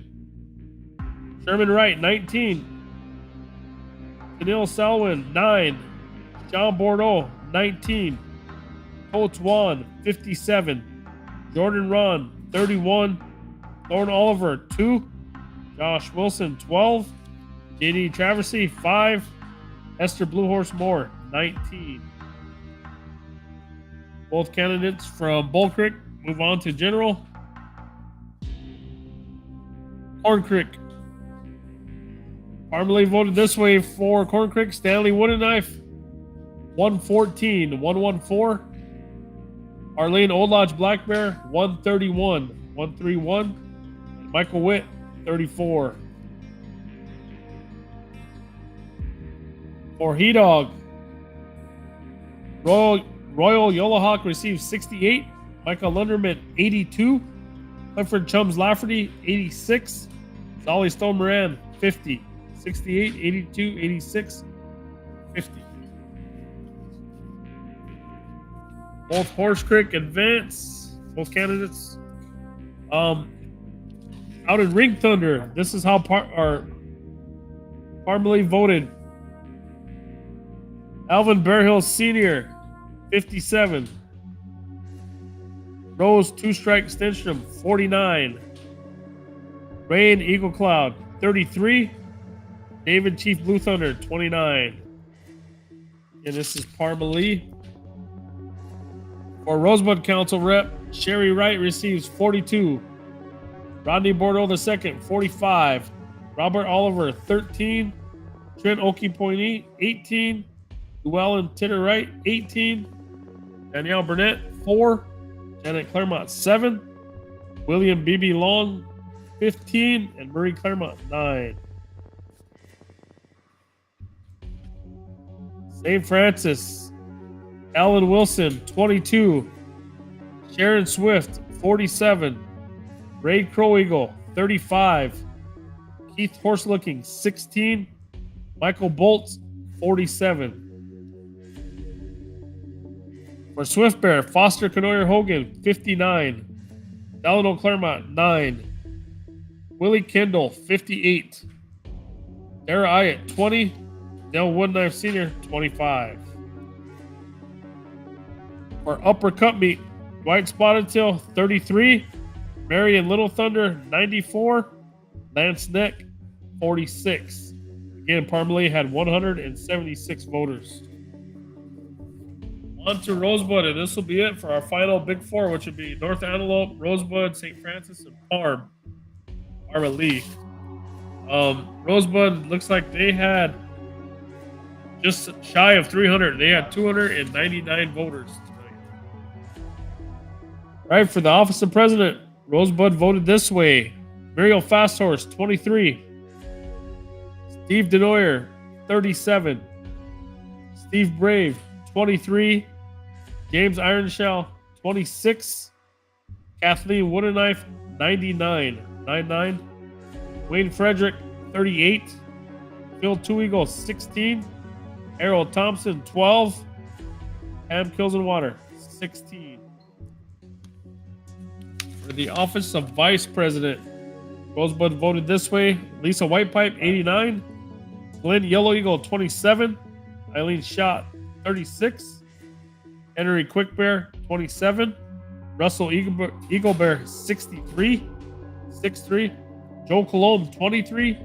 Sherman Wright 19, Danil Selwyn 9, John Bordeaux 19, Coates Wan 57, Jordan Ron 31, Thorne Oliver 2, Josh Wilson 12, JD Traversy 5, Esther Bluehorse Moore 19. Both candidates from Bull Creek move on to general. Corn Creek. Parmalee voted this way for Corn Creek. Stanley Woodenknife 114, 114. Arlene Old Lodge Black Bear 131, 131. And Michael Witt 34. For He Dog, Royal Yellowhawk received 68, Michael Lunderman 82, Clifford Chums Lafferty 86, Dolly Stone Moran 50, 68, 82, 86, 50. Both Horse Creek advance, both candidates. Out in Ring Thunder, this is how Parmalee voted. Alvin Bearhill Sr., 57. Rose Two Strike Stenstrom, 49. Rain Eagle Cloud, 33. David Chief Blue Thunder, 29. And this is Parmalee. For Rosebud Council Rep, Sherry Wright receives 42. Rodney Bordeaux II, 45. Robert Oliver, 13. Trent Okie Pointy, 18. Llewellyn Titter Wright, 18. Danielle Burnett, 4. Janet Claremont, 7. William B.B. Long, 15. And Murray Claremont, 9. St. Francis, Alan Wilson, 22. Sharon Swift, 47. Ray Crow Eagle, 35. Keith Horselooking, 16. Michael Bolts, 47. For Swift Bear, Foster Canoyer Hogan, 59. Delano Claremont, 9. Willie Kendall, 58. Dara Hyatt, 20. Dale Woodknife Sr., 25. For Uppercut Meet, Dwight Spotted Tail, 33. Marion Little Thunder, 94. Lance Neck, 46. Again, Parmalee had 176 voters. On to Rosebud, and this will be it for our final Big Four, which would be North Antelope, Rosebud, St. Francis, and Parmalee. Rosebud looks like they had just shy of 300. They had 299 voters tonight. All right, for the office of president, Rosebud voted this way. Muriel Fasthorse, 23. Steve Denoyer, 37. Steve Brave, 23. James Ironshell, 26. Kathleen Woodenknife, 99. Wayne Frederick, 38. Phil Two Eagle, 16. Errol Thompson, 12. Pam Kilsenwater, 16. For the office of Vice President, Rosebud voted this way. Lisa Whitepipe, 89. Glenn Yellow Eagle, 27. Eileen Schott, 36. Henry Quickbear, 27. Russell Eaglebear, 63. 6'3". Joe Colomb, 23.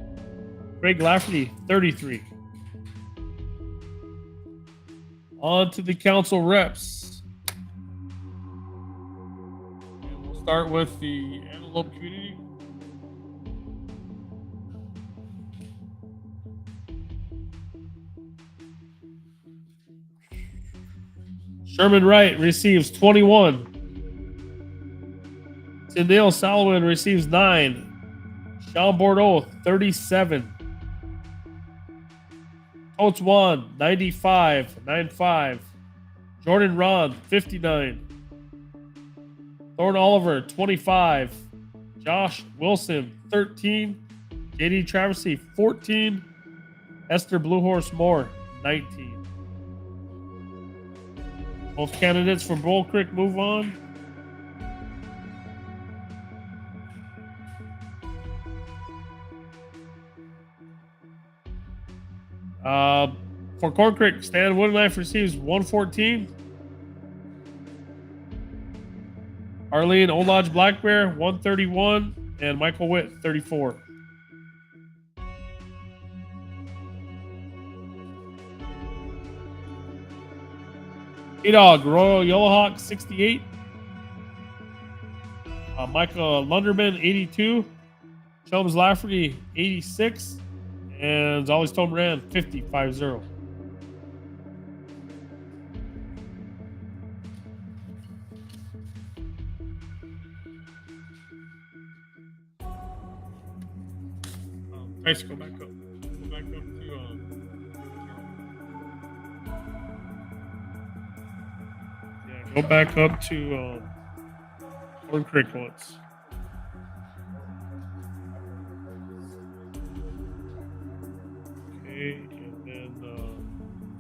Craig Lafferty, 33. On to the council reps. And we'll start with the Antelope community. Sherman Wright receives 21. Tindale Solomon receives 9. Sean Bordeaux, 37. Coach Juan, 95. Jordan Ron, 59. Thorne Oliver, 25. Josh Wilson, 13. JD Traversy, 14. Esther Blue Horse Moore, 19. Both candidates for Bull Creek move on. For Corn Creek, Stan Woodenknife receives 114. Arlene Old Lodge Black Bear, 131. And Michael Witt, 34. E-Dog, Royal Yellowhawk, 68. Michael Lunderman, 82. Chums Lafferty, 86. And Zolly's Tom Rand, 50. Nice, go back up. Go back up to go back up to Corn Creek once. Okay, and then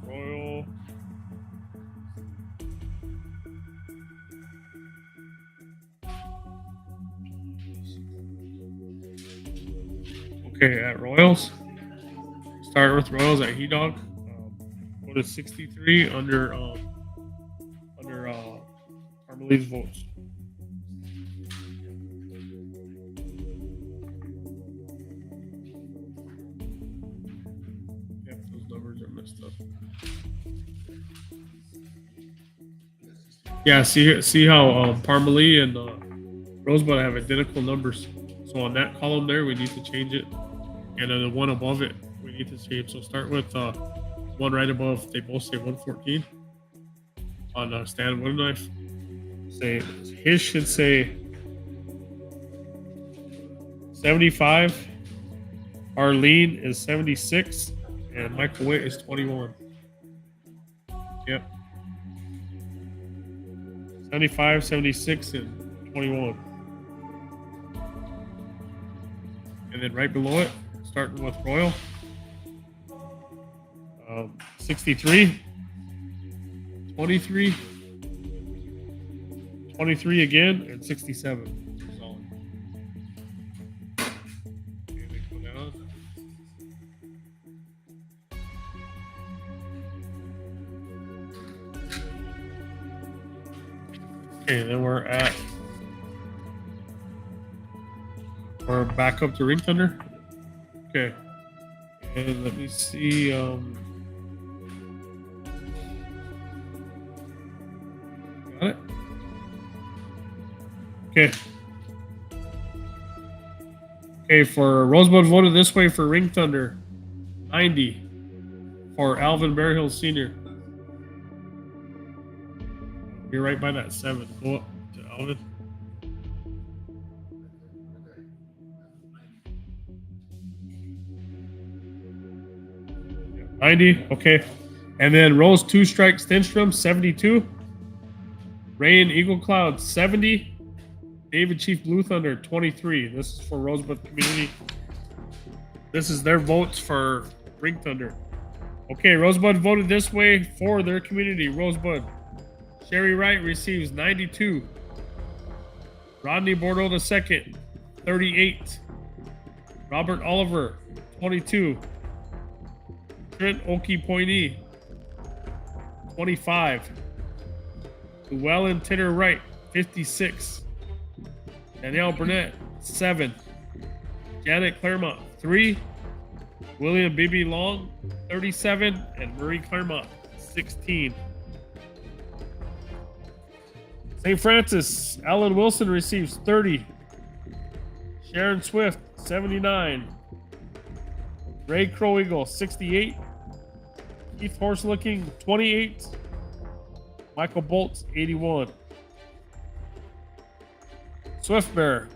Royal. Okay, at Royals. Start with Royals at He-Dog. Go to 63 under Carmelite's votes. Yep, those numbers are messed up. Yeah, see how Parmalee and Rosebud have identical numbers. So on that column there, we need to change it. And then the one above it, we need to change. So start with one right above. They both say 114 on Stan Woodenknife. Say his should say 75. Arlene is 76, and Michael Witt is 21. Yep. 75, 76, and 21. And then right below it, starting with Royal, 63, 23, 23 again, and 67. Solid. Okay, they go down. Okay, then we're back up to Ring Thunder. Okay. And let me see. Got it? Okay. Okay, for Rosebud voted this way for Ring Thunder. 90 for Alvin Bearhill Sr. You're right by that 7. Go up to Alvin. 90. Okay. And then Rose 2 Strike Stenstrom, 72. Rain Eagle Cloud, 70. David Chief Blue Thunder, 23. This is for Rosebud Community. This is their votes for Ring Thunder. Okay, Rosebud voted this way for their community. Rosebud. Sherry Wright receives 92. Rodney Bordeaux II, 38. Robert Oliver, 22. Trent Oki Pointy, 25. Llewellyn Titter Wright, 56. Danielle Burnett, 7. Janet Claremont, 3. William Bibi Long, 37. And Marie Claremont, 16. St. Francis, Alan Wilson receives 30. Sharon Swift, 79. Ray Crow Eagle, 68. Keith Horselooking, 28. Michael Bolts, 81. Swift Bear,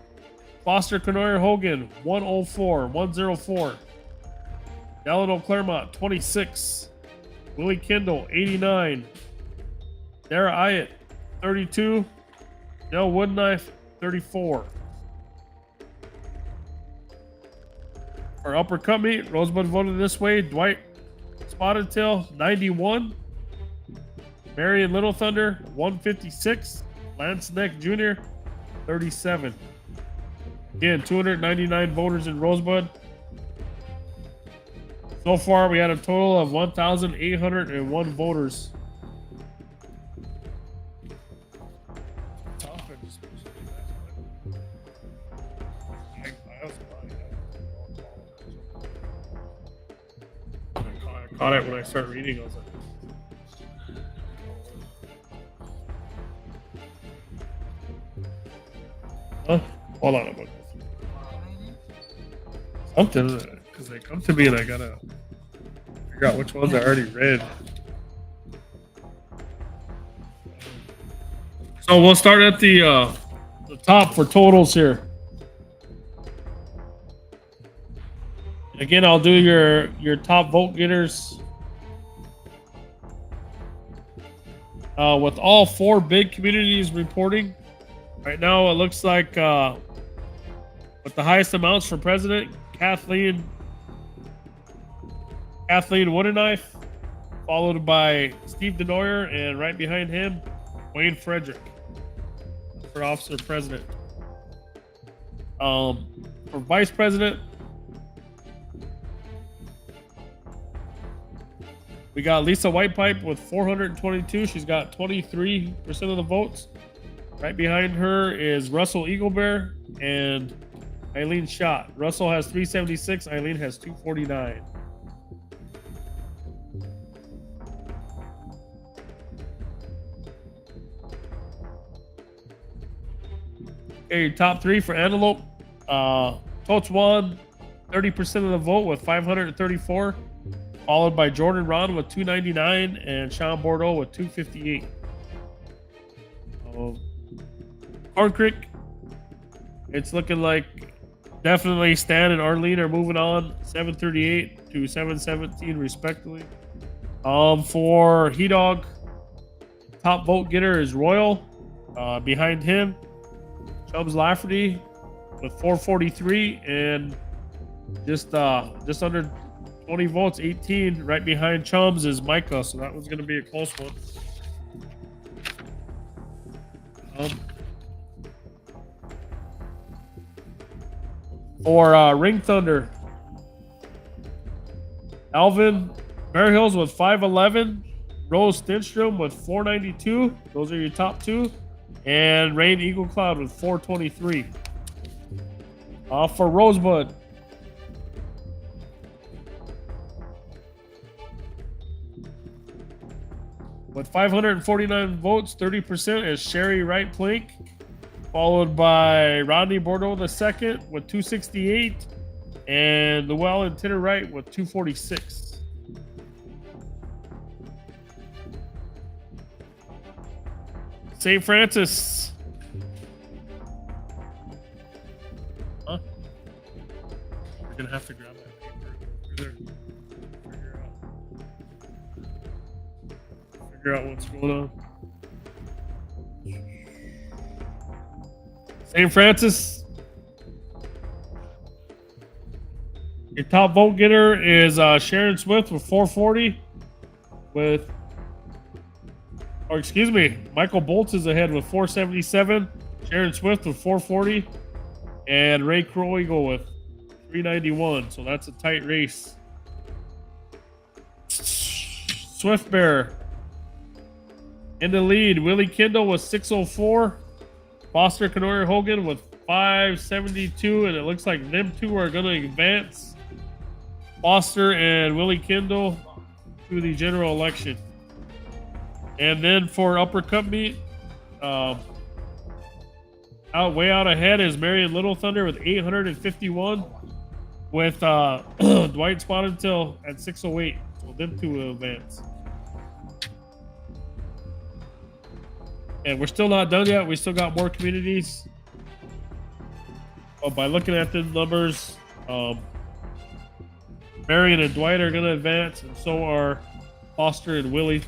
Foster Canoyer Hogan, 104. Delano Claremont, 26. Willie Kendall, 89. Dara Ayat, 32. Dell Woodknife, 34. For Upper Cut Meat, Rosebud voted this way. Dwight Spotted Tail, 91. Marion Little Thunder, 156. Lance Neck Jr., 37. Again, 299 voters in Rosebud. So far, we had a total of 1,801 voters. I caught it when I started reading. I was like, huh? Hold on a minute. Something, because they come to me and I gotta figure out which ones I already read. So we'll start at the top for totals here. Again, I'll do your top vote getters. With all 4 big communities reporting, right now it looks like with the highest amounts for president, Kathleen Woodenknife, followed by Steve Denoyer, and right behind him, Wayne Frederick for officer president. For vice president, we got Lisa Whitepipe with 422. She's got 23% of the votes. Right behind her is Russell Eaglebear and Eileen Schott. Russell has 376. Eileen has 249. Okay, top 3 for Antelope. Totes won 30% of the vote with 534. Followed by Jordan Ron with 299 and Sean Bordeaux with 258. Corn Creek, it's looking like definitely Stan and Arlene are moving on, 738 to 717 respectively. For He Dog, top vote getter is Royal. Behind him, Chubbs Lafferty with 443 and just under 20 votes, 18. Right behind Chums is Micah, so that one's going to be a close one. For Ring Thunder, Alvin Bear Hills with 511, Rose Stenstrom with 492. Those are your top 2. And Rain Eagle Cloud with 423. For Rosebud, with 549 votes, 30% is Sherry Wright Plink, followed by Rodney Bordeaux II with 268, and Llewellyn Titter Wright with 246. St. Francis. Huh? We're gonna have to grab that paper. Figure out. figure out what's going on. St. Francis. Your top vote getter is Sharon Smith with 440. Michael Bolts is ahead with 477. Sharon Swift with 440. And Ray Kroegel with 391. So that's a tight race. Swift Bear in the lead. Willie Kindle with 604. Foster Canoyer Hogan with 572. And it looks like them two are going to advance. Foster and Willie Kindle to the general election. And then for Upper Cup meet, way out ahead is Marion Little Thunder with 851, with Dwight Spotted at 608. So them two will advance. And we're still not done yet. We still got more communities. But by looking at the numbers, Marion and Dwight are going to advance, and so are Foster and Willie.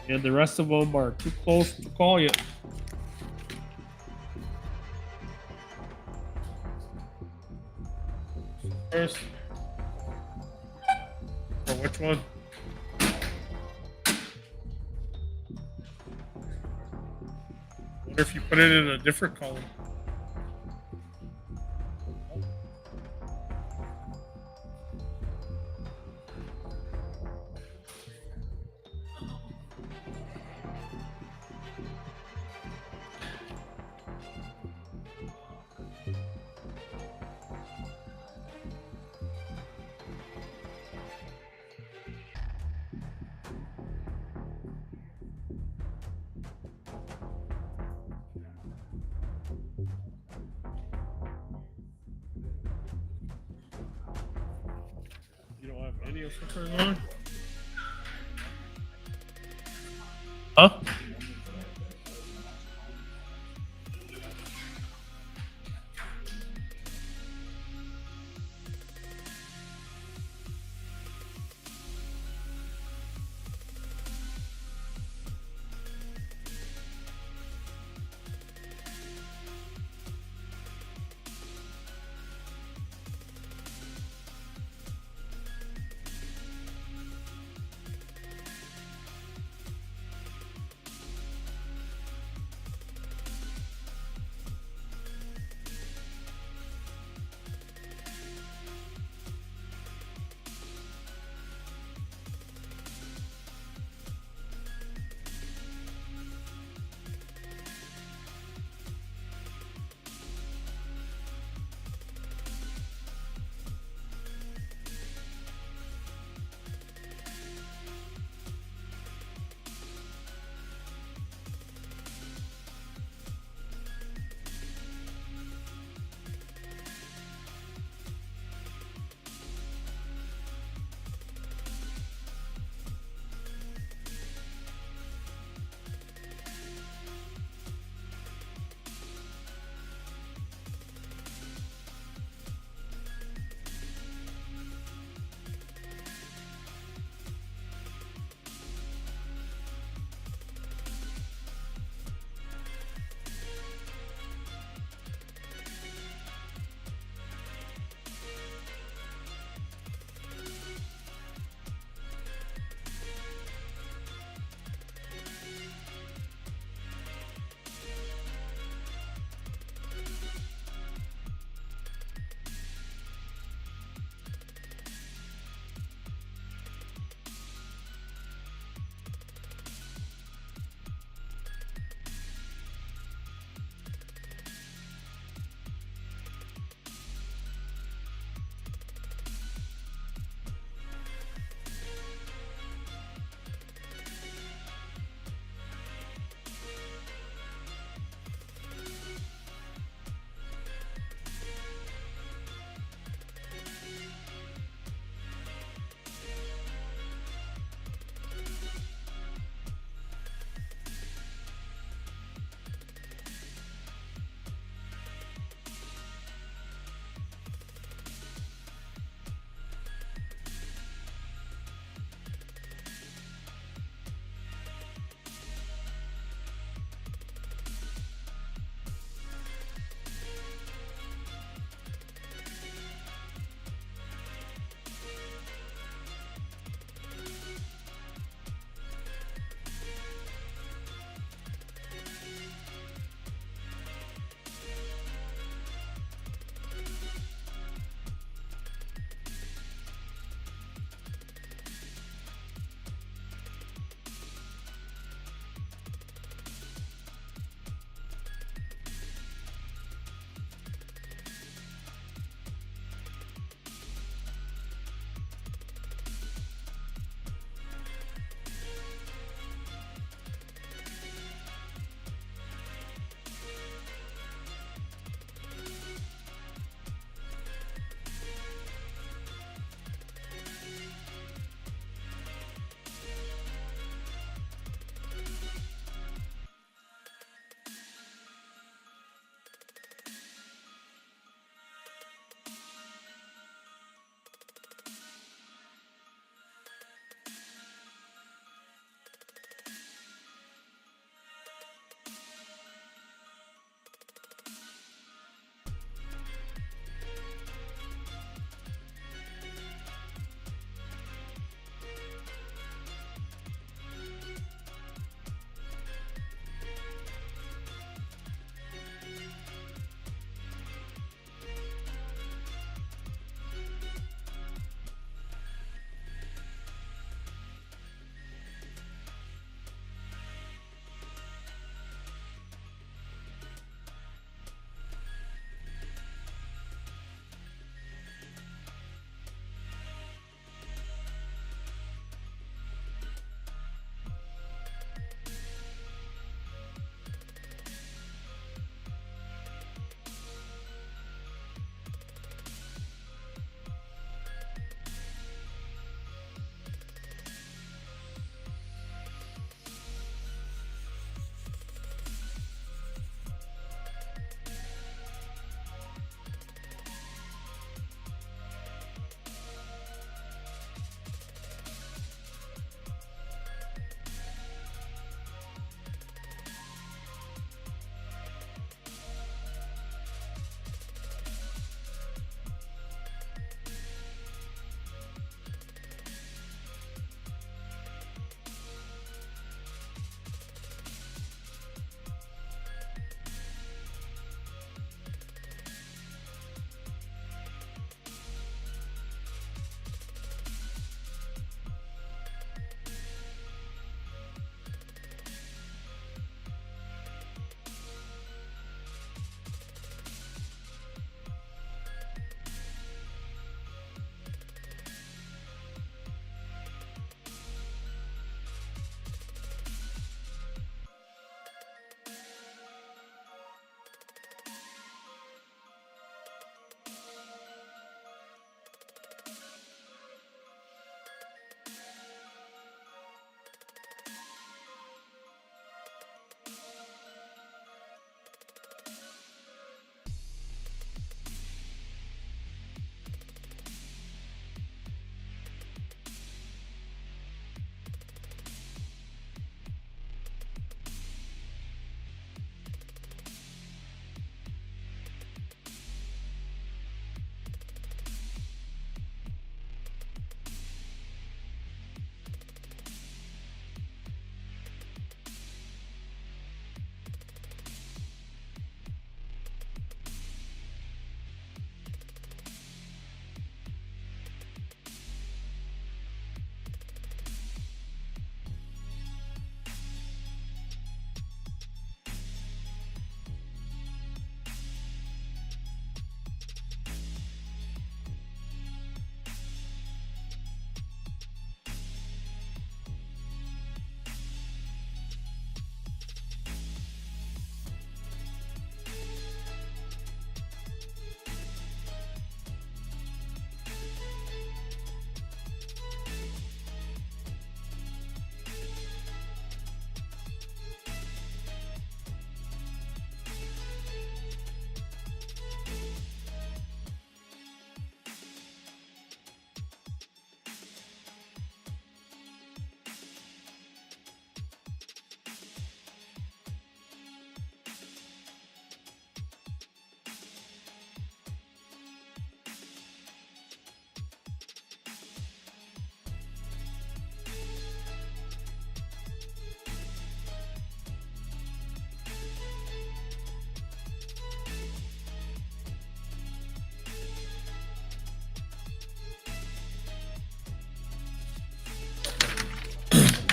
And the rest of them are too close to call yet. First, or which one? Wonder if you put it in a different column. You don't have any of flippers on? Huh?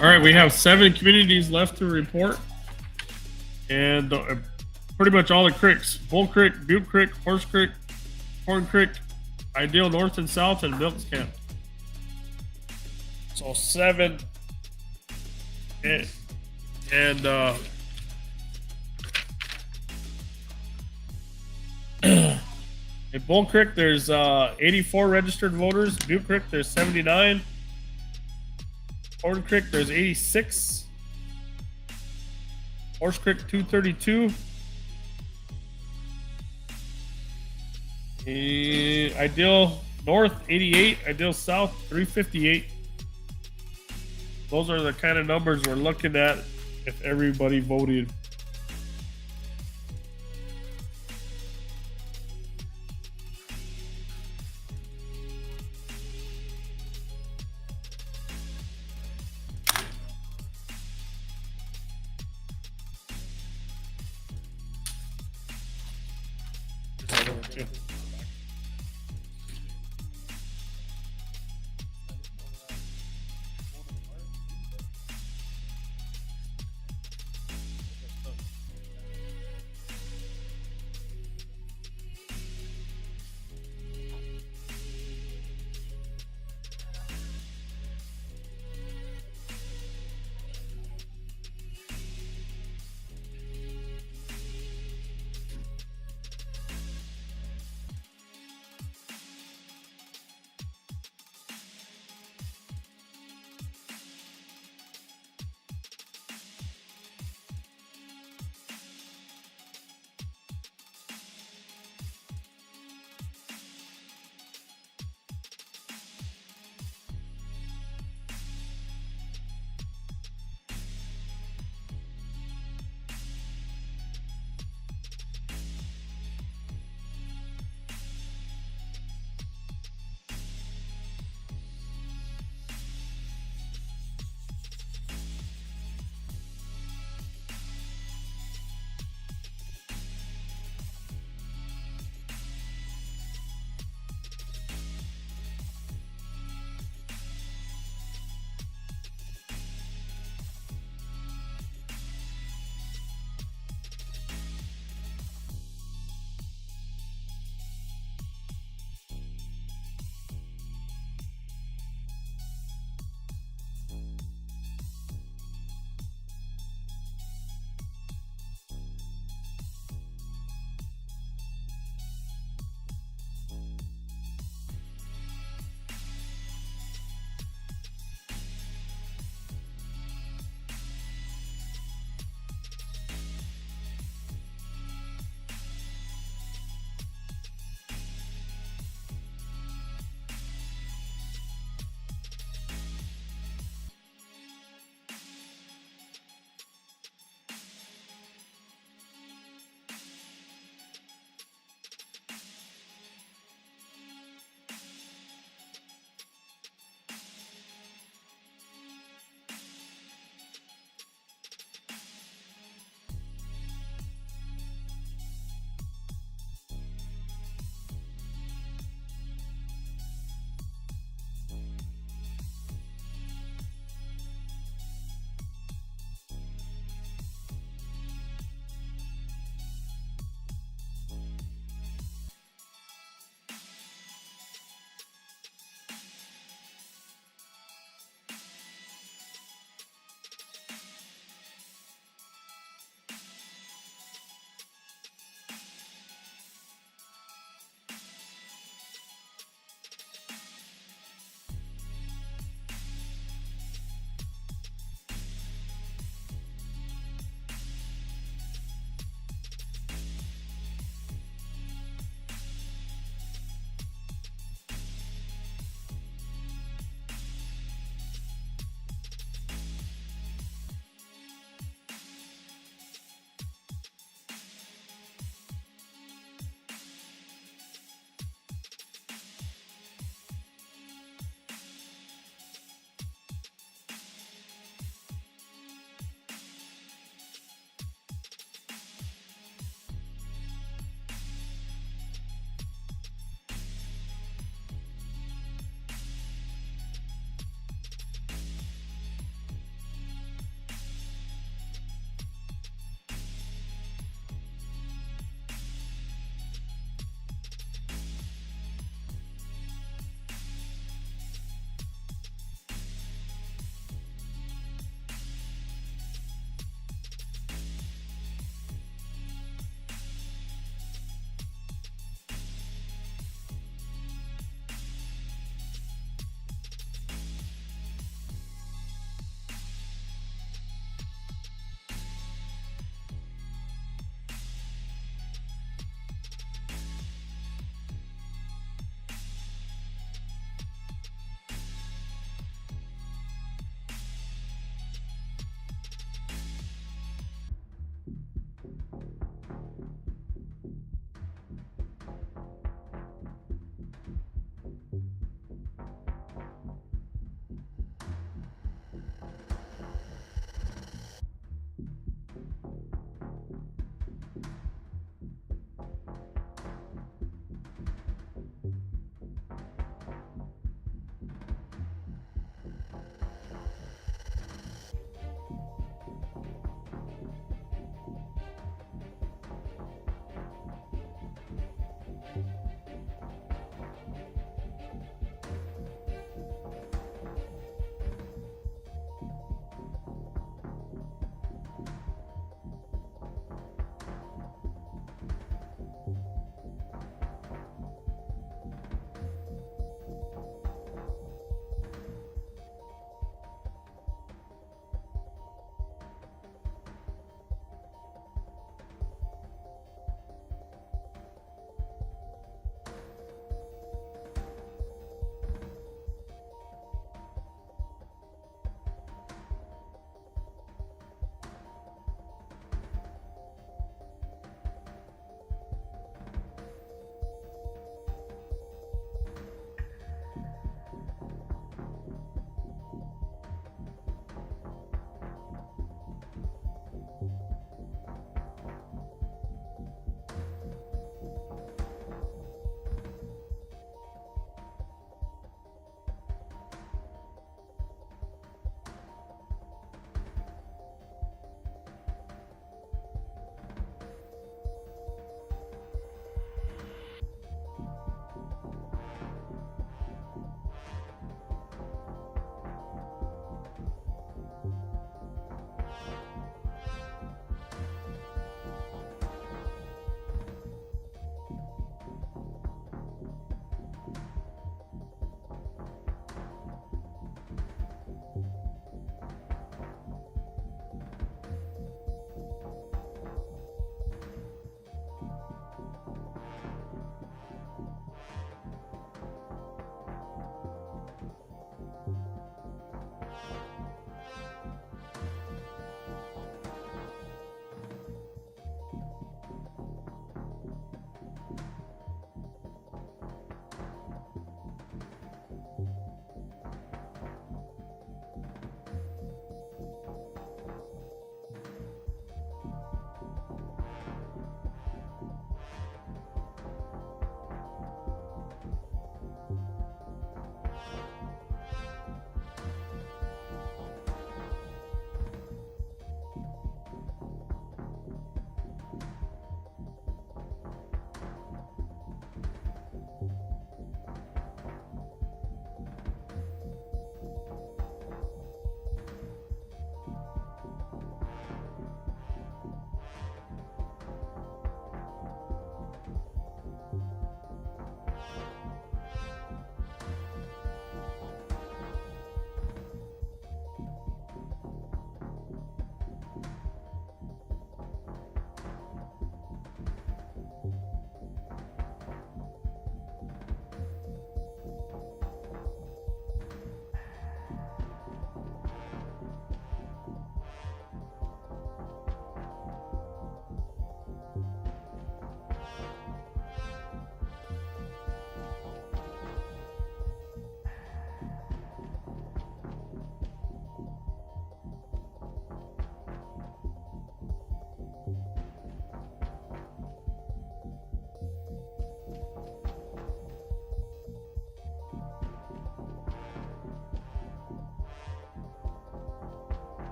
All right, we have 7 communities left to report, and pretty much all the creeks: Bull Creek, Butte Creek, Horse Creek, Corn Creek, Ideal North and South, and Milks Camp. So 7, and in Bull Creek, there's 84 registered voters. Butte Creek, there's 79. Corn Creek, there's 86. Horse Creek, 232. Ideal North, 88. Ideal South, 358. Those are the kind of numbers we're looking at if everybody voted.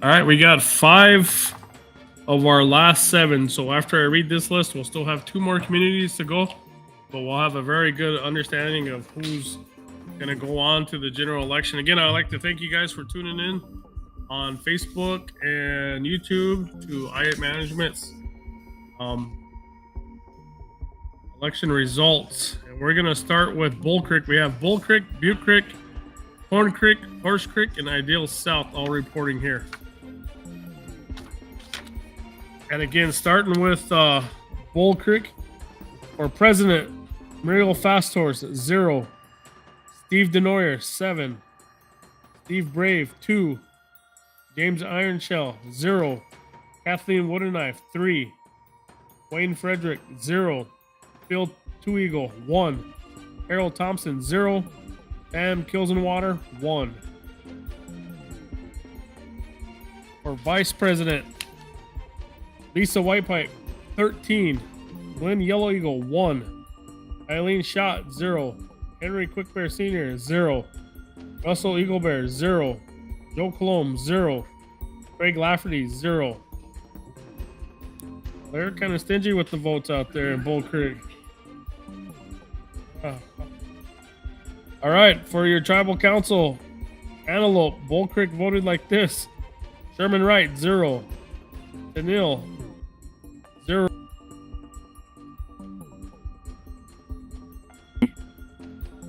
All right, we got 5 of our last 7. So after I read this list, we'll still have 2 more communities to go, but we'll have a very good understanding of who's going to go on to the general election. Again, I'd like to thank you guys for tuning in on Facebook and YouTube to IAT Management's election results. And we're going to start with Bull Creek. We have Bull Creek, Butte Creek, Horn Creek, Horse Creek, and Ideal South all reporting here. And again, starting with Bull Creek. For President, Muriel Fasthorse, 0. Steve Denoyer, 7. Steve Brave, 2. James Ironshell, 0. Kathleen Woodenknife, 3. Wayne Frederick, 0. Phil Two Eagle, 1. Harold Thompson, 0. Pam Kilsenwater, 1. For Vice President, Lisa Whitepipe, 13. Glenn Yellow Eagle, 1. Eileen Schott, 0. Henry Quickbear Sr., 0. Russell Eaglebear, 0. Joe Colomb, 0. Craig Lafferty, 0. They're kind of stingy with the votes out there in Bull Creek. All right, for your tribal council, Antelope, Bull Creek voted like this. Sherman Wright, 0. Danil, 0.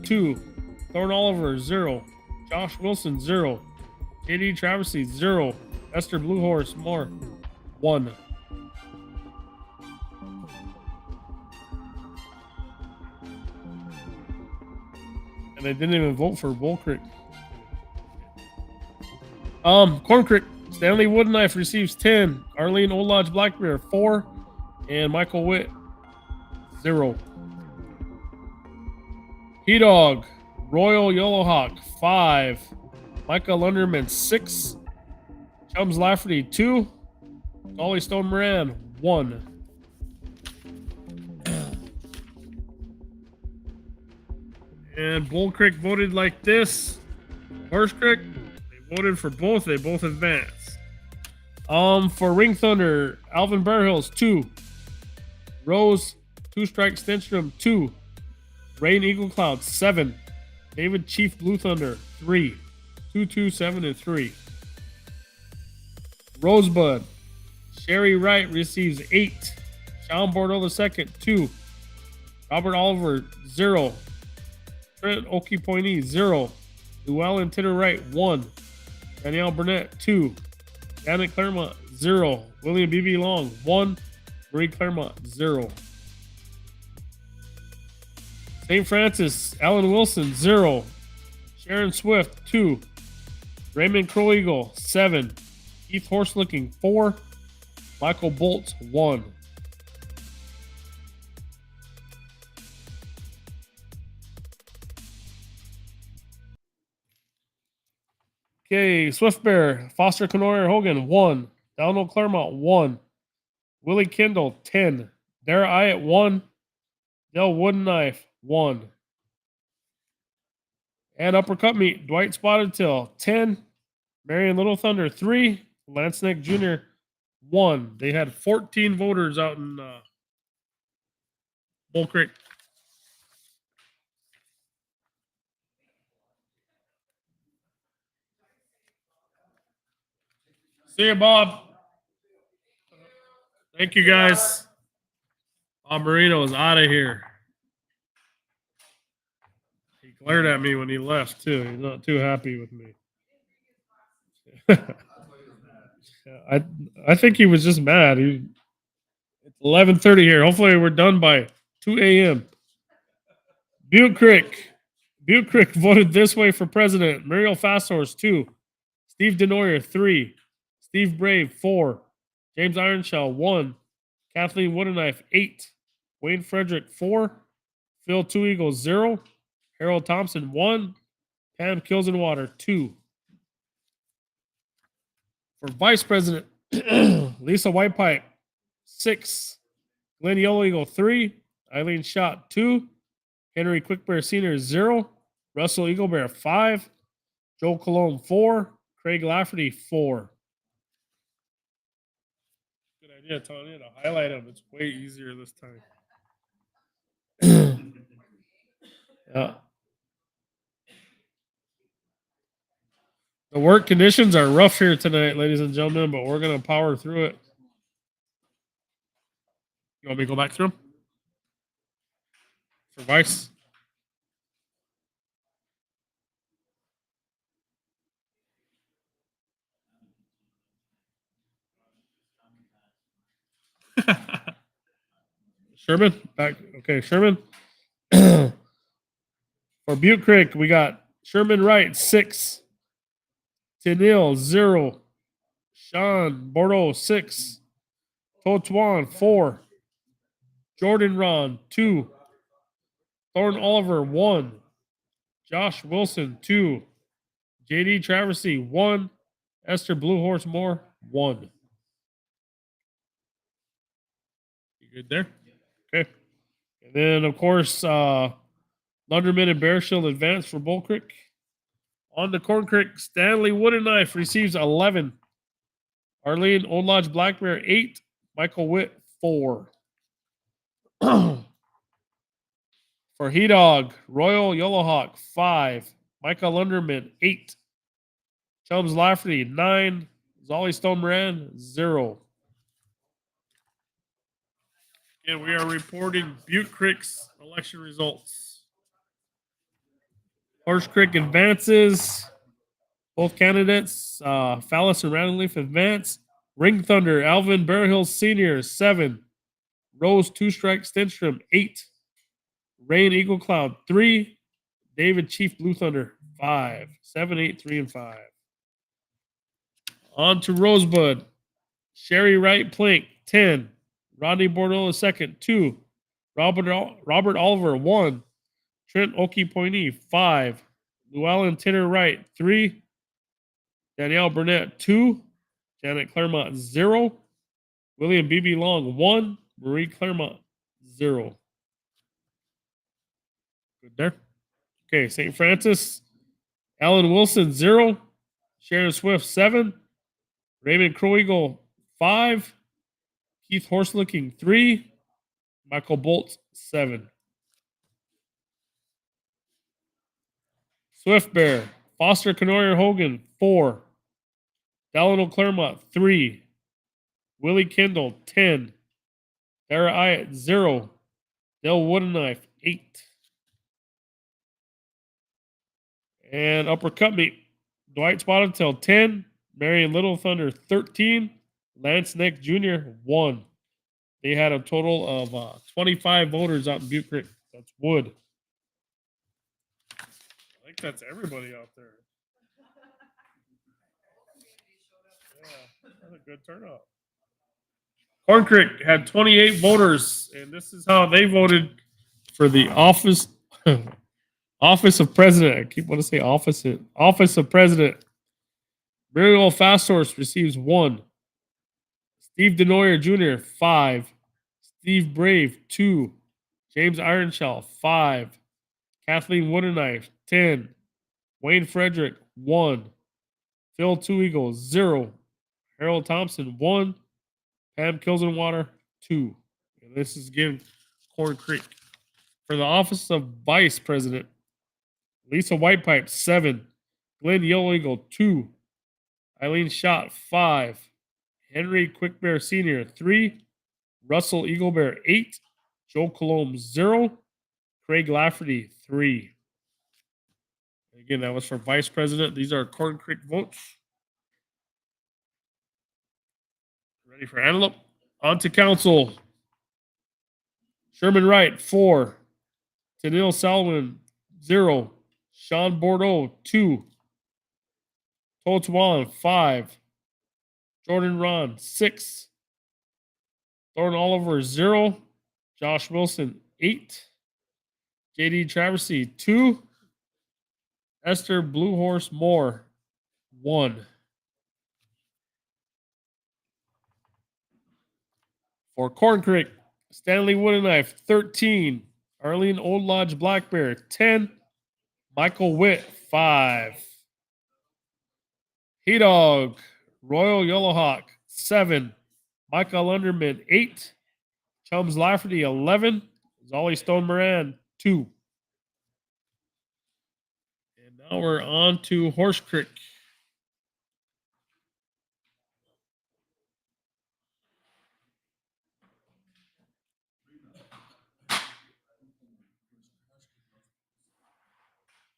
2. Thorne Oliver, 0. Josh Wilson, 0. JD Traversy, 0. Esther Blue Horse Moore, 1. And they didn't even vote for Bull Creek. Corn Creek, Stanley Woodenknife receives 10. Arlene Old Lodge Blackbear, 4. And Michael Witt, 0. He-Dog, Royal Yellowhawk, 5. Micah Lunderman, 6. Chums Lafferty, 2. Dolly Stone Moran, 1. And Bull Creek voted like this. Horse Creek, they voted for both. They both advanced. For Ring Thunder, Alvin Bear Hills, 2. Rose, 2 Strike Stenstrom, 2. Rain Eagle Cloud, 7. David Chief Blue Thunder, 3. 2, 2, 7, and 3. Rosebud, Sherry Wright receives 8. Sean Bordeaux II, 2. Robert Oliver, 0. Trent Okie Pointy, 0. Llewellyn Titter Wright, 1. Danielle Burnett, 2. Janet Claremont, 0. William B.B. Long, 1. Marie Claremont, 0. St. Francis, Alan Wilson, 0. Sharon Swift, 2. Raymond Crow Eagle, 7. Keith Horselooking, 4. Michael Bolts, 1. Okay, Swift Bear, Foster Canoyer Hogan, 1. Donald Claremont, 1. Willie Kendall, 10. Dara Iat, 1. Dell Woodenknife, 1. And Uppercut Meat, Dwight Spotted Tail, 10. Marion Little Thunder, 3. Lance Snake Jr., 1. They had 14 voters out in Bull Creek. See you, Bob. Thank you, guys. Bob Marino is out of here. He glared at me when he left, too. He's not too happy with me. I think he was just mad. It's 11:30 here. Hopefully we're done by 2 a.m. Butte Creek voted this way for president. Muriel Fasthorse, 2. Steve Denoyer, 3. Steve Brave, 4. James Ironshell, 1. Kathleen Woodenknife, 8. Wayne Frederick, 4. Phil Two Eagles, 0. Harold Thompson, 1. Pam Kilsenwater, 2. For vice president, Lisa Whitepipe, 6. Glenn Yellow Eagle, 3. Eileen Schott, 2. Henry Quickbear Sr., 0. Russell Eaglebear, 5. Joel Colomb, 4. Craig Lafferty, 4. idea, Tanya, to highlight them. It's way easier this time. Yeah. The work conditions are rough here tonight, ladies and gentlemen, but we're going to power through it. You want me to go back through them? For Vice? Sherman? Back. Okay, Sherman. For Butte Creek, we got Sherman Wright, 6. Tenille, 0. Sean Bordeaux, 6. Totuan, 4. Jordan Ron, 2. Thorne Oliver, 1. Josh Wilson, 2. JD Traversy, 1. Esther Blue Horse Moore, 1. You good there? Okay. And then, of course, Lunderman and Bear Shield advance for Bull Creek. On the Corn Creek, Stanley Wooden Knife receives 11. Arlene Old Lodge Black Bear, 8. Michael Witt, 4. For He Dog, Royal Yellowhawk, 5. Micah Lunderman, 8. Chubbs Lafferty, 9. Zolly Stone Moran, 0. And we are reporting Butte Creek's election results. Horse Creek advances. Both candidates, Phallus and Rounding Leaf advance. Ring Thunder, Alvin Bearhill Sr., 7. Rose 2-Strike Stenstrom, 8. Rain Eagle Cloud, 3. David Chief Blue Thunder, 5. 7, 8, 3, and 5. On to Rosebud. Sherry Wright Plank, 10. Rodney Bordeaux II, 2. Robert Oliver, 1. Trent Oki Pointy, 5. Llewellyn Tinner Wright, 3. Danielle Burnett, 2. Janet Claremont, 0. William B.B. Long, 1. Marie Claremont, 0. Good there. Okay, St. Francis. Alan Wilson, 0. Sharon Swift, 7. Raymond Crow Eagle, 5. Keith Horselooking, 3. Michael Bolt, 7. Swift Bear. Foster Canoyer Hogan, 4. Delano Claremont, 3. Willie Kendall, 10. Dara Iat, 0. Dale Wooden Knife, 8. And Upper Cut Meat. Dwight Spotted Tail, 10. Marion Little Thunder, 13. Lance Nick Jr., 1. They had a total of 25 voters out in Butte Creek. That's Wood. I think that's everybody out there. Yeah, that's a good turnout. Corn Creek had 28 voters, and this is how they voted for the office of president. I keep wanting to say office of president. Muriel Fasthorse receives 1. Steve Denoyer Jr., 5. Steve Brave, 2. James Ironshell, 5. Kathleen Woodenknife, 10. Wayne Frederick, 1. Phil Two Eagles, 0. Harold Thompson, 1. Pam Kilsenwater, 2. And this is again Corn Creek. For the office of vice president, Lisa Whitepipe, 7. Glenn Yellow Eagle, 2. Eileen Schott, 5. Henry Quickbear Sr., 3. Russell Eaglebear, 8. Joe Colomb, 0. Craig Lafferty, 3. Again, that was for vice president. These are Corn Creek votes. Ready for Antelope? On to council. Sherman Wright, 4. Tenille Salmon, 0. Sean Bordeaux, 2. Totuan, 5. Jordan Ron, 6. Thorne Oliver, 0. Josh Wilson, 8. JD Traversy, 2. Esther Blue Horse Moore, 1. For Corn Creek, Stanley Wooden Knife, 13. Arlene Old Lodge Black Bear, 10. Michael Witt, 5. He Dog, Royal Yellowhawk, 7. Michael Underman, 8. Chums Lafferty, 11. Zolly Stone Moran, 2. And now we're on to Horse Creek.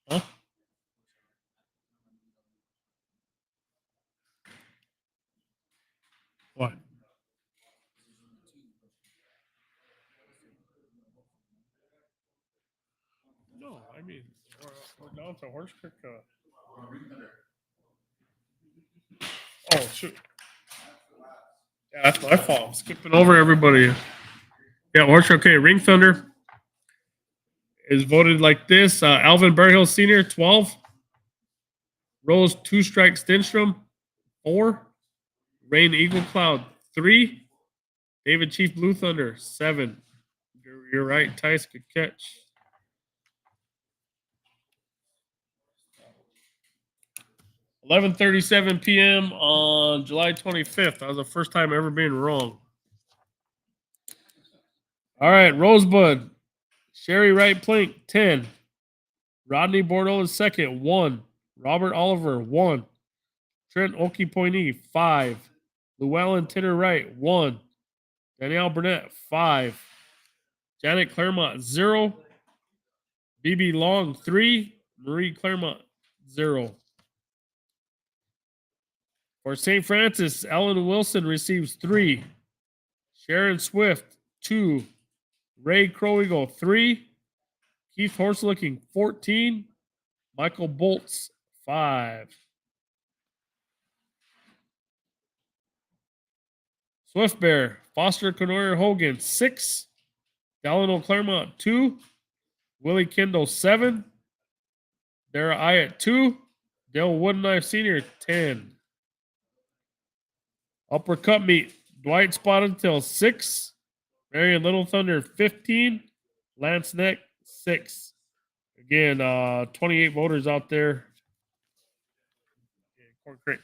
Huh? What? No, I mean, we're down to Horse Creek. Oh, shoot. Yeah, that's my fault. I'm skipping over everybody. Yeah, Horse Creek. Okay, Ring Thunder is voted like this. Alvin Berhill Sr., 12. Rose Two Strike Stenstrom, 4. Rain Eagle Cloud, 3. David Chief Blue Thunder, 7. You're right, Tice, good catch. 11:37 p.m. on July 25th. That was the first time ever being wrong. All right, Rosebud. Sherry Wright Plink, 10. Rodney Bordeaux is second, 1. Robert Oliver, 1. Trent Okipoini, 5. Llewellyn Tinner Wright, 1. Danielle Burnett, 5. Janet Claremont, 0. BB Long, 3. Marie Claremont, 0. For St. Francis, Ellen Wilson receives 3. Sharon Swift, 2. Ray Crowigle, 3. Keith Horselooking, 14. Michael Bolts, 5. Swift Bear, Foster Canoyer Hogan, 6. Delano Claremont, 2. Willie Kendall, 7. Dara Ayatt, 2. Dale Woodenknife Sr., 10. Upper Cup Meet, Dwight Spotted Tail, 6. Marion Little Thunder, 15. Lance Neck, 6. Again, 28 voters out there. Corn Creek.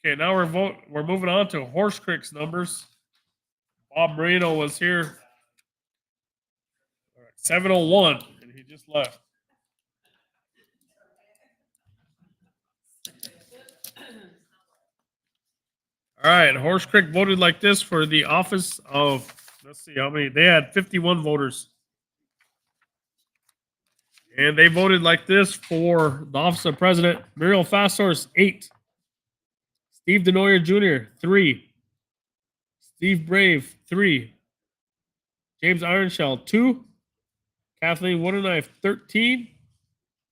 Okay, now we're moving on to Horse Creek's numbers. Bob Marino was here. All right, 7:01, and he just left. All right, Horse Creek voted like this for the office of, let's see how many, they had 51 voters. And they voted like this for the office of president. Muriel Fasthorse, 8. Steve Denoyer Jr., 3. Steve Brave, 3. James Ironshell, 2. Kathleen Woodenknife, 13.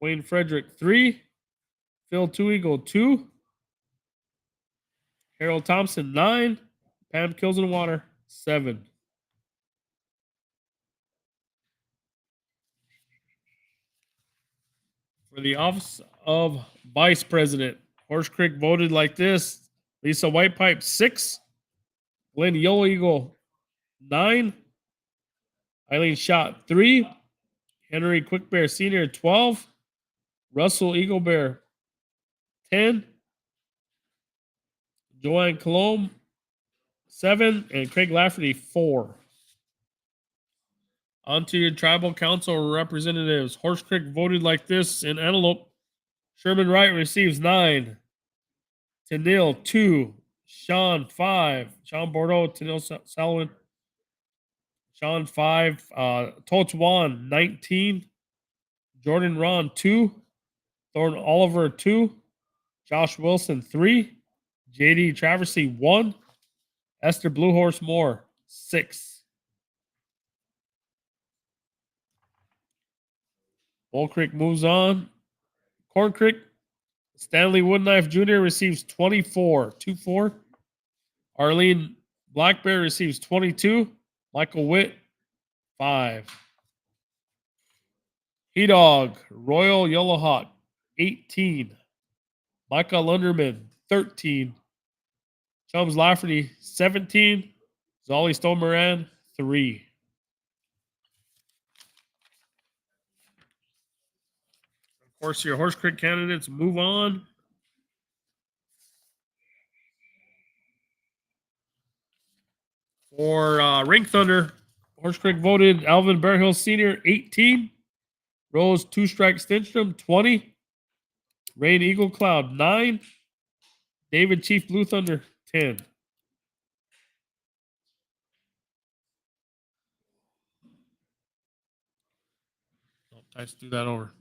Wayne Frederick, 3. Phil Two Eagle, 2. Harold Thompson, 9. Pam Kilsenwater, 7. For the office of vice president, Horse Creek voted like this. Lisa Whitepipe, 6. Glenn Yellow Eagle, 9. Eileen Schott, 3. Henry Quickbear Sr., 12. Russell Eagle Bear, 10. Joanne Colomb, 7. And Craig Lafferty, 4. On to your tribal council representatives. Horse Creek voted like this in Antelope. Sherman Wright receives 9. Tennille, 2. Sean, 5. Sean Bordeaux, Tennille Salwin. Sean, 5. Totes Wan, 19. Jordan Ron, 2. Thorne Oliver, 2. Josh Wilson, 3. JD Traversy, 1. Esther Blue Horse Moore, 6. Bull Creek moves on. Corn Creek, Stanley Woodenknife Jr. receives 24. 2-4. Arlene Black Bear receives 22. Michael Witt, 5. He-Dog, Royal Yellow Hawk, 18. Michael Lunderman, 13. Chums Lafferty, 17. Zolly Stone Moran, 3. Of course, your Horse Creek candidates move on. For Ring Thunder, Horse Creek voted Alvin Bear Hill Sr. 18, Rose Two Strike Stenstrom 20, Rain Eagle Cloud 9, David Chief Blue Thunder 10. Oh, let's do that over.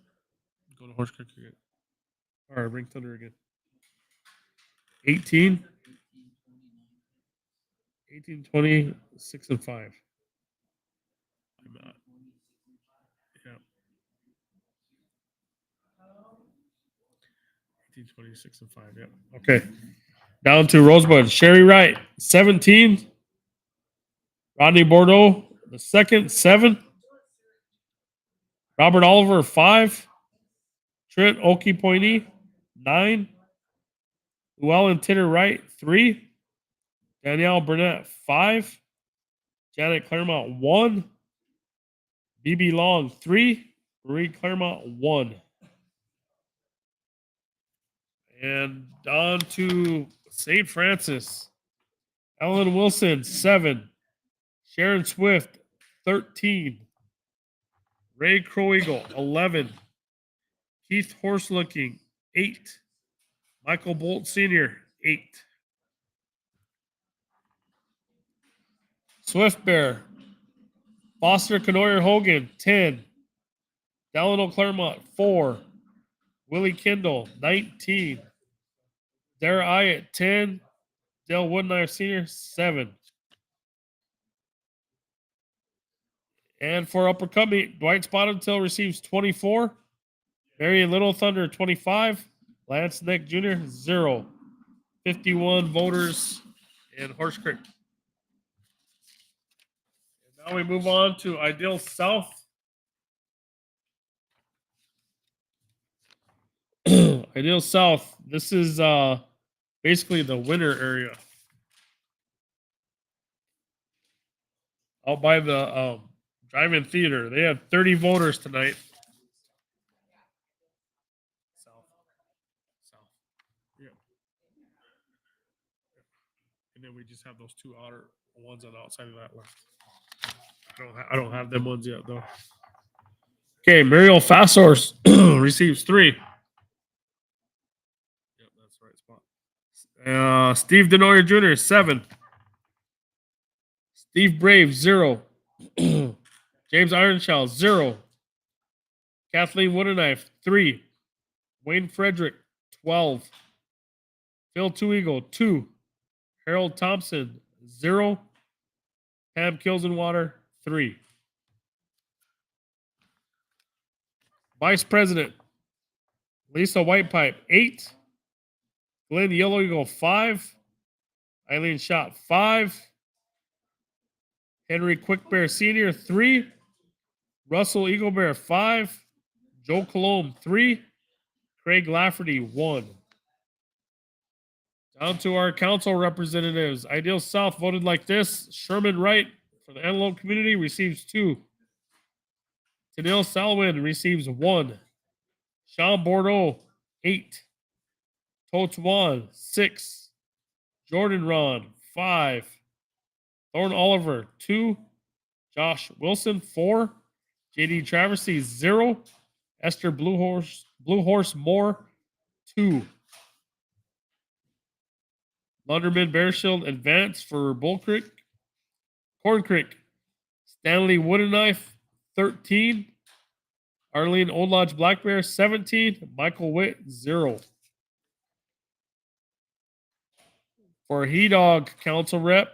Go to Horse Creek again. Or Ring Thunder again. 18, 18, 20, 6, and 5. I'm not. Yeah. 18, 20, 6, and 5. Yeah. Okay. Down to Rosebud. Sherry Wright, 17. Rodney Bordeaux, the second, 7. Robert Oliver, 5. Trent Okie Pointy, 9. Llewellyn Titter Wright, 3. Danielle Burnett, 5. Janet Claremont, 1. BB Long, 3. Marie Claremont, 1. And on to St. Francis. Ellen Wilson, 7. Sharon Swift, 13. Ray Crow Eagle, 11. Keith Horselooking, 8. Michael Bolt Sr., 8. Swift Bear, Foster Canoyer Hogan, 10. Delano Claremont, 4. Willie Kendall, 19. Dara Hyatt, 10. Dale Woodknife Sr., 7. And for Upper Cubby, Dwight Spotted-Tail receives 24. Marion Little Thunder, 25. Lance Nick Jr., 0. 51 voters in Horse Creek. And now we move on to Ideal South. Ideal South. This is basically the winter area. Out by the drive-in theater. They had 30 voters tonight. South. Yeah. And then we just have those 2 outer ones on the outside of that left. I don't have them ones yet though. Okay, Muriel Fasors receives 3. Yep, that's the right spot. Steve Denoyer Jr., 7. Steve Brave, 0. James Ironshaw, 0. Kathleen Woodenknife, 3. Wayne Frederick, 12. Phil Two Eagle, 2. Harold Thompson, 0. Pam Kilsenwater, 3. Vice President, Lisa Whitepipe, 8. Glenn Yellow Eagle, 5. Eileen Schott, 5. Henry Quickbear Sr., 3. Russell Eaglebear, 5. Joe Colomb, 3. Craig Lafferty, 1. Down to our council representatives. Ideal South voted like this. Sherman Wright for the Antelope community receives 2. Tennille Salwin receives 1. Sean Bordeaux, 8. Totes Wan, 6. Jordan Ron, 5. Thorne Oliver, 2. Josh Wilson, 4. JD Traversy, 0. Esther Blue Horse Moore, 2. Lunderman Bearshield Advance for Bull Creek. Corn Creek, Stanley Woodenknife, 13. Arlene Old Lodge Black Bear, 17. Michael Witt, 0. For He Dog Council Rep,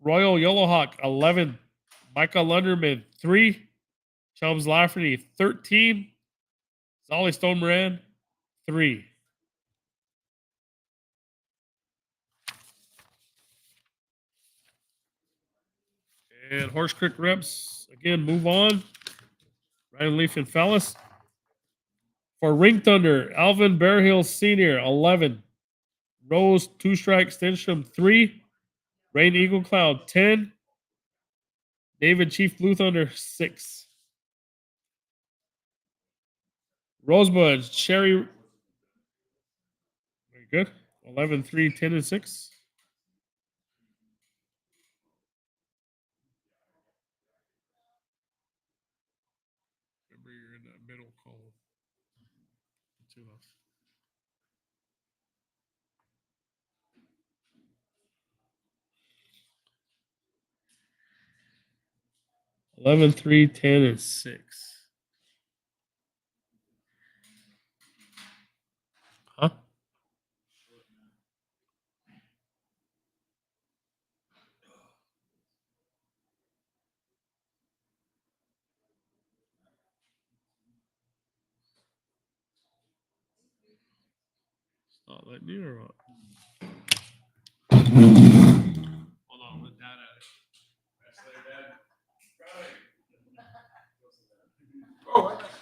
Royal Yellowhawk, 11. Micah Lunderman, 3. Chums Lafferty, 13. Solly Stone Moran, 3. And Horse Creek reps, again, move on. Ryan Leaf and Fellis. For Ring Thunder, Alvin Bearhill Sr., 11. Rose Two Strike Stenstrom, 3. Rain Eagle Cloud, 10. David Chief Blue Thunder, 6. Rosebud, Sherry. Very good. 11, 3, 10, and 6. Remember, you're in that middle column. Two left. 11, 3, 10, and 6. Huh? It's not letting you or what? Hold on, with that at it. Oh, I got some.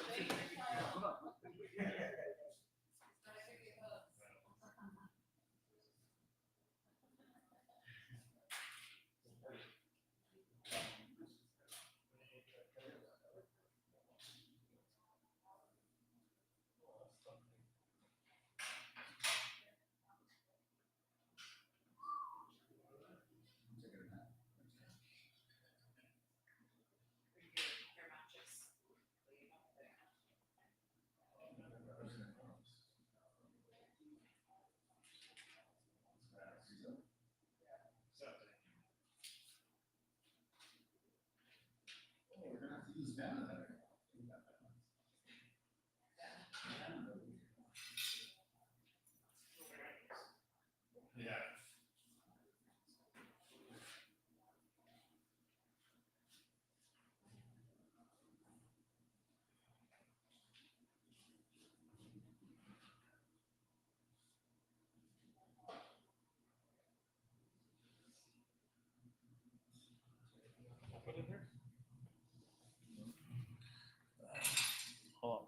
Hold on.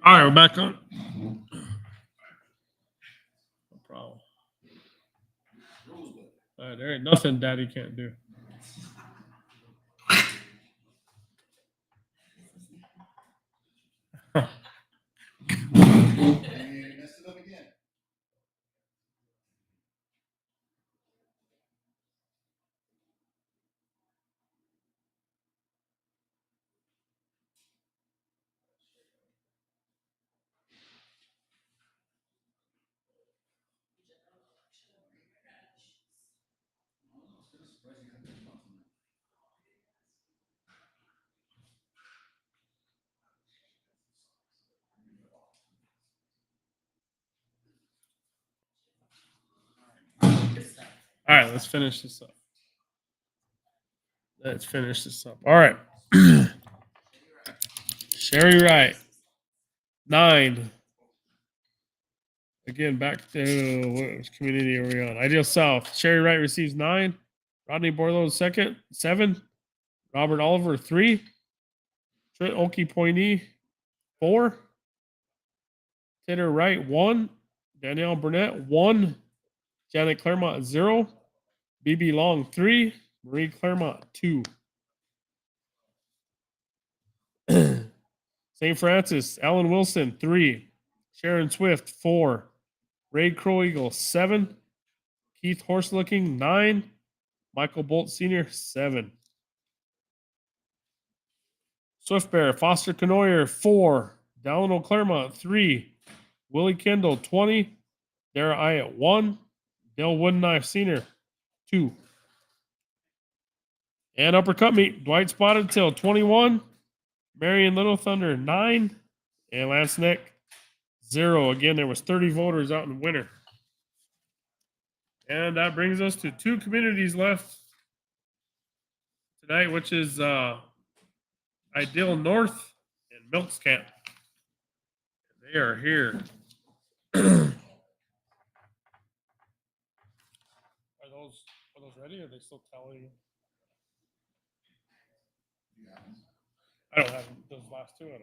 All right, we're back on. No problem. All right, there ain't nothing Daddy can't do. All right, let's finish this up. Let's finish this up. All right. Sherry Wright, 9. Again, back to which community are we on? Ideal South. Sherry Wright receives 9. Rodney Borlow, 2nd, 7. Robert Oliver, 3. Trent Okie Pointy, 4. Tanner Wright, 1. Danielle Burnett, 1. Janet Claremont, 0. BB Long, 3. Marie Claremont, 2. St. Francis, Alan Wilson, 3. Sharon Swift, 4. Ray Crow Eagle, 7. Keith Horselooking, 9. Michael Bolt Sr., 7. Swift Bear, Foster Canoyer, 4. Delano Claremont, 3. Willie Kendall, 20. Dara Ayatt, 1. Dale Woodenknife Sr., 2. And uppercut meet, Dwight Spotted Tail, 21. Marion Little Thunder, 9. And Lance Neck, 0. Again, there was 30 voters out in the winter. And that brings us to 2 communities left tonight, which is Ideal North Milks Camp. They are here. Are those ready? Or are they still tallying? I don't have those last two. I don't.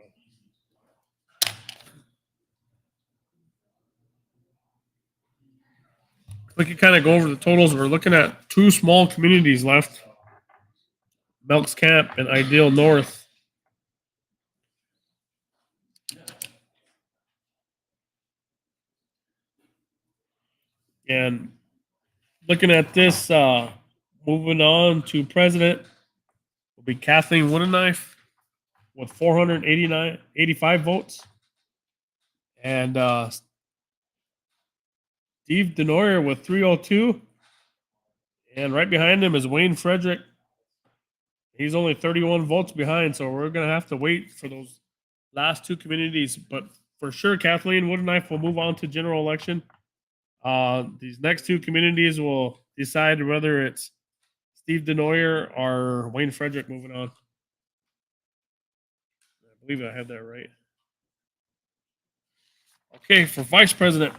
We can kind of go over the totals. We're looking at two small communities left: Melks Camp and Ideal North. And looking at this, moving on to president will be Kathleen Woodenknife with 85 votes. And Steve Denoyer with 302. And right behind him is Wayne Frederick. He's only 31 votes behind, so we're going to have to wait for those last two communities. But for sure, Kathleen Woodenknife will move on to general election. These next two communities will decide whether it's Steve Denoyer or Wayne Frederick moving on. I believe I had that right. Okay, for vice president.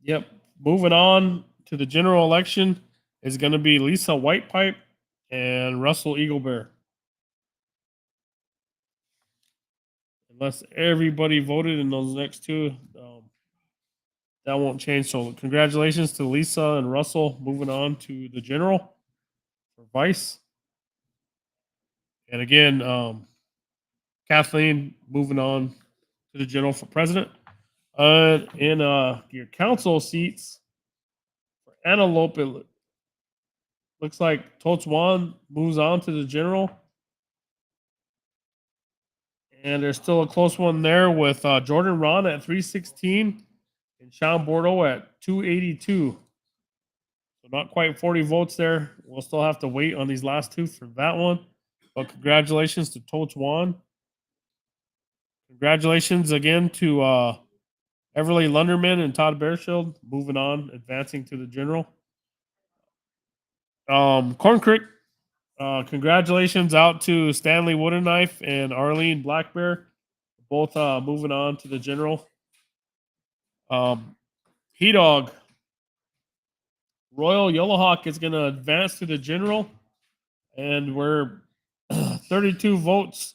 Yep. Moving on to the general election is going to be Lisa Whitepipe and Russell Eaglebear. Unless everybody voted in those next two, that won't change. So congratulations to Lisa and Russell moving on to the general for vice. And again, Kathleen moving on to the general for president. In your council seats for Antelope, it looks like Tots Wan moves on to the general. And there's still a close one there with Jordan Ron at 316 and Sean Bordeaux at 282. So not quite 40 votes there. We'll still have to wait on these last two for that one. But congratulations to Tots Wan. Congratulations again to Everly Lunderman and Todd Bearshield moving on, advancing to the general. Corn Creek, congratulations out to Stanley Woodenknife and Arlene Black Bear, both moving on to the general. He Dog, Royal Yellowhawk is going to advance to the general, and we're 32 votes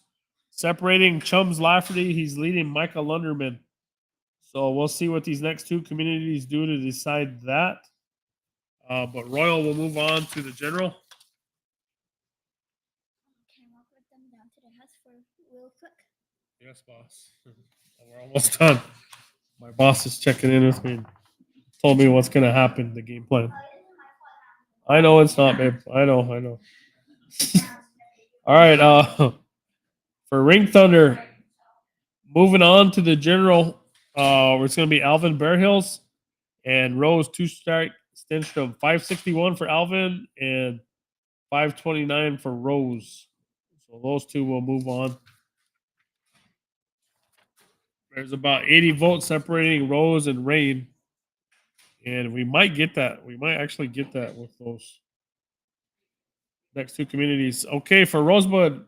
separating Chums Lafferty. He's leading Micah Lunderman. So we'll see what these next two communities do to decide that. But Royal will move on to the general. Can I walk with them down to the house for real quick? Yes, boss. We're almost done. My boss is checking in with me and told me what's going to happen, the game plan. I know it's not, babe. I know. All right. For Ring Thunder, moving on to the general, it's going to be Alvin Bearhills and Rose two-strike Stenstrom. 561 for Alvin and 529 for Rose. So those two will move on. There's about 80 votes separating Rose and Rain. And we might get that. We might actually get that with those next two communities. Okay, for Rosebud,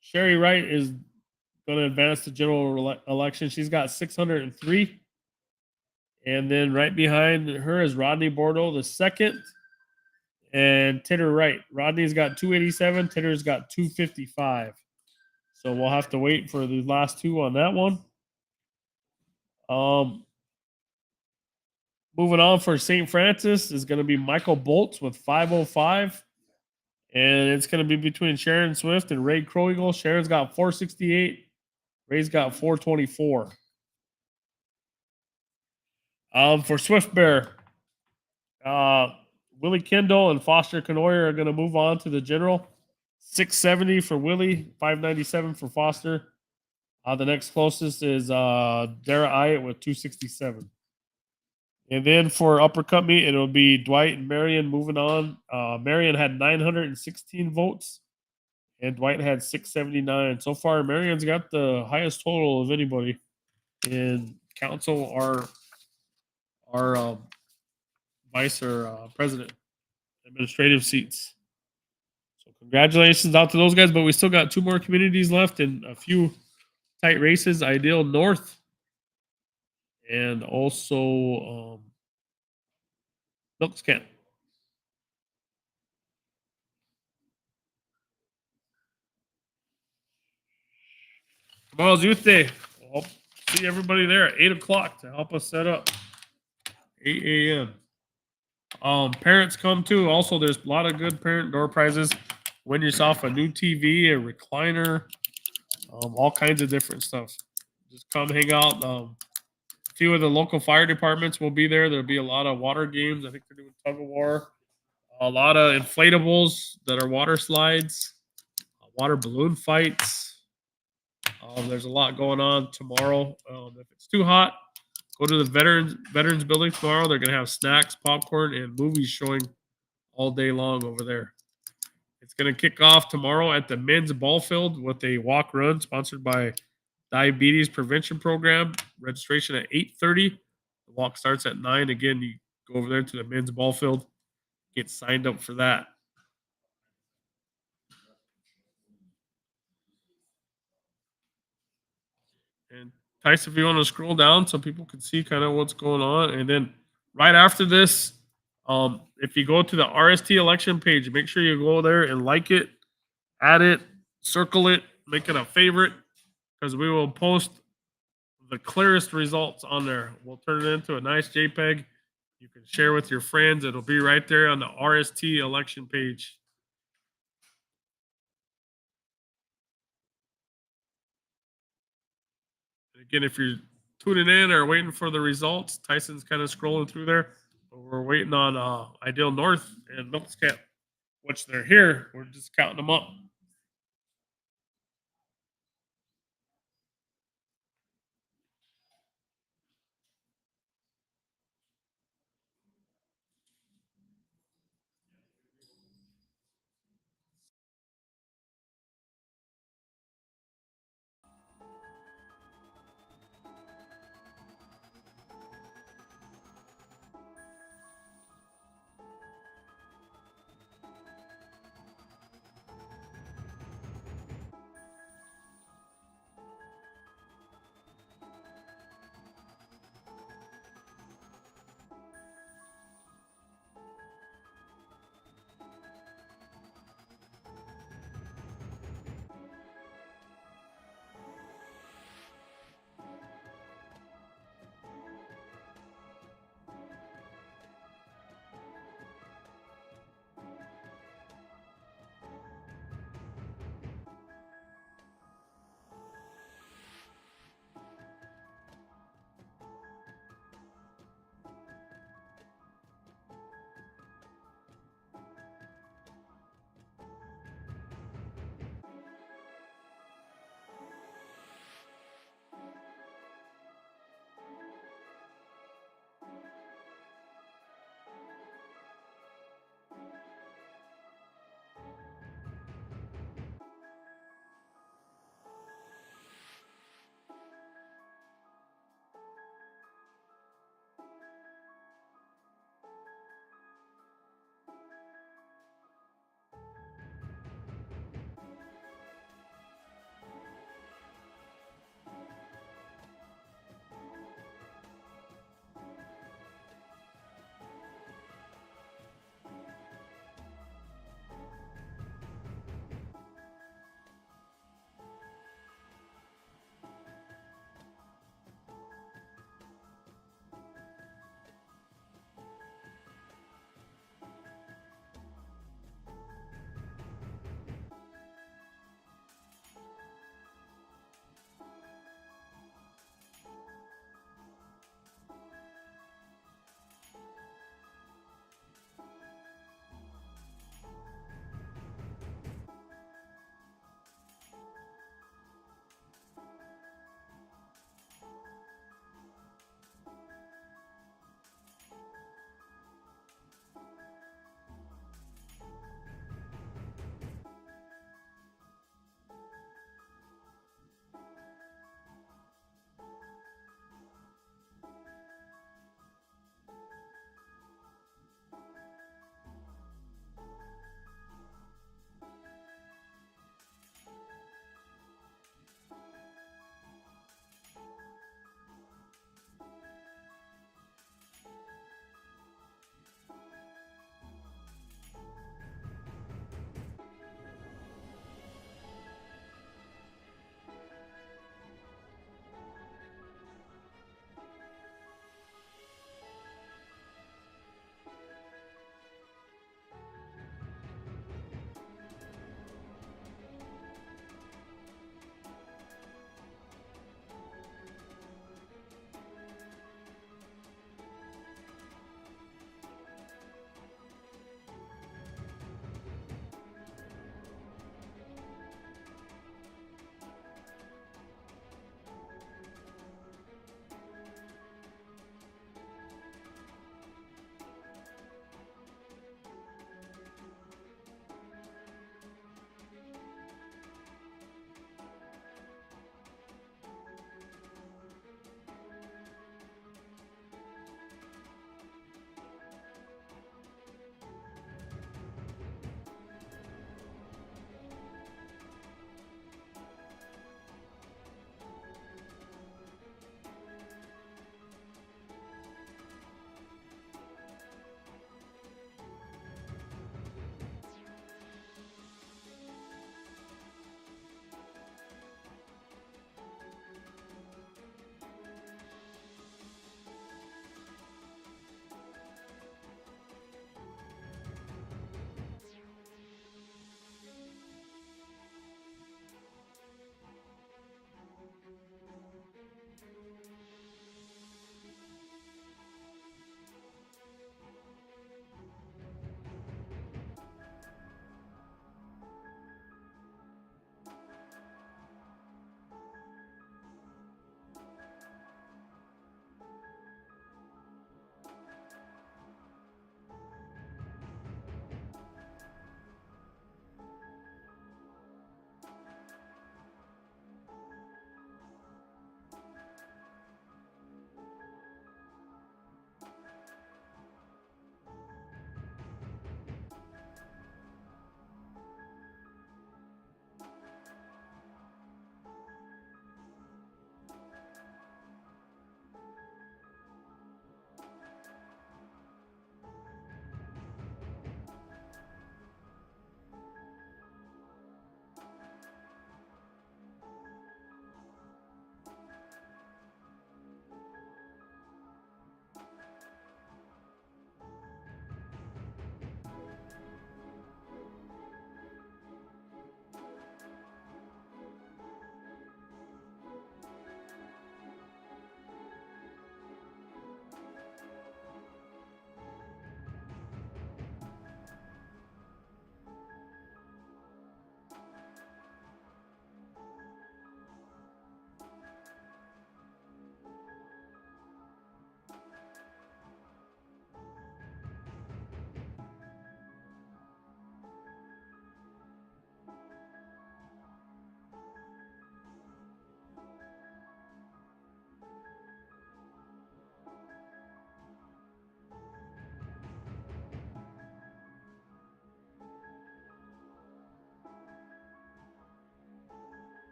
Sherry Wright is going to advance to general election. She's got 603. And then right behind her is Rodney Bordeaux, the second, and Titter Wright. Rodney's got 287. Titter's got 255. So we'll have to wait for the last two on that one. Moving on for St. Francis is going to be Michael Bolts with 505. And it's going to be between Sharon Swift and Ray Croeagle. Sharon's got 468. Ray's got 424. For Swift Bear, Willie Kendall and Foster Canoyer are going to move on to the general. 670 for Willie, 597 for Foster. The next closest is Dara Iat with 267. And then for Uppercut Meet, it'll be Dwight and Marion moving on. Marion had 916 votes, and Dwight had 679. So far, Marion's got the highest total of anybody in council or vice or president. administrative seats. So congratulations out to those guys, but we still got 2 more communities left and a few tight races. Ideal North and also Milks Camp. Tomorrow's Youth Day. I'll see everybody there at 8 o'clock to help us set up. 8 a.m. Parents come too. Also, there's a lot of good parent door prizes. Win yourself a new TV, a recliner, all kinds of different stuff. Just come hang out. A few of the local fire departments will be there. There'll be a lot of water games. I think they're doing tug of war. A lot of inflatables that are water slides, water balloon fights. There's a lot going on tomorrow. If it's too hot, go to the veterans building tomorrow. They're gonna have snacks, popcorn, and movies showing all day long over there. It's gonna kick off tomorrow at the men's ball field with a walk run sponsored by Diabetes Prevention Program. Registration at 8:30. The walk starts at 9. Again, you go over there to the men's ball field, get signed up for that. And Tyson, if you want to scroll down so people can see kind of what's going on. And then right after this, if you go to the RST election page, make sure you go there and like it, add it, circle it, make it a favorite, because we will post the clearest results on there. We'll turn it into a nice JPEG. You can share with your friends. It'll be right there on the RST election page. Again, if you're tuning in or waiting for the results, Tyson's kind of scrolling through there. But we're waiting on Ideal North and Milks Camp, which they're here. We're just counting them up.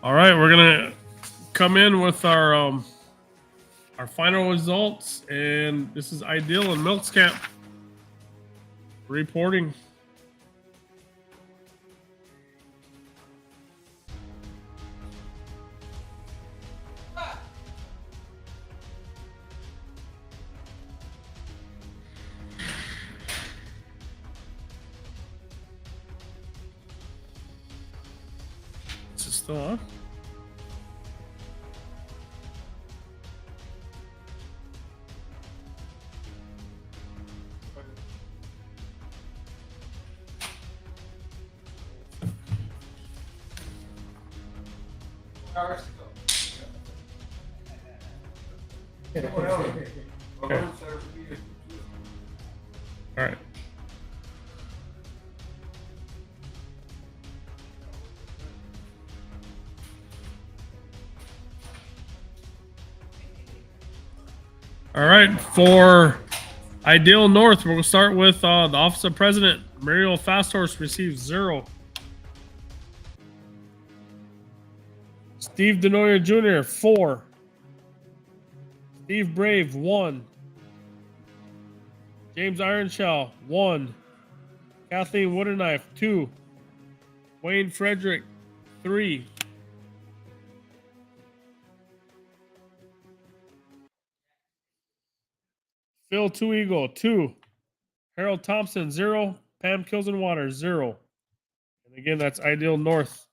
All right, we're gonna come in with our final results, and this is Ideal and Milks Camp reporting. This is still on. Okay. All right. All right. For Ideal North, we'll start with the Office of President. Muriel Fasthorse receives 0. Steve Denoyer Jr. 4. Steve Brave 1. James Ironshaw 1. Kathleen Wooderknife 2. Wayne Frederick 3. Phil Two Eagle 2. Harold Thompson 0. Pam Kilsenwater 0. And again, that's Ideal North.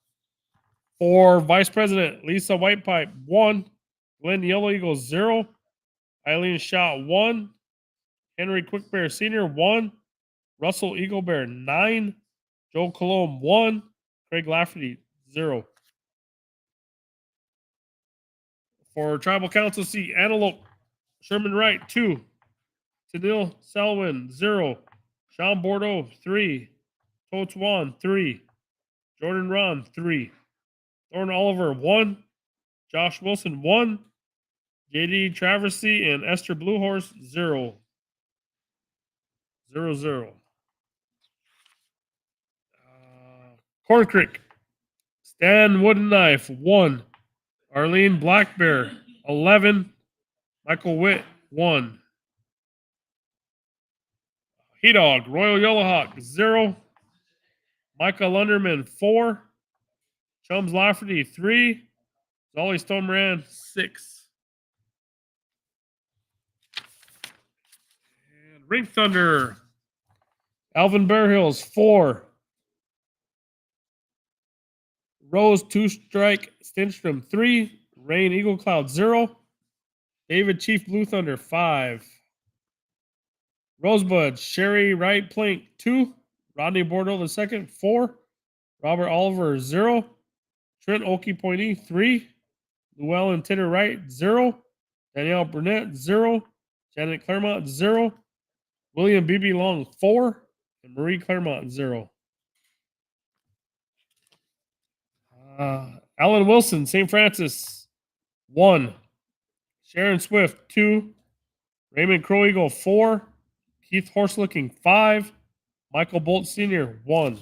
For Vice President, Lisa Whitepipe 1. Glenn Yellow Eagle 0. Eileen Shaw 1. Henry Quickbear Sr. 1. Russell Eaglebear 9. Joel Colomb 1. Craig Lafferty 0. For Tribal Council seat, Antelope Sherman Wright 2. Tennille Selwyn 0. Sean Bordeaux 3. Totes Wan 3. Jordan Ron 3. Thorne Oliver 1. Josh Wilson 1. JD Traversy and Esther Bluehorse 0. 0-0. Corn Creek. Stan Wooden Knife 1. Arlene Black Bear 11. Michael Witt 1. He Dog Royal Yellowhawk 0. Micah Lunderman 4. Chums Lafferty 3. Zolly Stone Moran 6. And Ring Thunder. Alvin Bear Hills 4. Rose 2 Strike Stenstrom 3. Rain Eagle Cloud 0. David Chief Blue Thunder 5. Rosebud Sherry Wright Plank 2. Rodney Bordeaux II 4. Robert Oliver 0. Trent Okie Pointy 3. Llewellyn Titter Wright 0. Danielle Burnett 0. Janet Claremont 0. William B.B. Long 4. And Marie Claremont 0. Alan Wilson, St. Francis 1. Sharon Swift 2. Raymond Crow Eagle 4. Keith Horselooking 5. Michael Bolt Sr. 1.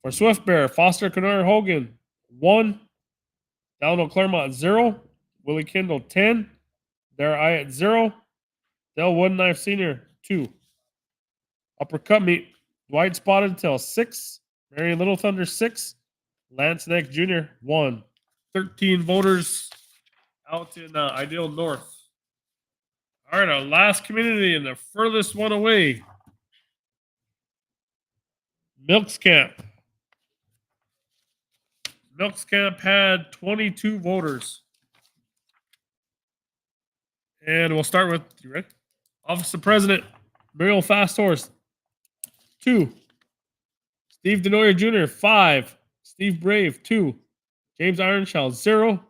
For Swift Bear, Foster Canard Hogan 1. Donald Claremont 0. Willie Kendall 10. Dara Ayat 0. Dell Woodenknife Sr. 2. Upper Cut Meet, Dwight Spotted Tail 6. Mary Little Thunder 6. Lance Neck Jr. 1. 13 voters out in Ideal North. All right, our last community and the furthest one away. Milks Camp. Milks Camp had 22 voters. And we'll start with, you ready? Office of President, Muriel Fasthorse 2. Steve Denoyer Jr. 5. Steve Brave 2. James Ironshaw 0.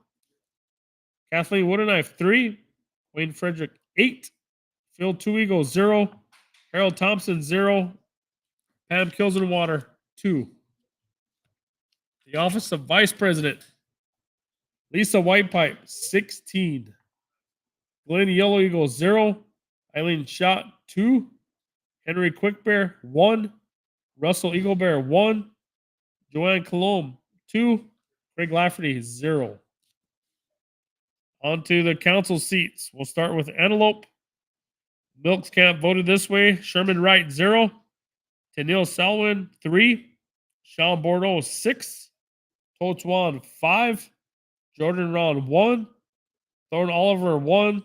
Kathleen Wooderknife 3. Wayne Frederick 8. Phil Two Eagles 0. Harold Thompson 0. Pam Kilsenwater 2. The Office of Vice President, Lisa Whitepipe 16. Glenn Yellow Eagle 0. Eileen Schott 2. Henry Quickbear 1. Russell Eaglebear 1. Joanne Colomb 2. Craig Lafferty, 0. On to the council seats. We'll start with Antelope. Milks Camp voted this way. Sherman Wright, 0. Tennille Selwyn, 3. Sean Bordeaux, 6. Totes Wan, 5. Jordan Ron, 1. Thorne Oliver, 1.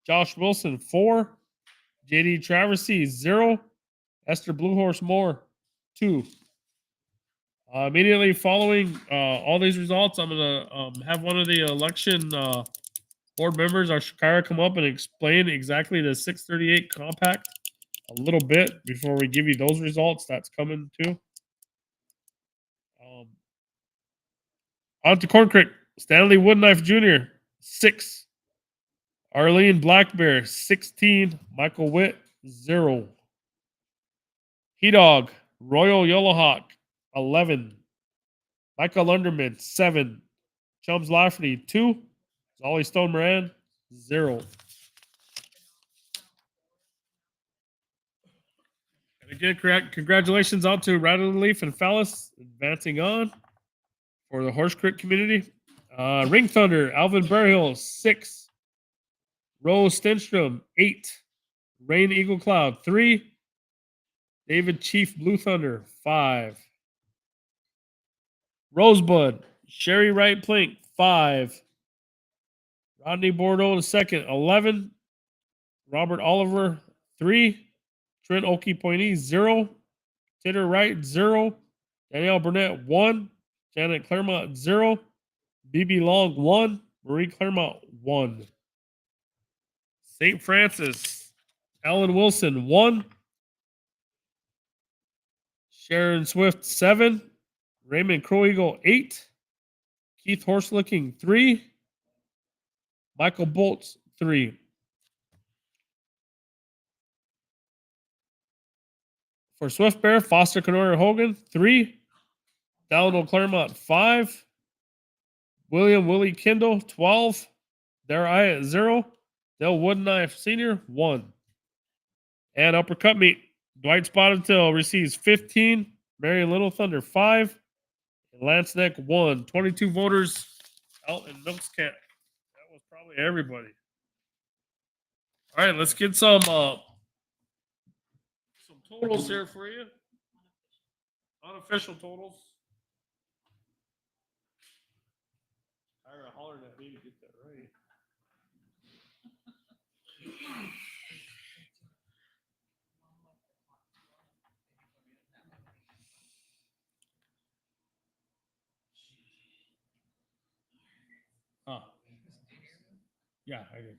Josh Wilson, 4. JD Traversy, 0. Esther Bluehorse Moore, 2. Immediately following all these results, I'm going to have one of the election board members, our Shakira, come up and explain exactly the 638 compact a little bit before we give you those results. That's coming too. On to Corn Creek. Stanley Woodknife Jr., 6. Arlene Black Bear, 16. Michael Witt, 0. He-Dog, Royal Yellowhawk, 11. Michael Lunderman, 7. Chums Lafferty, 2. Zolly Stone Moran, 0. And again, congratulations out to Rattling Leaf and Phallus advancing on for the Horse Creek community. Ring Thunder, Alvin Bearhill, 6. Rose Stenstrom, 8. Rain Eagle Cloud, 3. David Chief Blue Thunder, 5. Rosebud, Sherry Wright Plink, 5. Rodney Bordeaux II, 11. Robert Oliver, 3. Trent Okie Pointy, 0. Titter Wright, 0. Danielle Burnett, 1. Janet Claremont, 0. BB Long, 1. Marie Claremont, 1. St. Francis, Alan Wilson, 1. Sharon Swift, 7. Raymond Crow Eagle, 8. Keith Horselicking, 3. Michael Bolts, 3. For Swift Bear, Foster Canoyer Hogan, 3. Delano Claremont, 5. William Willie Kindle, 12. Dare I at 0. Dale Woodknife Sr., 1. And Uppercut Meat, Dwight Spotted Tail receives 15. Mary Little Thunder, 5. And Lance Neck, 1. 22 voters out in Milks Camp. That was probably everybody. All right, let's get some totals here for you. Unofficial totals. Tyra hollered at me to get that right. Oh. Yeah, I did.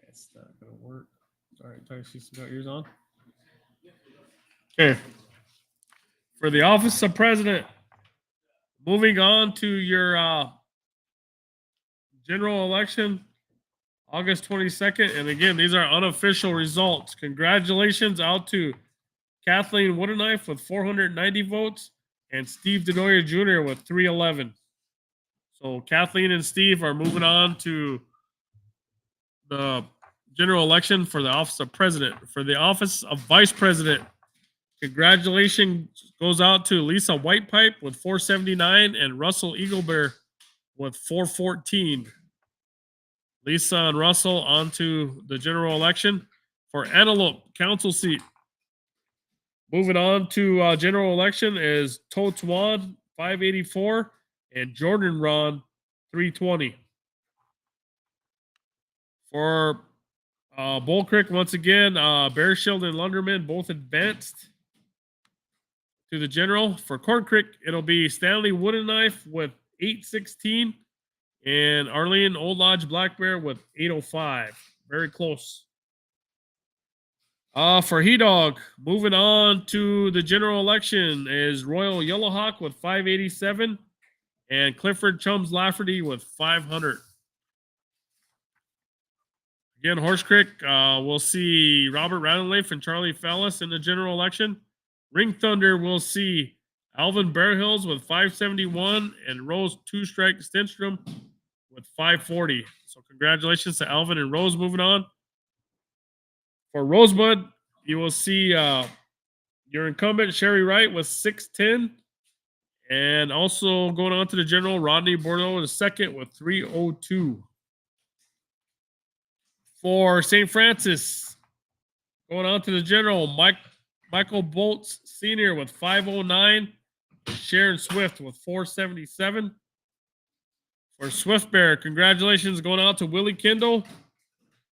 That's not gonna work. All right, Tyler, you still got yours on? Okay. For the office of president, moving on to your general election, August 22nd. And again, these are unofficial results. Congratulations out to Kathleen Woodenknife with 490 votes and Steve Denoyer Jr. with 311. So Kathleen and Steve are moving on to the general election for the office of president. For the office of vice president, congratulations goes out to Lisa Whitepipe with 479 and Russell Eaglebear with 414. Lisa and Russell on to the general election. For Antelope council seat, moving on to general election is Totes Wan 584 and Jordan Ron 320. For Bull Creek, once again, Bear Shield and Lunderman both advanced to the general. For Corn Creek, it'll be Stanley Wooden Knife with 816 and Arlene Old Lodge Black Bear with 805. Very close. For He Dog, moving on to the general election is Royal Yellowhawk with 587 and Clifford Chums Lafferty with 500. Again, Horse Creek, we'll see Robert Radcliffe and Charlie Fallis in the general election. Ring Thunder, we'll see Alvin Bear Hills with 571 and Rose Two Strike Stenstrom with 540. So congratulations to Alvin and Rose moving on. For Rosebud, you will see your incumbent Sherry Wright with 610. And also going on to the general, Rodney Bordeaux is second with 302. For St. Francis, going on to the general, Michael Bolts Sr. with 509. Sharon Swift with 477. For Swift Bear, congratulations going out to Willie Kendall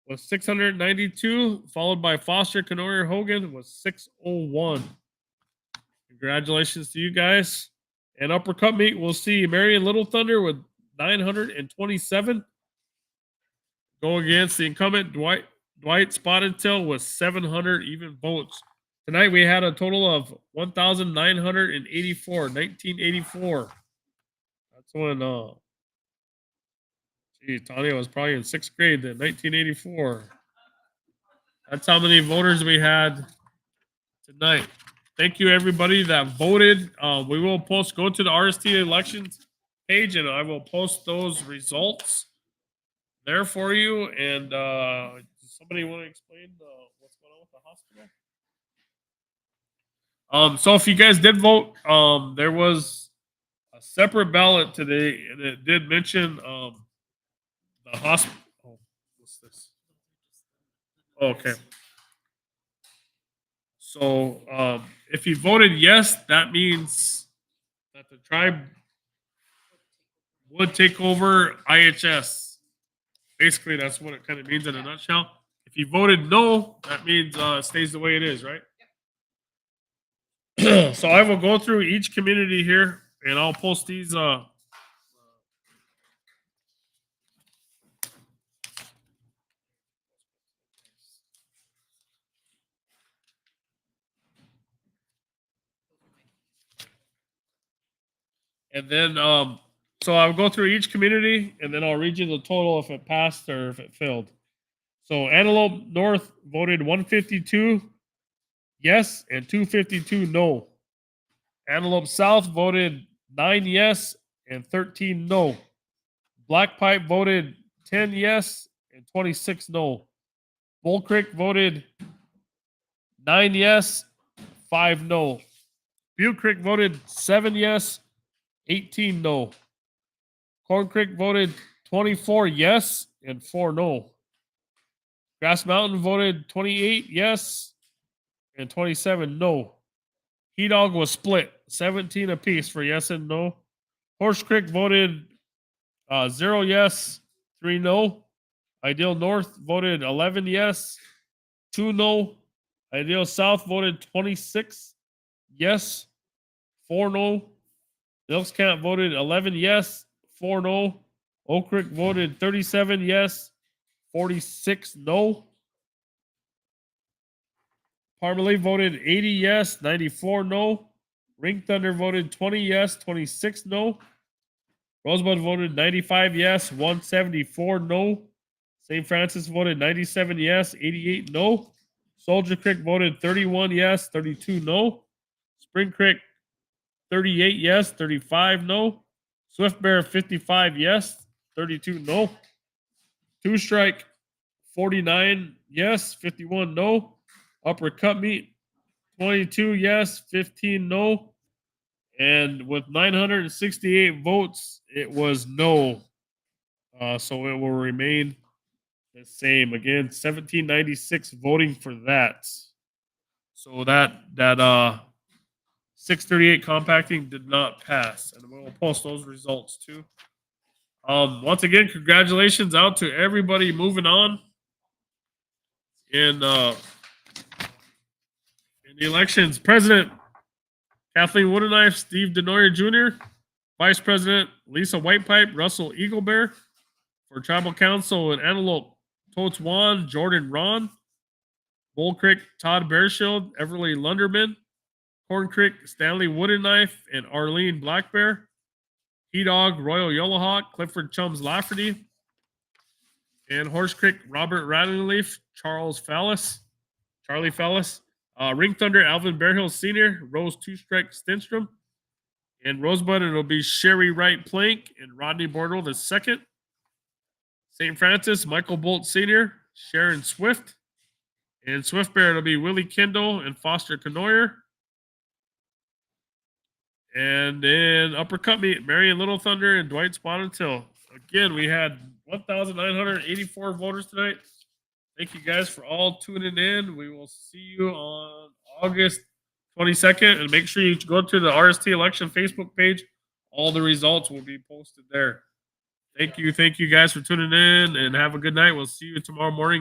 with 692, followed by Foster Canoyer Hogan with 601. Congratulations to you guys. And Upper Cup meet, we'll see Marion Little Thunder with 927. Go against the incumbent Dwight Spotted Tail with 700 even votes. Tonight we had a total of 1,984, 1984. That's when Tanya was probably in 6th grade then, 1984. That's how many voters we had tonight. Thank you, everybody that voted. We will go to the RST elections page, and I will post those results there for you. And does somebody want to explain what's going on with the hospital? So if you guys did vote, there was a separate ballot today, and it did mention the hospital. Oh, what's this? Okay. So if you voted yes, that means that the tribe would take over IHS. Basically, that's what it kind of means in a nutshell. If you voted no, that means it stays the way it is, right? So I will go through each community here, and I'll post these. And then, so I'll go through each community, and then I'll read you the total if it passed or if it failed. So Antelope North voted 152 yes and 252 no. Antelope South voted 9 yes and 13 no. Black Pipe voted 10 yes and 26 no. Bull Creek voted 9 yes, 5 no. Butte Creek voted 7 yes, 18 no. Corn Creek voted 24 yes and 4 no. Grass Mountain voted 28 yes and 27 no. He Dog was split 17 apiece for yes and no. Horse Creek voted 0 yes, 3 no. Ideal North voted 11 yes, 2 no. Ideal South voted 26 yes, 4 no. Milks Camp voted 11 yes, 4 no. Oak Creek voted 37 yes, 46 no. Parmalee voted 80 yes, 94 no. Ring Thunder voted 20 yes, 26 no. Rosebud voted 95 yes, 174 no. St. Francis voted 97 yes, 88 no. Soldier Creek voted 31 yes, 32 no. Spring Creek 38 yes, 35 no. Swift Bear 55 yes, 32 no. Two Strike 49 yes, 51 no. Upper Cut Meat 22 yes, 15 no. And with 968 votes, it was no. So it will remain the same. Again, 1796 voting for that. So that 638 compacting did not pass. And we'll post those results too. Once again, congratulations out to everybody moving on in the elections. President Kathleen Woodenknife, Steve Denoyer Jr., Vice President Lisa Whitepipe, Russell Eaglebear. For Tribal Council in Antelope, Totes Wan, Jordan Ron. Bull Creek, Todd Bearshield, Everly Lunderman. Corn Creek, Stanley Woodenknife, and Arlene Blackbear. He Dog, Royal Yellowhawk, Clifford Chums Lafferty. And Horse Creek, Robert Rattlingleaf, Charlie Fallis. Ring Thunder, Alvin Bearhill Sr., Rose Two Strike Stenstrom. And Rosebud, it'll be Sherry Wright Plank and Rodney Bordeaux the second. St. Francis, Michael Bolt Sr., Sharon Swift. And Swift Bear, it'll be Willie Kendall and Foster Canoyer. And then Upper Cut Meat, Marion Little Thunder and Dwight Spotted Till. Again, we had 1,984 voters tonight. Thank you guys for all tuning in. We will see you on August 22nd. And make sure you go to the RST Election Facebook page. All the results will be posted there. Thank you guys for tuning in, and have a good night. We'll see you tomorrow morning.